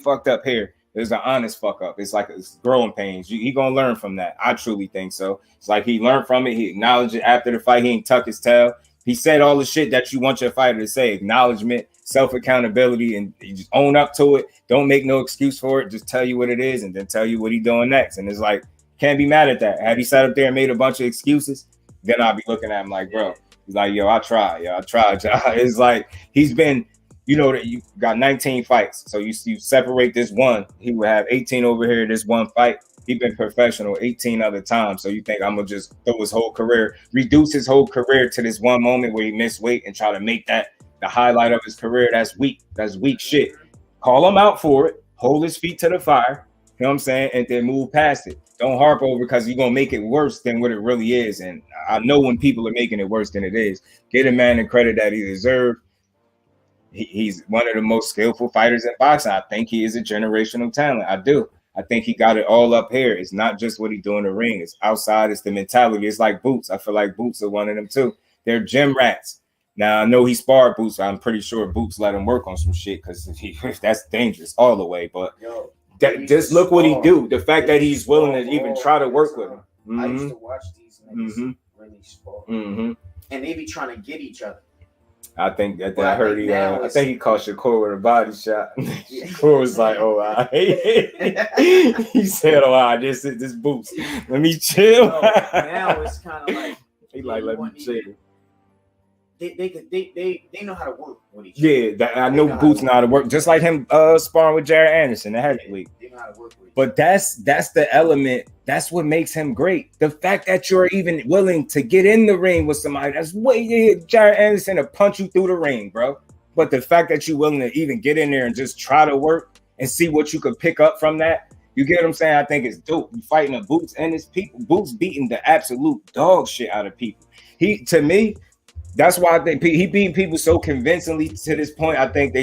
fucked up here. There's an honest fuck up. It's like it's growing pains. He gonna learn from that. I truly think so. It's like he learned from it. He acknowledged it after the fight. He ain't tuck his tail. He said all the shit that you want your fighter to say. Acknowledgement, self-accountability, and you just own up to it. Don't make no excuse for it. Just tell you what it is and then tell you what he's doing next. And it's like, can't be mad at that. Had he sat up there and made a bunch of excuses, then I'll be looking at him like, bro, he's like, yo, I tried. It's like he's been, you know, that you got 19 fights. So you separate this one, he would have 18 over here, this one fight. He's been professional 18 other times. So you think I'm gonna just throw his whole career, reduce his whole career to this one moment where he missed weight and try to make that the highlight of his career? That's weak. That's weak shit. Call him out for it. Hold his feet to the fire. You know what I'm saying? And then move past it. Don't harp over because you're going to make it worse than what it really is. And I know when people are making it worse than it is. Get a man the credit that he deserves. He's one of the most skillful fighters in boxing. I think he is a generational talent. I do. I think he got it all up here. It's not just what he do in the ring. It's outside. It's the mentality. It's like Boots. I feel like Boots are one of them too. They're gym rats. Now, I know he sparred Boots. So I'm pretty sure Boots let him work on some shit because that's dangerous all the way. But just look what he do. The fact that he's willing to even try to work with him. I used to watch these niggas really spar. And they be trying to get each other. I think that I heard I think he called Shakur with a body shot. Shakur was like, "Oh, he said, oh, this Boots. Let me chill." So now it's kind of like he like, let me chill. They know how to work with each other. Yeah, I know Boots know how to work, just like him sparring with Jared Anderson, the heavyweight. They know how to work with each other. But that's the element. That's what makes him great. The fact that you're even willing to get in the ring with somebody that's Jared Anderson to punch you through the ring, bro. But the fact that you're willing to even get in there and just try to work and see what you could pick up from that, you get what I'm saying? I think it's dope. You fighting the Boots and his people. Boots beating the absolute dog shit out of people. To me, that's why I think he beat people so convincingly to this point. I think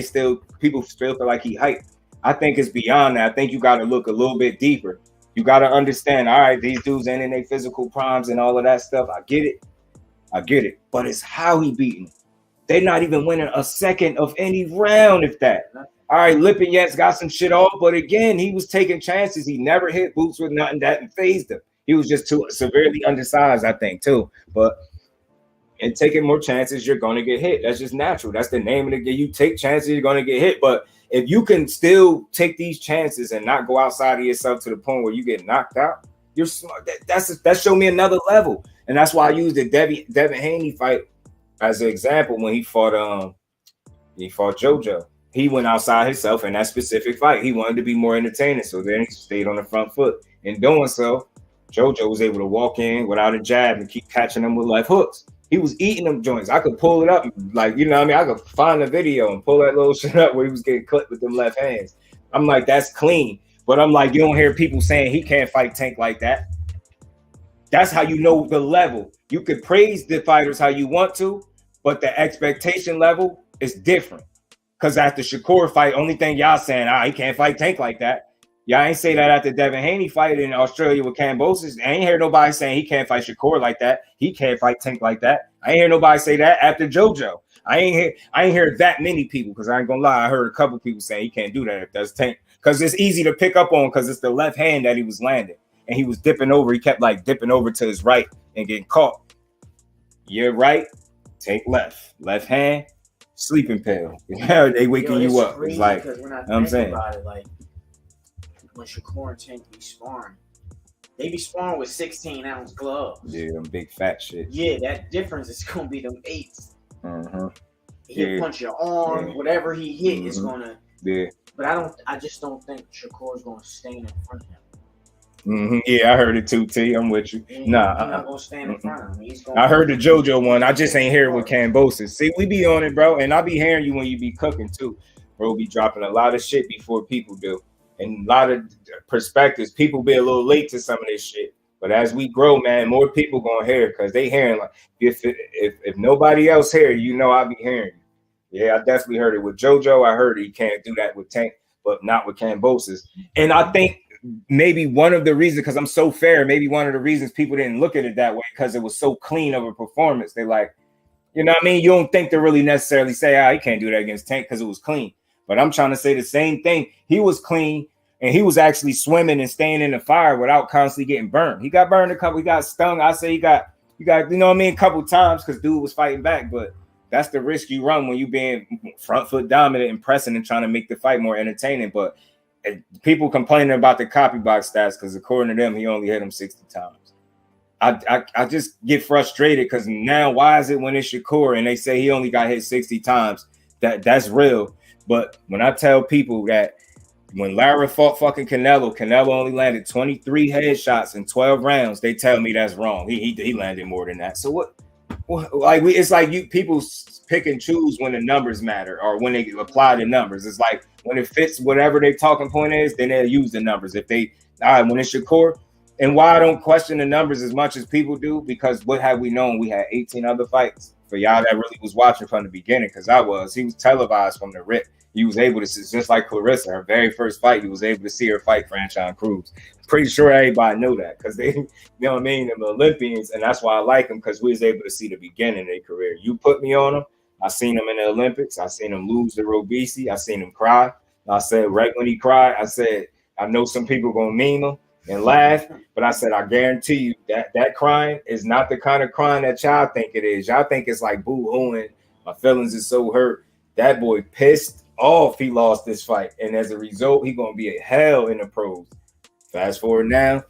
people still feel like he hyped. I think it's beyond that. I think you got to look a little bit deeper. You got to understand, all right, these dudes ain't in their physical primes and all of that stuff. I get it. But it's how he beating. They're not even winning a second of any round, if that. All right, Lipinets got some shit off, but again, he was taking chances. He never hit Boots with nothing that phased him. He was just too severely undersized, I think, too. But and taking more chances, you're going to get hit. That's just natural. That's the name of the game. You take chances, you're going to get hit. But if you can still take these chances and not go outside of yourself to the point where you get knocked out, you're smart. That showed me another level. And that's why I used the Devin Haney fight as an example when he fought JoJo. He went outside himself in that specific fight. He wanted to be more entertaining. So then he stayed on the front foot. In doing so, JoJo was able to walk in without a jab and keep catching them with left hooks. He was eating them joints. I could pull it up, like, you know what I mean? I could find the video and pull that little shit up where he was getting clipped with them left hands. I'm like, that's clean. But I'm like, you don't hear people saying he can't fight Tank like that. That's how you know the level. You could praise the fighters how you want to, but the expectation level is different. Because after Shakur fight, only thing y'all saying, he can't fight Tank like that. Y'all ain't say that after Devin Haney fight in Australia with Kambosos. I ain't hear nobody saying he can't fight Shakur like that. He can't fight Tank like that. I ain't hear nobody say that after JoJo. I ain't hear that many people, because I ain't gonna lie. I heard a couple people saying he can't do that if that's Tank. Because it's easy to pick up on, because it's the left hand that he was landing. And he was dipping over. He kept like dipping over to his right and getting caught. You're right, take left. Left hand, sleeping pill. They waking you up. It's like, you know what I'm saying? About it, like, when Shakur and Tank be sparring, they be sparring with 16-ounce gloves. Yeah, them big fat shit. Yeah, that difference is gonna be them 8s. He'll punch your arm, whatever he hit is gonna. Yeah. But I just don't think Shakur's gonna stand in front of him. Yeah, I heard it too, T. I'm with you. He's not gonna stand in front of him. I heard the JoJo one. I just ain't hear it with Kambosos. See, we be on it, bro, and I be hearing you when you be cooking too. Bro, be dropping a lot of shit before people do. And a lot of perspectives, people be a little late to some of this shit. But as we grow, man, more people gonna hear, because they hearing, like, if nobody else hear, you know, I be hearing you. Yeah, I definitely heard it with JoJo. I heard he can't do that with Tank, but not with Kambosos. And I think maybe one of the reasons, because I'm so fair, maybe one of the reasons people didn't look at it that way, because it was so clean of a performance. They like, you know what I mean? You don't think to really necessarily say, he can't do that against Tank because it was clean. But I'm trying to say the same thing. He was clean. And he was actually swimming and staying in the fire without constantly getting burned. He got burned a couple, he got stung. I say he got, you know what I mean, a couple times because dude was fighting back. But that's the risk you run when you being front foot dominant and pressing and trying to make the fight more entertaining. But people complaining about the copy box stats because according to them, he only hit him 60 times. I just get frustrated because now why is it when it's Shakur and they say he only got hit 60 times that's real? But when I tell people that when Lara fought fucking Canelo only landed 23 headshots in 12 rounds, they tell me that's wrong. He landed more than that. So what like it's like you people pick and choose when the numbers matter or when they apply the numbers. It's like when it fits whatever their talking point is, then they'll use the numbers. If they when it's Shakur. And why I don't question the numbers as much as people do, because what had we known? We had 18 other fights. For y'all that really was watching from the beginning, because he was televised from the rip. He was able to, just like Clarissa, her very first fight, he was able to see her fight Franchon Cruz. Pretty sure everybody know that because they, you know what I mean, them Olympians, and that's why I like them because we was able to see the beginning of their career. You put me on them, I seen them in the Olympics, I seen them lose to Robisi, I seen him cry. I said right when he cried, I said, I know some people gonna meme him and laugh, but I said, I guarantee you that crying is not the kind of crying that y'all think it is. Y'all think it's like boo-hooing, my feelings is so hurt. That boy pissed off he lost this fight, and as a result, he gonna be a hell in the pros. Fast forward now,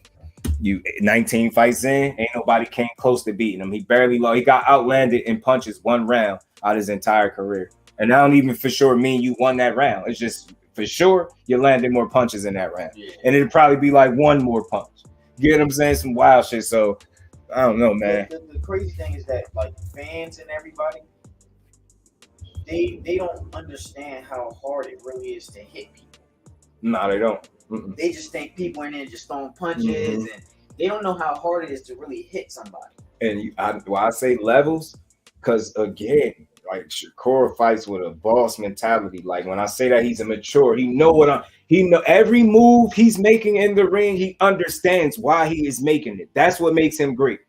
19 fights in, ain't nobody came close to beating him. He barely lost. He got outlanded in punches one round out his entire career, and I don't even for sure mean you won that round. It's just for sure you landed more punches in that round, and it'd probably be like one more punch. You get what I'm saying? Some wild shit. So I don't know, man. The crazy thing is that like fans and everybody, they don't understand how hard it really is to hit people. No, they don't. They just think people in there just throwing punches, and they don't know how hard it is to really hit somebody. And I say levels, because again, like Shakur fights with a boss mentality. Like when I say that he's a mature, he know every move he's making in the ring. He understands why he is making it. That's what makes him great.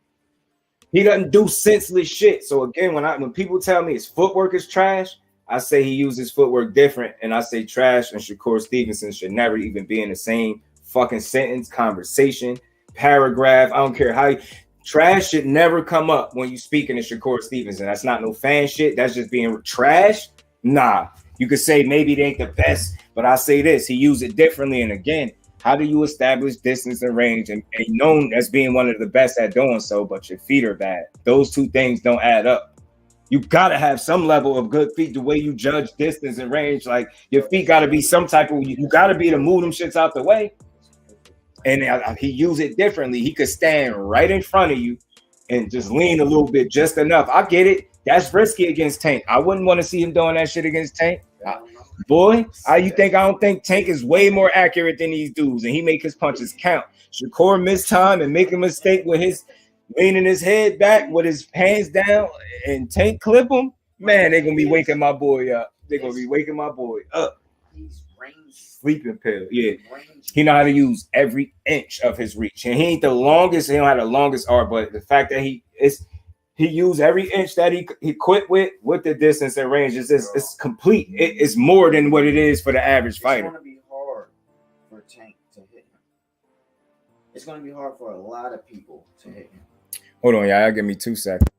He doesn't do senseless shit. So again, when people tell me his footwork is trash, I say he uses footwork different, and I say trash and Shakur Stevenson should never even be in the same fucking sentence, conversation, paragraph. I don't care how. Trash should never come up when you speaking to Shakur Stevenson. That's not no fan shit. That's just being trash. Nah, you could say maybe it ain't the best, but I say this: he used it differently. And again, how do you establish distance and range and known as being one of the best at doing so, but your feet are bad? Those two things don't add up. You gotta have some level of good feet. The way you judge distance and range, like your feet gotta be some type of. You gotta be to move them shits out the way. And he used it differently. He could stand right in front of you and just lean a little bit, just enough. I get it. That's risky against Tank. I wouldn't want to see him doing that shit against Tank. Boy, I don't think Tank is way more accurate than these dudes, and he make his punches count. Shakur miss time and make a mistake with his leaning his head back with his hands down, and Tank clip him. Man, they're gonna be waking my boy up. They're gonna be waking my boy up. Sleeping pill, yeah. He know how to use every inch of his reach, and he ain't the longest. He don't have the longest arm, but the fact that he used every inch that he quit with the distance and range it's complete. It's more than what it is for the average fighter. It's going to be hard for Tank to hit him. It's going to be hard for a lot of people to hit him. Hold on, y'all. Give me 2 seconds.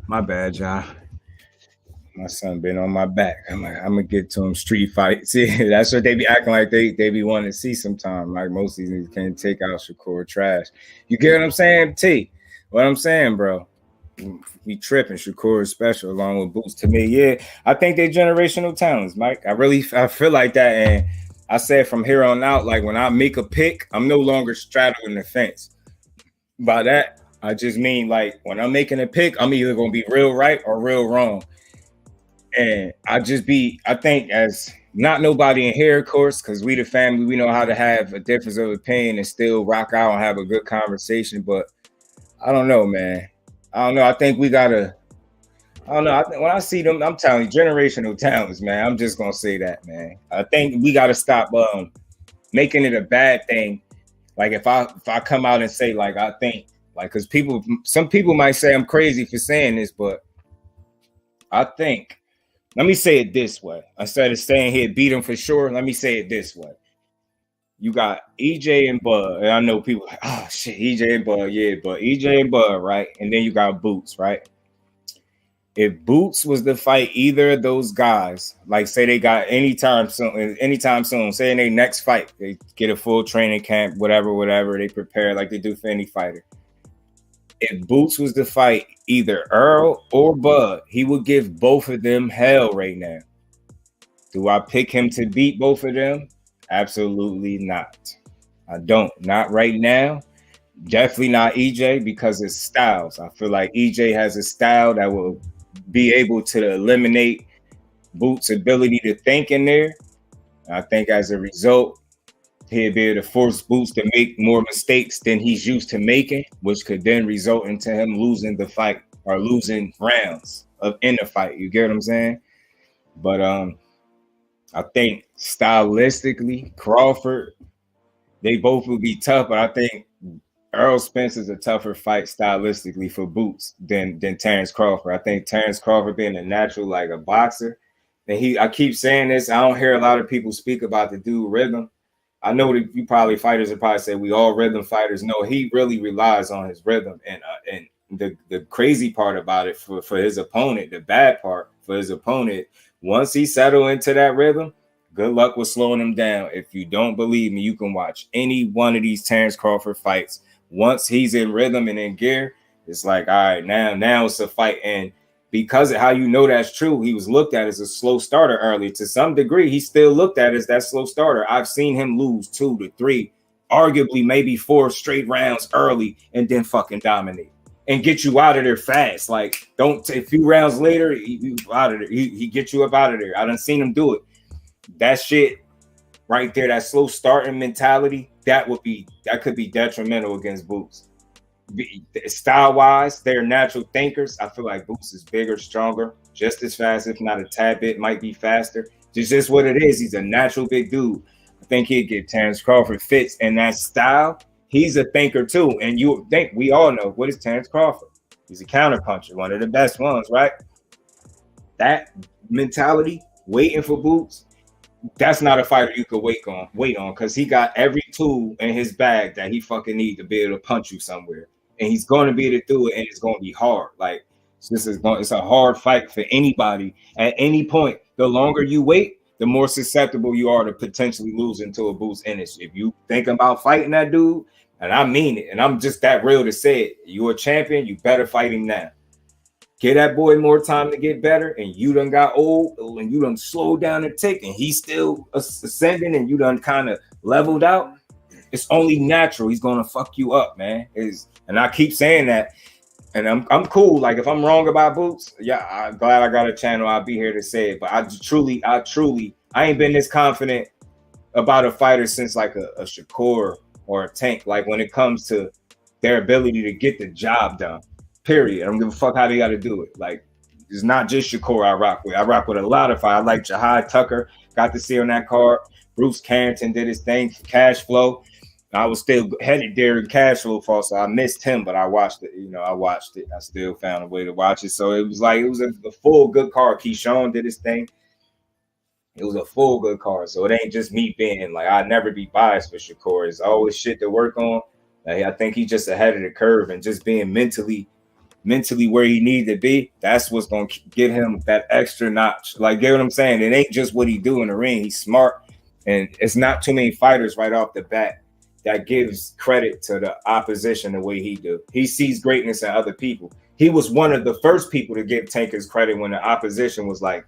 My bad, y'all. My son been on my back. I'm like, I'm gonna get to him street fight. See, that's what they be acting like they be wanting to see sometime. Like most of these can't take out Shakur trash. You get what I'm saying, T? What I'm saying, bro? We tripping. Shakur is special along with Boots. To me, yeah, I think they're generational talents, Mike. I feel like that, and I said from here on out, like when I make a pick, I'm no longer straddling the fence. By that, I just mean like when I'm making a pick, I'm either gonna be real right or real wrong. And I think as not nobody in here, of course, because we the family, we know how to have a difference of opinion and still rock out and have a good conversation. But I don't know, man. I don't know. I think we gotta. I don't know. When I see them, I'm telling you, generational talents, man. I'm just gonna say that, man. I think we gotta stop making it a bad thing. Like if I come out and say like I think like because some people might say I'm crazy for saying this, but I think. Let me say it this way. Instead of saying here, beat him for sure, let me say it this way. You got EJ and Bud. And I know people like, oh shit, EJ and Bud, yeah, but EJ and Bud, right? And then you got Boots, right? If Boots was to fight either of those guys, like say they got anytime soon, say in their next fight, they get a full training camp, whatever, they prepare like they do for any fighter. If Boots was to fight either Earl or Bud, he would give both of them hell right now. Do I pick him to beat both of them? Absolutely not. I don't. Not right now. Definitely not EJ because it's styles. I feel like EJ has a style that will be able to eliminate Boots' ability to think in there. I think as a result, he'll be able to force Boots to make more mistakes than he's used to making, which could then result into him losing the fight or losing rounds in the fight. You get what I'm saying? But I think stylistically, Crawford, they both will be tough, but I think Errol Spence is a tougher fight stylistically for Boots than Terrence Crawford. I think Terrence Crawford being a natural like a boxer, and I keep saying this, I don't hear a lot of people speak about the dude rhythm. I know that you probably fighters would probably say we all rhythm fighters. No, he really relies on his rhythm. And the crazy part about it for his opponent, the bad part for his opponent, once he settled into that rhythm, good luck with slowing him down. If you don't believe me, you can watch any one of these Terrence Crawford fights. Once he's in rhythm and in gear, it's like, all right, now it's a fight. And because of how you know that's true, he was looked at as a slow starter early. To some degree, he's still looked at as that slow starter. I've seen him lose 2 to 3, arguably maybe 4 straight rounds early and then fucking dominate and get you out of there fast. Like, don't a few rounds later, he out of there. He gets you up out of there. I done seen him do it. That shit right there, that slow starting mentality, that could be detrimental against Boots. Style-wise, they're natural thinkers. I feel like Boots is bigger, stronger, just as fast, if not a tad bit, might be faster. It's just what it is. He's a natural big dude. I think he'd get Terrence Crawford fits in that style. He's a thinker too. And you think we all know what is Terrence Crawford? He's a counterpuncher, one of the best ones, right? That mentality, waiting for Boots, that's not a fighter you could wait on because he got every tool in his bag that he fucking need to be able to punch you somewhere. And he's going to be able to do it, and it's going to be hard. Like, it's a hard fight for anybody at any point. The longer you wait, the more susceptible you are to potentially losing to a Boots Ennis. If you think about fighting that dude, and I mean it, and I'm just that real to say it, you're a champion, you better fight him now. Get that boy more time to get better, and you done got old, and you done slowed down and tick, and he's still ascending, and you done kind of leveled out. It's only natural. He's gonna fuck you up, man. And I keep saying that, and I'm cool. Like if I'm wrong about Boots, yeah, I'm glad I got a channel. I'll be here to say it. But I truly, I ain't been this confident about a fighter since like a Shakur or a Tank. Like when it comes to their ability to get the job done. Period. I don't give a fuck how they got to do it. Like it's not just Shakur I rock with. I rock with a lot of fighters. I like Jahad Tucker. Got to see on that card. Bruce Carrington did his thing for Cash Flow. I was still headed there in Cash Flow fall, so I missed him, but I watched it. I watched it. I still found a way to watch it. So it was a full good card. Keyshawn did his thing. It was a full good card. So it ain't just me being like, I'd never be biased for Shakur. It's always shit to work on. I think he's just ahead of the curve and just being mentally mentally where he needed to be, that's what's going to get him that extra notch. Like, get what I'm saying? It ain't just what he do in the ring. He's smart, and it's not too many fighters right off the bat that gives credit to the opposition the way he do. He sees greatness in other people. He was one of the first people to give Tank his credit when the opposition was like,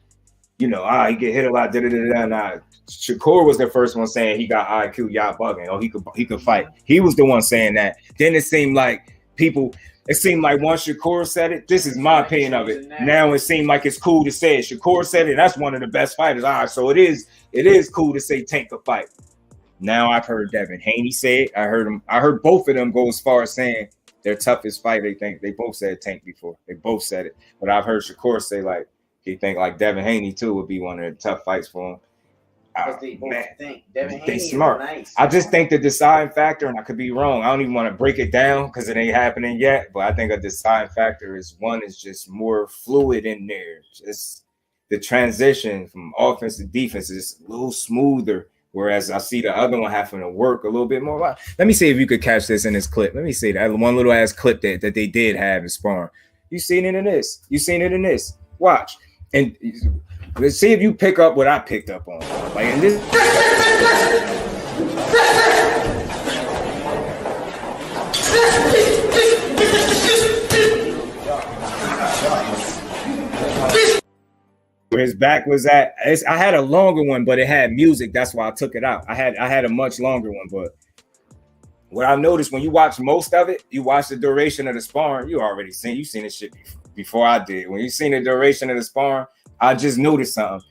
you know, he get hit a lot, da-da-da-da. Shakur was the first one saying he got IQ, y'all bugging. Oh, he could fight. He was the one saying that. Then it seemed like once Shakur said it, this is my opinion of it. Now it seemed like it's cool to say it. Shakur said it, that's one of the best fighters. All right, so it is cool to say Tank could fight. Now I've heard Devin Haney say it. I heard both of them go as far as saying their toughest fight. They both said Tank before. They both said it. But I've heard Shakur say like he think like Devin Haney too would be one of the tough fights for him. They smart. Nice. I just think the deciding factor, and I could be wrong, I don't even want to break it down because it ain't happening yet, but I think a deciding factor is just more fluid in there. Just the transition from offense to defense is a little smoother, whereas I see the other one having to work a little bit more. Let me see if you could catch this in this clip. Let me see that one little ass clip that they did have in sparring. You seen it in this. You seen it in this. Watch. And let's see if you pick up what I picked up on. Like in this. Where his back was at. I had a longer one, but it had music. That's why I took it out. I had a much longer one, but what I noticed when you watch most of it, you watch the duration of the sparring. You seen this shit before I did. When you seen the duration of the sparring, I just noticed something.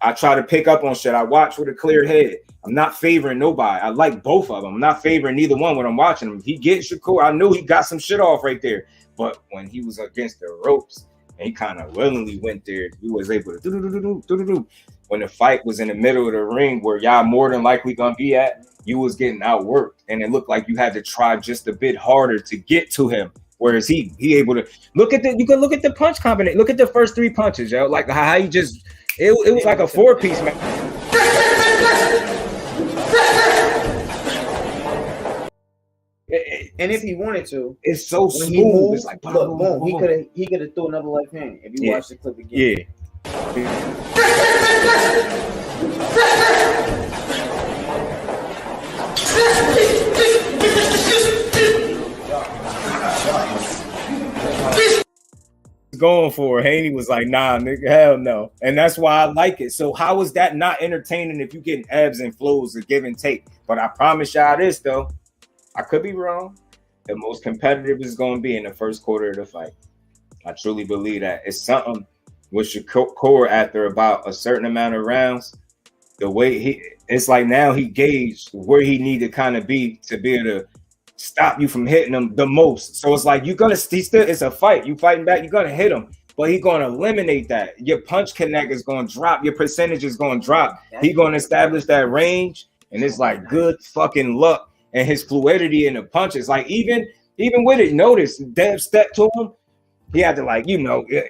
I try to pick up on shit. I watch with a clear head. I'm not favoring nobody. I like both of them. I'm not favoring neither one when I'm watching them. He gets Shakur. I knew he got some shit off right there. But when he was against the ropes, and he kind of willingly went there, he was able to do. When the fight was in the middle of the ring where y'all more than likely gonna be at, you was getting outworked, and it looked like you had to try just a bit harder to get to him. Whereas he able to look at the punch combination. Look at the first three punches, yo. Like how he just it was like a 4-piece, man. And if he wanted to, it's so smooth. It's like boom. He could have threw another left hand if you watch the clip again. Going for it. Haney was like, nah, nigga, hell no. And that's why I like it. So how is that not entertaining if you getting ebbs and flows of give and take? But I promise y'all this though, I could be wrong. The most competitive is going to be in the first quarter of the fight. I truly believe that. It's something with Shakur after about a certain amount of rounds. The way it's like now he gauged where he needed to kind of be to be able to stop you from hitting him the most. So it's like it's a fight. You fighting back, you're gonna hit him, but he's gonna eliminate that. Your punch connect is gonna drop, your percentage is gonna drop. He's gonna establish that range, and it's like good fucking luck and his fluidity in the punches. Like even with it, notice Dev stepped to him. He had to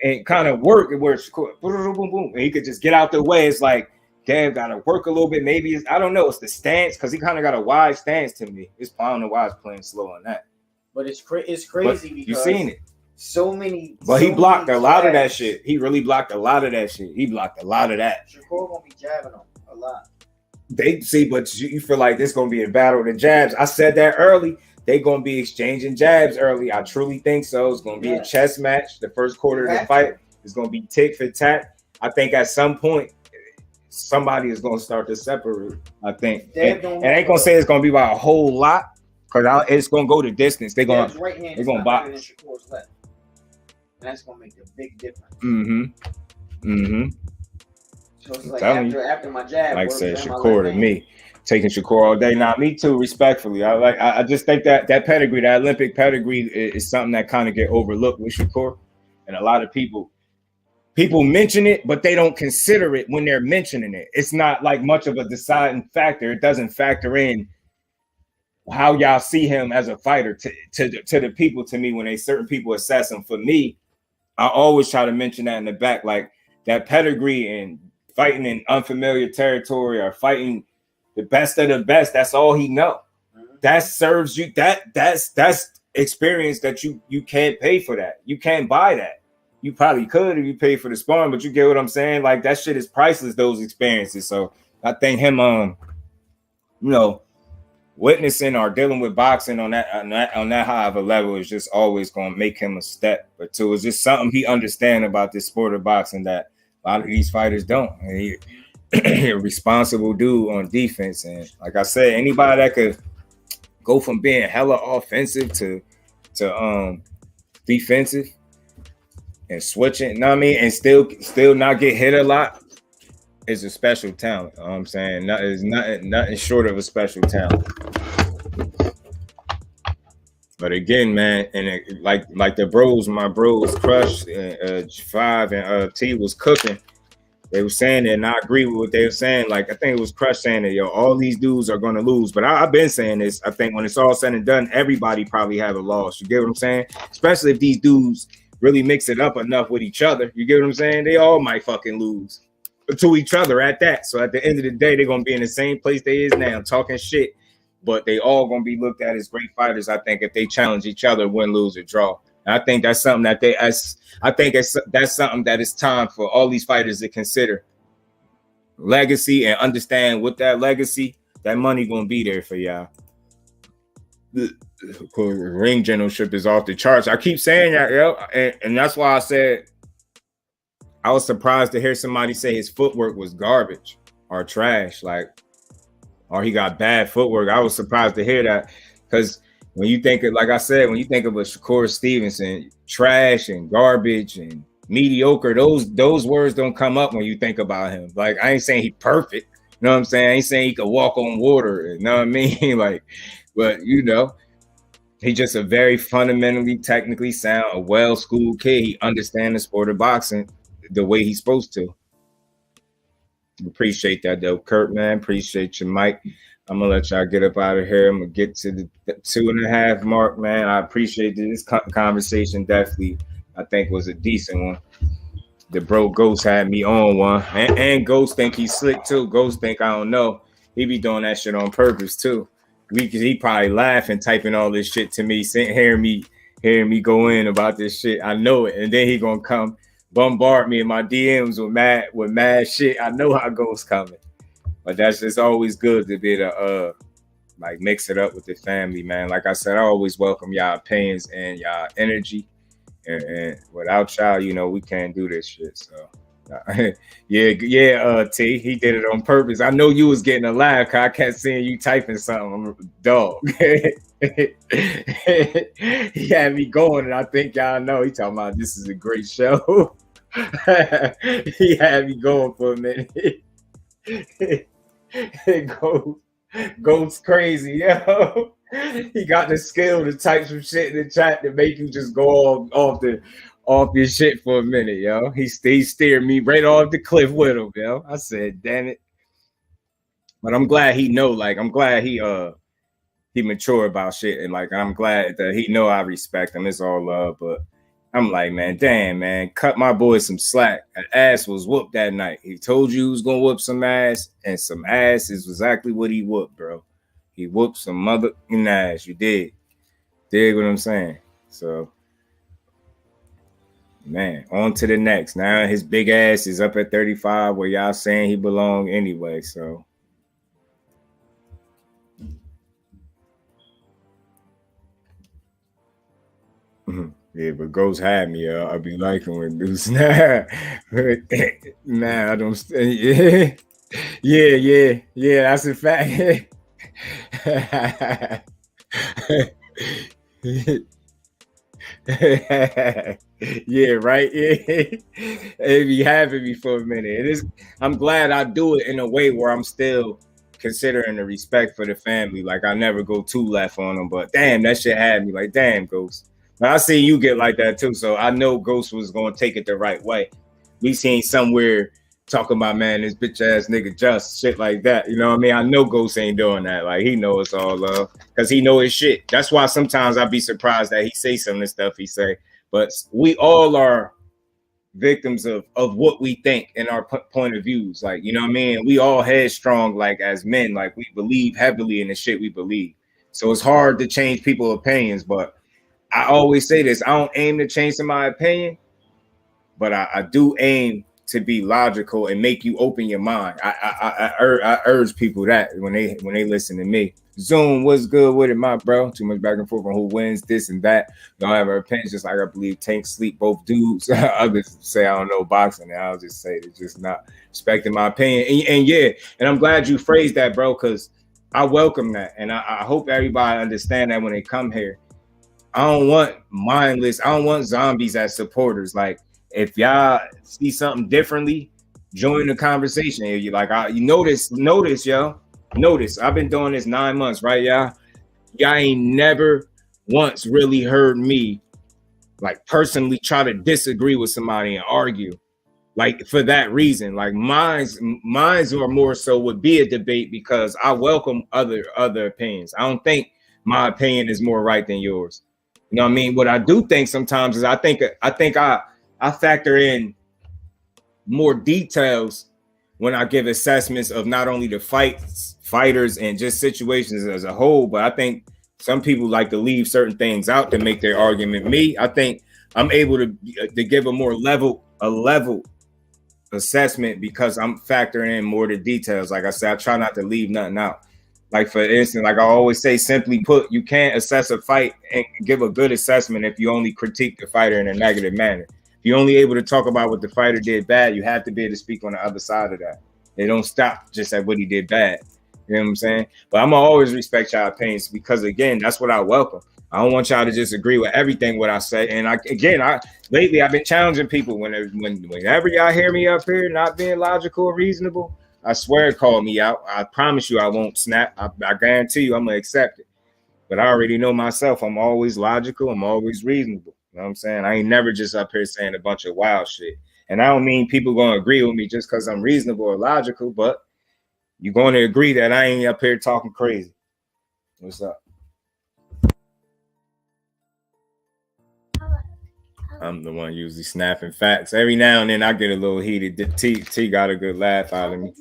and kind of work where it's boom, boom, boom, and he could just get out the way. It's like Dev got to work a little bit. Maybe I don't know. It's the stance because he kind of got a wide stance to me. I don't know why he's playing slow on that. But it's crazy because you seen it. So many. But he blocked a lot of that shit. He really blocked a lot of that shit. He blocked a lot of that. Shakur gonna be jabbing him a lot. They see, but you feel like this gonna be a battle of the jabs. I said that early. They gonna be exchanging jabs early. I truly think so. It's gonna be a chess match. The first quarter of the fight is gonna be tick for tat. I think at some point somebody is gonna start to separate. I think, and I ain't gonna say it's gonna be by a whole lot because it's gonna go the distance. They're gonna box. And that's gonna make a big difference. So it's like after my jab, like I said, Shakur to me, taking Shakur all day. Now, me too, respectfully. I just think that pedigree, that Olympic pedigree, is something that kind of get overlooked with Shakur, and a lot of people mention it, but they don't consider it when they're mentioning it. It's not like much of a deciding factor. It doesn't factor in how y'all see him as a fighter to the people. To me, when certain people assess him, for me, I always try to mention that in the back, like that pedigree and fighting in unfamiliar territory or fighting the best of the best. That's all he know. That serves you. That's experience that you can't pay for that. You can't buy that. You probably could if you paid for the sparring, but you get what I'm saying? Like that shit is priceless, those experiences. So I think him witnessing or dealing with boxing on that high of a level is just always gonna make him a step or two. It's just something he understands about this sport of boxing that a lot of these fighters don't. And he a responsible dude on defense. And like I said, anybody that could go from being hella offensive to defensive and switching, you know what I mean, and still not get hit a lot is a special talent. You know what I'm saying? It's nothing short of a special talent. But again, man, and like the bros, my bros Crush, 5 and T was cooking. They were saying that, and I agree with what they were saying. Like, I think it was Crush saying that, all these dudes are going to lose. But I've been saying this. I think when it's all said and done, everybody probably have a loss. You get what I'm saying? Especially if these dudes really mix it up enough with each other. You get what I'm saying? They all might fucking lose to each other at that. So at the end of the day, they're going to be in the same place they is now, talking shit. But they all going to be looked at as great fighters, I think, if they challenge each other, win, lose, or draw. And I think that's something that that's something that it's time for all these fighters to consider. Legacy, and understand with that legacy, that money going to be there for y'all. The ring generalship is off the charts. I keep saying that, and that's why I said I was surprised to hear somebody say his footwork was garbage or trash, or he got bad footwork. I was surprised to hear that, because when you think of, like I said, when you think of a Shakur Stevenson, trash and garbage and mediocre, those words don't come up when you think about him. Like, I ain't saying he perfect, you know what I'm saying? I ain't saying he could walk on water, you know what I mean? But he's just a very fundamentally, technically sound, a well-schooled kid. He understands the sport of boxing the way he's supposed to. Appreciate that though, Kurt, man. Appreciate you, Mike. I'm gonna let y'all get up out of here. I'm gonna get to the 2.5 mark, man. I appreciate this conversation. Definitely, I think was a decent one. The bro Ghost had me on one, and Ghost think he's slick too. Ghost think I don't know. He be doing that shit on purpose too. He probably laughing, typing all this shit to me, hearing me go in about this shit. I know it, and then he gonna come bombard me in my DMs with mad shit. I know how Ghost coming. But that's just always good to be able to mix it up with the family, man. Like I said, I always welcome y'all opinions and y'all energy. And without y'all, we can't do this shit. So yeah, T, he did it on purpose. I know you was getting a laugh because I kept seeing you typing something. Dog. He had me going, and I think y'all know he talking about this is a great show. He had me going for a minute. It goes crazy, yo. He got the skill to type some shit in the chat to make you just go off your shit for a minute, yo. He steered me right off the cliff with him, yo. I said, damn it. But I'm glad he know, I'm glad he mature about shit, and I'm glad that he know I respect him. It's all love, but I'm like, man, damn, man, cut my boy some slack. An ass was whooped that night. He told you he was gonna whoop some ass, and some ass is exactly what he whooped, bro. He whooped some motherfucking ass. You did. Dig what I'm saying? So, man, on to the next. Now his big ass is up at 35, where y'all saying he belong anyway. So. Yeah, but Ghost had me. I be liking when dudes. Nah, I don't. Yeah. That's a fact. Yeah, right. It be having me for a minute. It is. I'm glad I do it in a way where I'm still considering the respect for the family. Like, I never go too left on them. But damn, that shit had me. Like, damn, Ghost. But I see you get like that too, so I know Ghost was gonna take it the right way. We seen somewhere talking about, man, this bitch ass nigga just shit like that. You know what I mean? I know Ghost ain't doing that. Like, he know it's all love because he know his shit. That's why sometimes I be surprised that he say some of the stuff he say. But we all are victims of what we think and our point of views. Like, you know what I mean? We all headstrong, as men. Like, we believe heavily in the shit we believe. So it's hard to change people's opinions, but I always say this. I don't aim to change my opinion, but I do aim to be logical and make you open your mind. I urge people that when they listen to me. Zoom, what's good with it, my bro? Too much back and forth on who wins this and that. Don't have our opinions, just like I believe Tank sleep both dudes. Others say I don't know boxing, and I'll just say they're just not respecting my opinion. And yeah, and I'm glad you phrased that, bro, because I welcome that, and I hope everybody understand that when they come here. I don't want mindless. I don't want zombies as supporters. Like, if y'all see something differently, join the conversation. You like, you notice, yo. Notice, I've been doing this 9 months, right, y'all? Y'all ain't never once really heard me, like, personally try to disagree with somebody and argue. Like, for that reason, like, mine's or more so would be a debate because I welcome other opinions. I don't think my opinion is more right than yours. You know what I mean? What I do think sometimes is I think I factor in more details when I give assessments of not only the fighters and just situations as a whole, but I think some people like to leave certain things out to make their argument. Me, I think I'm able to give a more level assessment because I'm factoring in more the details. Like I said, I try not to leave nothing out. Like, for instance, like I always say, simply put, you can't assess a fight and give a good assessment if you only critique the fighter in a negative manner. If you're only able to talk about what the fighter did bad, you have to be able to speak on the other side of that. They don't stop just at what he did bad. You know what I'm saying? But I'm gonna always respect y'all opinions because, again, that's what I welcome. I don't want y'all to just agree with everything what I say. And lately I've been challenging people whenever y'all hear me up here not being logical or reasonable. I swear, call me out. I promise you I won't snap. I guarantee you I'm going to accept it. But I already know myself. I'm always logical. I'm always reasonable. You know what I'm saying? I ain't never just up here saying a bunch of wild shit. And I don't mean people going to agree with me just because I'm reasonable or logical, but you're going to agree that I ain't up here talking crazy. What's up? I'm the one usually snapping facts. Every now and then I get a little heated. T got a good laugh out of me.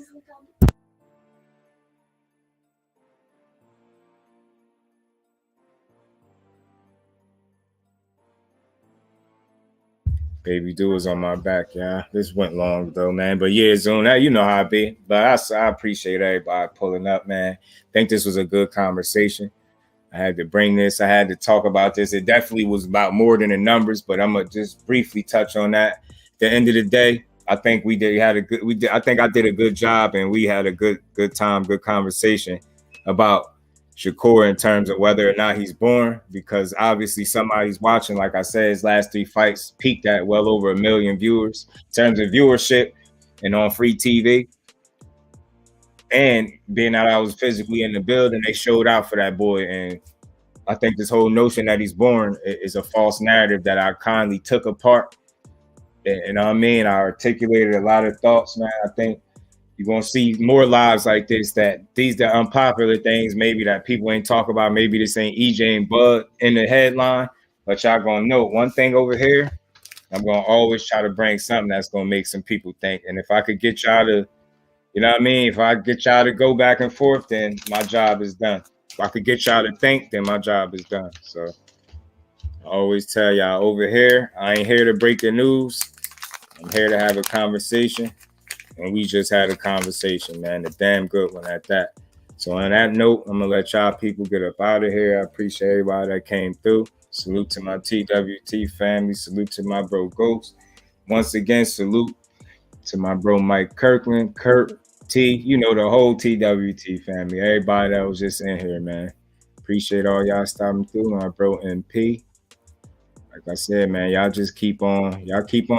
Baby do is on my back, yeah. This went long though, man. But yeah, Zoom, you know how I be. But I appreciate everybody pulling up, man. Think this was a good conversation. I had to bring this. I had to talk about this. It definitely was about more than the numbers, but I'm gonna just briefly touch on that. At the end of the day, I think I think I did a good job, and we had a good time, good conversation about Shakur in terms of whether or not he's born, because obviously somebody's watching. Like I said, his last 3 fights peaked at well over 1 million viewers in terms of viewership and on free TV. And being that I was physically in the building, they showed out for that boy. And I think this whole notion that he's born is a false narrative that I kindly took apart. And you know what I mean? I articulated a lot of thoughts, man. I think you're going to see more lives like this, that these the unpopular things maybe that people ain't talk about. Maybe this ain't EJ and Bud in the headline, but y'all going to know one thing over here. I'm going to always try to bring something that's going to make some people think. And if I could get y'all to, you know what I mean? If I get y'all to go back and forth, then my job is done. If I could get y'all to think, then my job is done. So I always tell y'all over here, I ain't here to break the news. I'm here to have a conversation. And we just had a conversation, man. A damn good one at that. So on that note, I'm going to let y'all people get up out of here. I appreciate everybody that came through. Salute to my TWT family. Salute to my bro Ghost. Once again, salute to my bro Mike Kirkland, Kurt T, you know, the whole TWT family. Everybody that was just in here, man. Appreciate all y'all stopping through. My bro MP. Like I said, man, y'all just keep on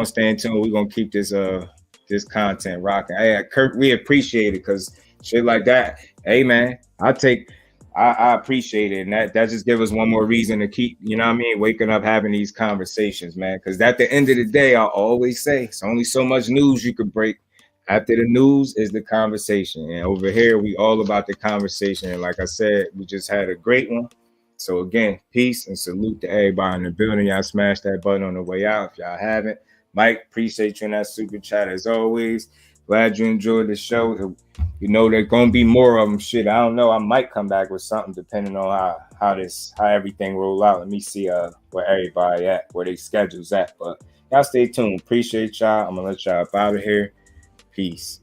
staying tuned. We're going to keep this content rocking. Hey, Kirk, we appreciate it because shit like that. Hey, man, I appreciate it. And that just gives us one more reason to keep, you know what I mean, waking up, having these conversations, man. Because at the end of the day, I always say it's only so much news you could break. After the news is the conversation. And over here, we all about the conversation. And like I said, we just had a great one. So again, peace and salute to everybody in the building. Y'all smash that button on the way out if y'all haven't. Mike, appreciate you in that super chat as always. Glad you enjoyed the show. You know there's gonna be more of them. Shit, I don't know. I might come back with something depending on how everything roll out. Let me see where everybody at, where they schedules at. But y'all stay tuned. Appreciate y'all. I'm gonna let y'all up out of here. Peace.